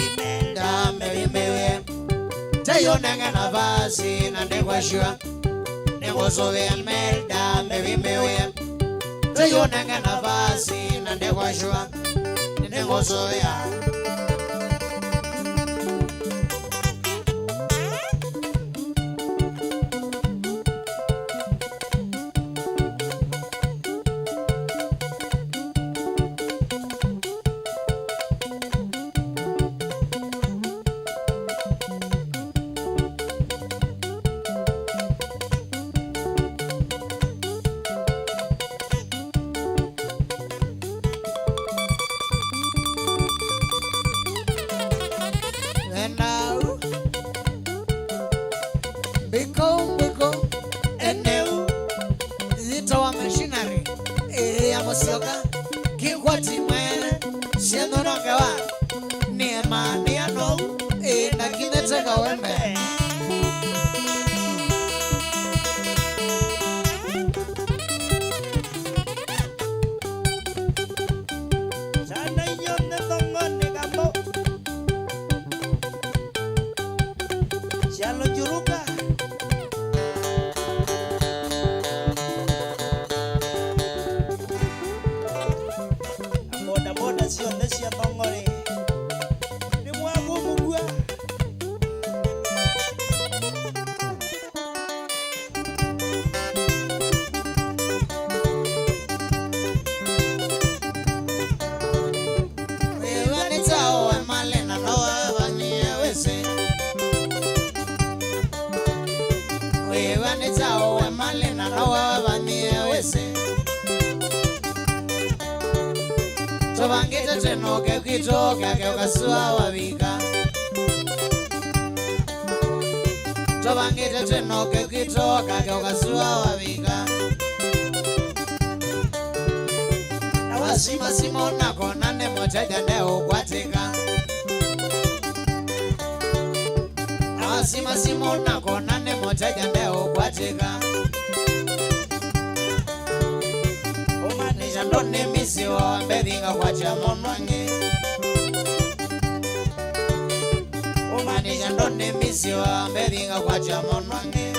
Imelda mewe Teyo nenge nafasi na ndekwashua Nengozowe Imelda mewe Teyo nenge nafasi na ndekwashua Nengozowe musioka kikwati mwene siendo nongewa ni emani ano na kineteka wembe Tobangita tenoke kitoka keukasua wabika Tobangita tenoke kitoka keukasua wabika Na wasima simona konane mojaja neo kwatika Na wasima simona konane mojaja neo kwatika Ndone misiwa mbedinga kwa chamonwange Umanisha ndone misiwa mbedinga kwa chamonwange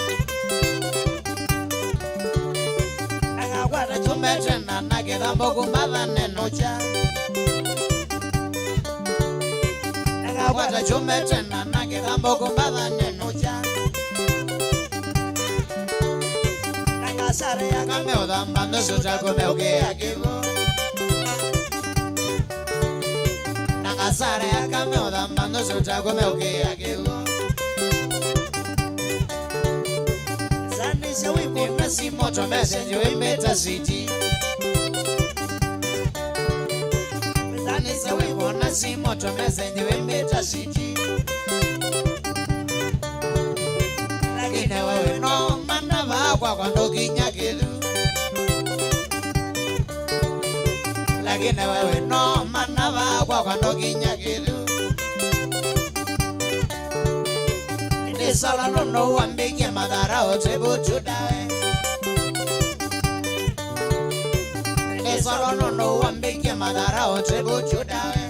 Nagakwata chumetena nakithambo kumbadha nenocha Nagakwata chumetena nakithambo kumbadha nenocha Sare ya kame udambando suta kumeuke ya kivu Nanga sare ya kame udambando suta kumeuke ya kivu Zani se wipo nasi moto message wimeta city Zani se wipo nasi moto message wimeta city Lakini wewe no kwa kwando kinyakilu Lakini wewe no manava kwa kwando kinyakilu Ndi sala nono wambike madara otebu chudawe Ndi sala nono wambike madara otebu chudawe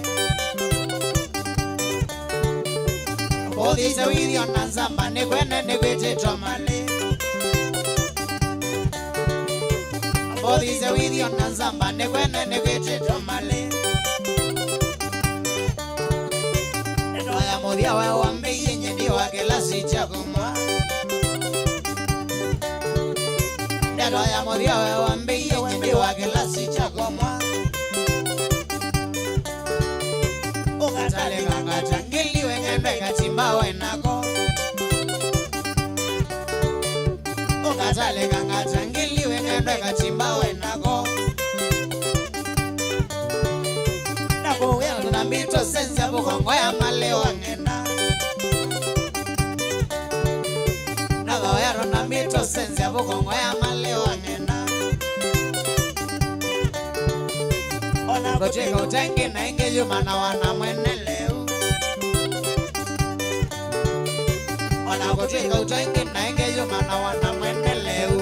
Bodi se widio nanzamba ni kwene ni kwete tomale Bodi se widio nanzamba ni kwene ni kwete tomale Neno ya mudia we wambi yenye di wake lasi chakumwa Neno ya mudia we wambi yenye di wake lasi chakumwa Ukatale kangata ngili wengende katimba wenako Ukatale kangata ngili wengende katimba wenako Nako wendo na mito sensi ya bukongo ya male wangena Nako wendo na mito sensi ya bukongo ya male wangena Ona kuchika utengi na inge yumana wana mwene leo Ona kuchika utengi na inge yumana wana mwene leo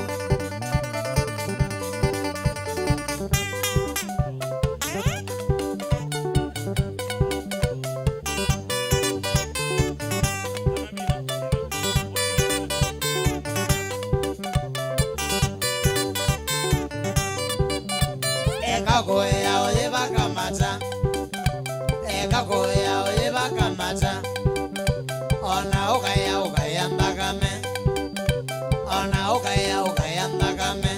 Eka goya oye bakamata Eka goya oye bakamata Ona ukaya ndakame Ona ukaya ndakame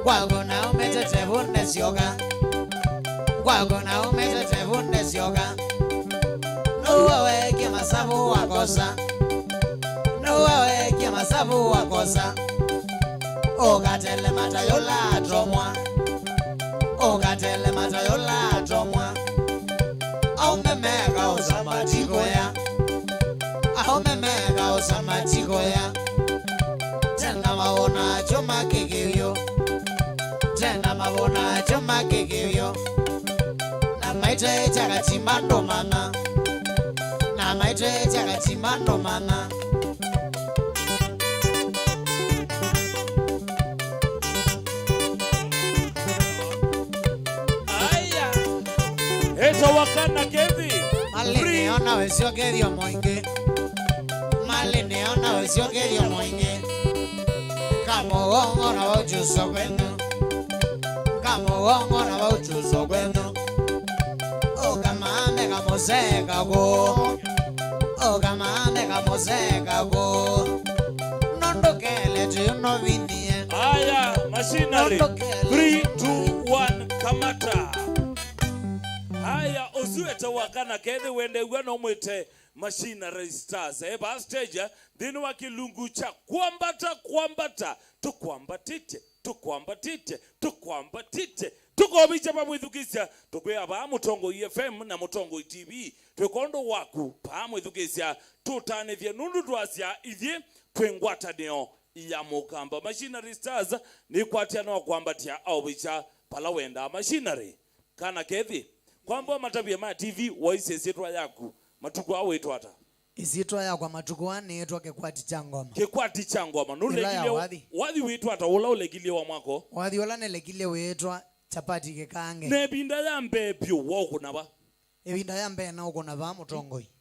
Kwago na umetete vunde sioka Kwago na umetete vunde sioka Nuwewe kia masabu wakosa Nuwewe kia masabu wakosa Ukatele matayola atomwa Ukatele matayola atomwa Aumemeka usamatiko ya Aumemeka usamatiko ya Tena maona choma kikivyo tena mabona choma kikivyo na maite chaka chimando mama na maite chaka chimando mama aya eto wakana kevi Maline ona wesio kedio moinge Maline ona wesio kedio moinge Kamo wongo na wachuso kwenu Kamo wongo na wachuso kwenu O kama mega moseka go O kama mega moseka go Nondo kele tuno vinie aya machinery 3 2 1 kamata aya ozueta wakana kethi wende gwana umwite Machinery Stars ba stage thini wa kilungu cha kwambata tukwambatite tukobicha pamwithukisya tukwia ba Mutongo FM na Mutongo TV twekondo waku pamwithukisya tutanithye nundu twasya ithie twengwatanio ya mukamba. Machinery Stars ni kwatiana kwambatia au bicha pala wenda machinery kana kethi kwamba matabia ma TV waise setwa yaku matuko awe twata isitwa ya kwa matuko ane etwa kekwati changoma nulegile wathi witwa ta ula ulegile wa mwako wathi ula nelegile wetwa chapati kekange nebinda ya mbepyo woko naba ebinda ya mbe na uko naba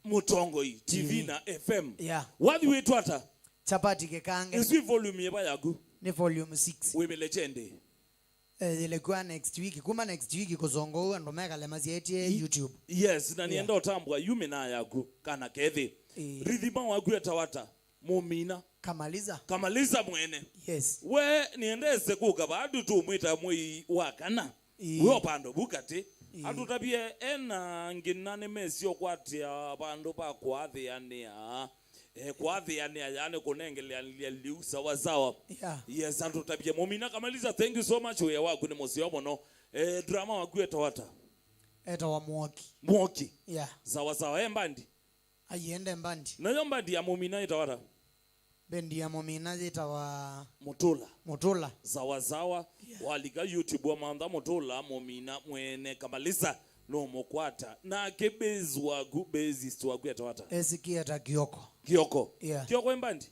Mutongoi TV na FM yeah wathi witwa ta chapati kekange isi volume yeba yaku ni volume 6 webe legende ilikuwa next week kuma next week kuzongo ndo meka lemazi eti YouTube yes na nienda otambwa yume na yaku kana kethi rhythma waku etawata mumina kamaliza mwene yes we niendeze kuka badu tu mwita mwi wakana we pando bukati atutabie ena nginane mesio kwatia bandu pa kwathi ania kwathi ania yani kunengelea liu sawa yeah yes atutabie mumina kamaliza. Thank you so much we waku ni mosio mono drama waku etawata wa mwoki yeah sawa mbandi ayende mbandi nayo mbandi ya mumina etawata bendi ya mumina itawa Mutula zawa yeah. Walika YouTube wa manda Mutula mumina mwene kamaliza no mokwata na kebezi wa gubezi wa kwetawata esikia ta Kioko yeah. Kioko mbandi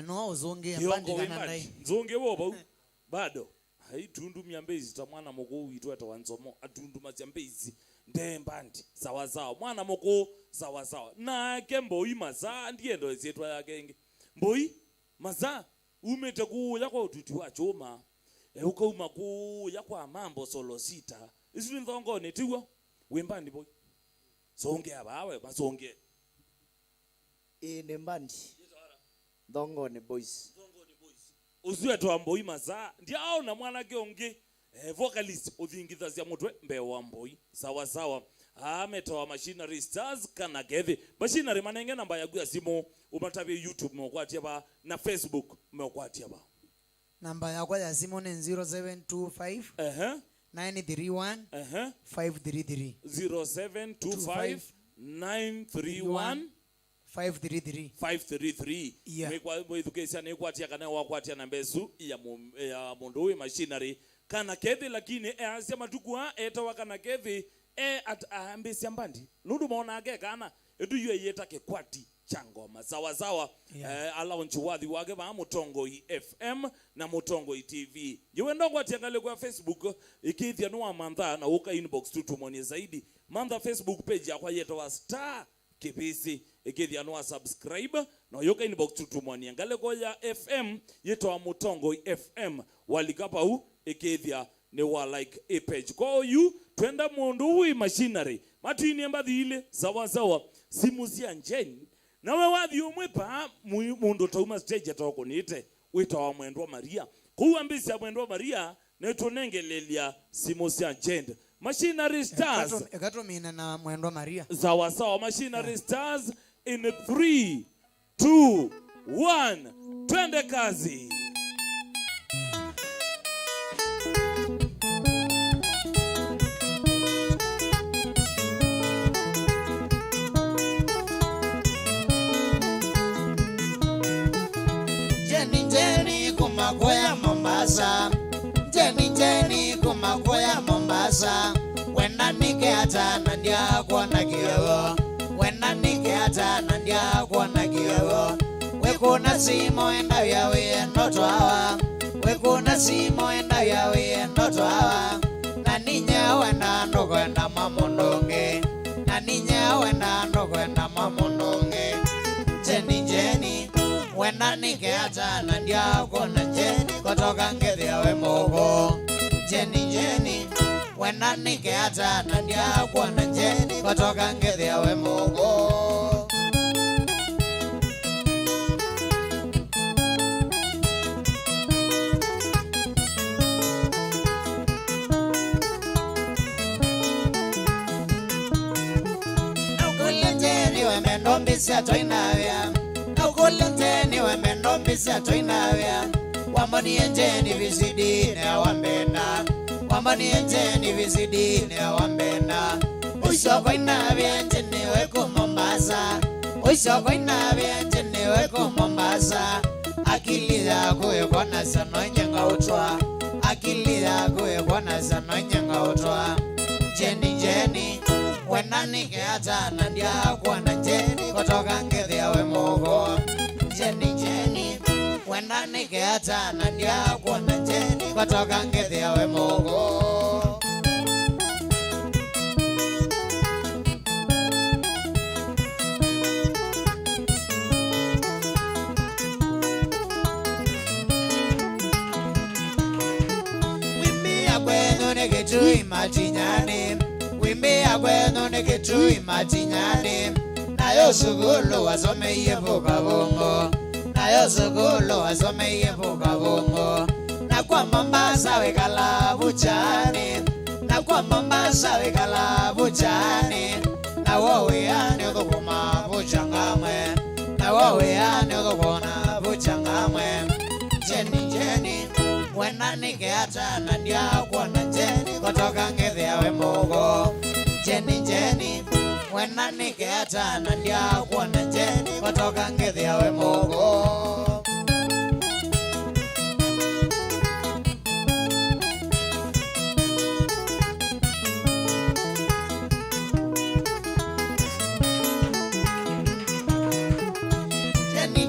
no zonge mbandi kana ndai zonge boba bado haitundu myambezi ta mwana moko uitwa atawanzomo atundu mazyambezi nde mbandi sawa mwana moko sawa na kembo imaza ndiendo ezetwa yakenge mboi maza umete ku yakwa ututu wa choma ukauma ku yakwa mambo solo sita isiru ndongone tiwo wembandi boy zonge abawe bazonge ine mbandi ndongone boys uzwetwa mboi maza ndiao na mwana keonge vocalist uthingitha cia mutwe mbewa mboi sawa ametoa Machinery Stars kana gethi Machinery manenge namba yaku ya simu umatabia YouTube mokwatia ba na Facebook mokwatia ba namba yakwa ya simu ni 0725 931 533 0725 931 533 yeah. Mwithukisya ni kwatia kana wakwatia na mbesu ya mundu we Machinery kana kethi lakini asya matukua etawa kana kethi ambesi mbandi nundu maona ake kana edu yue yeta kekwati changoma sawa yeah. Alaunchi wathi wake ba Mutongo FM na Mutongo TV yewe ndongo atiangale kwa Facebook ikithia no amantha na uka inbox tutumoni zaidi mantha Facebook page yakwa yeta wa star kipisi ikithia no subscribe na yoka inbox tutumoni ngale kwa ya FM yeta wa Mutongo FM walikapa hu ikithia ne wa like a page kwa you twenda mundu wi Machinery matini mbathi ile sawa simu cia njeni nawe wathi umwe pa mundu tauma stage atoko nite wita wa Mwendwa Maria kuambisia Mwendwa Maria netunengelelia simu cia njeni Machinery Stars ekatomina na Mwendwa Maria sawa Machinery Stars in 3 2 1 twende kazi. Jenny kumakwea Mombasa Mombasa wenda nike hata na ndia kuona kiyo wenda nike hata na ndia kuona kiyo wekuna simo enda yawe ndoto hawa wekuna simo enda yawe ndoto hawa na ninya wenda ndo kwenda mamondonge na ninya wenda ndo kwenda mamondonge Jeni wenda nike hata na ndia kuona Jeni kutoka ngethia we mogo Jeni wenda nike hata na ndia kuona Jeni kutoka ngethia we mogo Mbisia toinavya Naukulenteni wemendo mbisia toinavya Wambani enjeni visidine wambena Wambani enjeni visidine wambena Ushoko inavya enjeni weko Mombasa Ushoko inavya enjeni weko Mombasa Akili yako yekona sano nyenga utwa Akili yako yekona sano nyenga utwa Jeni wenda nike hata na ndia kuona Jeni kutoka ngethia we mogo Jeni wenda nike hata na ndia kuona Jeni kutoka ngethia we mogo Wimbi ya kwenu nikitui machinyani Wimbi ya kwenu nikitui machinyani Nayo sugulu wasomeye vuka vongo Nayo sugulu wasomeye vuka vongo Na kwa Mombasa wekala buchani Na kwa Mombasa wekala buchani Na waweane udhukuma buchangamwe Na waweane udhukuna buchangamwe Jeni wenda nike hata na ndia kuona Jeni kutoka ngethia we mogo Jeni wenda nike hata na ndia kuona Jeni kutoka ngethia we mogo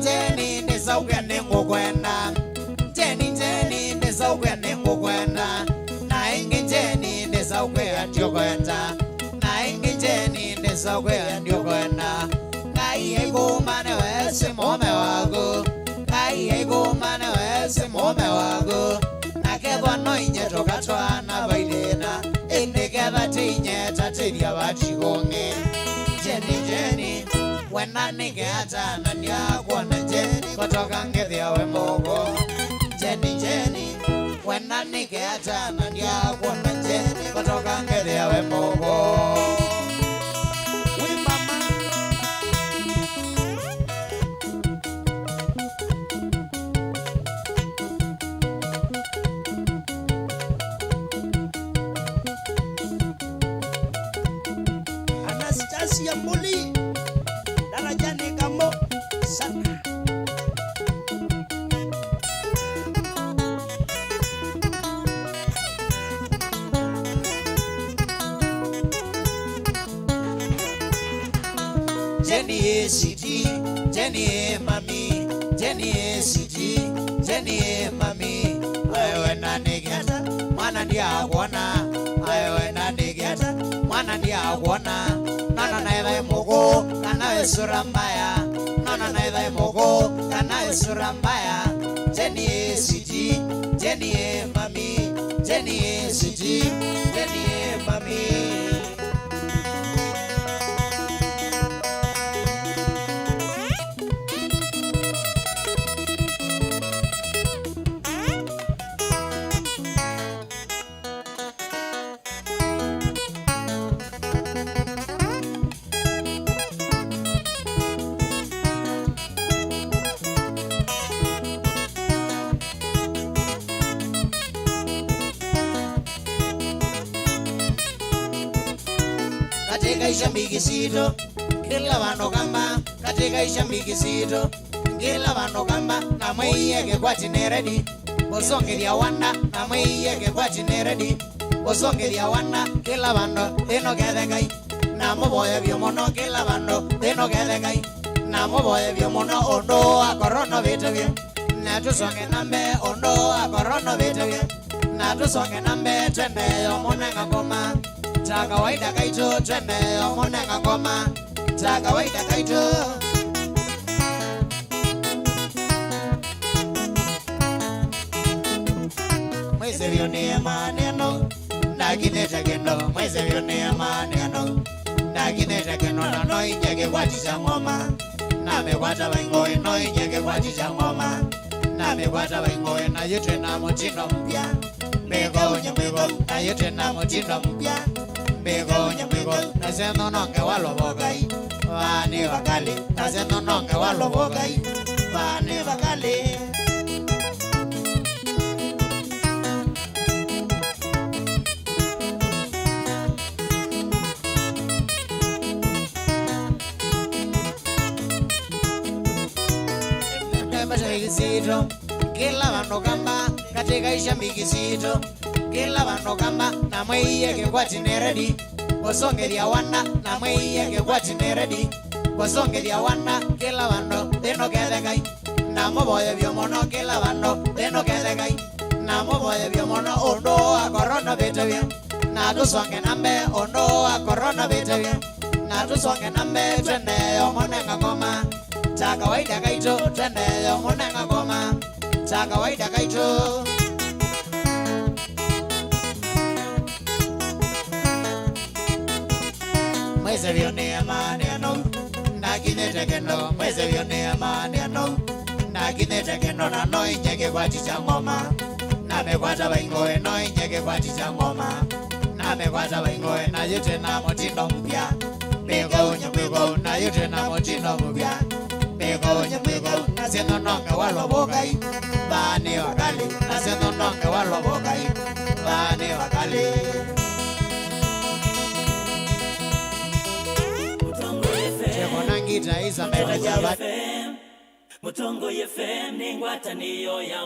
Jeni nisauke ningu kwenda Jeni nisauke ningu kwenda Na ingi Jeni nisauke antio kwenda Na ingi Jeni nisauke antio kwenda Ngai ego mane wese mome wago Ngai ego mane wese mome wago Na kethwa no inye tokatwa na baidena Inde ketha tinye tatiria wachigonge Jeni wenda nike hata na ndia kuona Jeni kutoka ngethia we mogo Jeni wenda nike hata na ndia kuona Jeni kutoka ngethia we mogo Anastasia Muli darajani kamo sana Jeni City, Jeni mami, Jeni City, Jeni mami. Ayo na nigeta, mwana ndia kuona. Ayo na nigeta, mwana ndia kuona. Nana na eva mogo, kana sura mbaya. Nana na eva mogo, kana sura mbaya. Jeni City, Jeni mami, Jeni City, Jeni mami. Katika ishambiki sito, kila vano kamba. Katika ishambiki sito, kila vano kamba. Na mweye ke kwa tineredi, bosonge dia wanda. Na mweye ke kwa tineredi, Osongeria wana kila bando eno gedegai na moboye byomono kila bando eno gedegai na moboye byomono ondo akorono bitebye na tusonge nambe ondo akorono bitebye na tusonge nambe twende omonenga ngoma ta kawaida kaito twende omonenga ngoma ta kawaida kaito mweze vyone maneno nagineta geno mweze vyone maneno nagineta geno na noi nyege kwatisha ngoma na mekwata baingoe noi nyege kwatisha ngoma na mekwata baingoe na yote na mutindo mpya mego nyemego na yote na mutindo mpya mego nyemego na zeno nonge walobogai vani wakali na zeno nonge walobogai vani wakali Mikisito kila bando kamba katika isha mikisito kila bando kamba na mwiye kekwati neredi osongeria wana na mwiye kekwati neredi osongeria wana kila bando deno kedegai na moboye byomono kila bando deno kedegai na moboye byomono ondo akorono bitebye na tusonge nambe ondo akorono bitebye na tusonge nambe twende omonenga ngoma ta kawaida kaito twende omonenga ngoma ta kawaida kaito mweze vyone maneno naginete keno mweze vyone maneno naginete keno na noi nyege kwatisha ngoma na mekwata baingoe noi nyege kwatisha ngoma na mekwata baingoe na yote na mutindo mpya mego nyemego na yote na mutindo mpya mego nyemego na zeno nonge walobogai bani wakali na zeno nonge walobogai bani wakali Mutongo FM ningwata niyo ya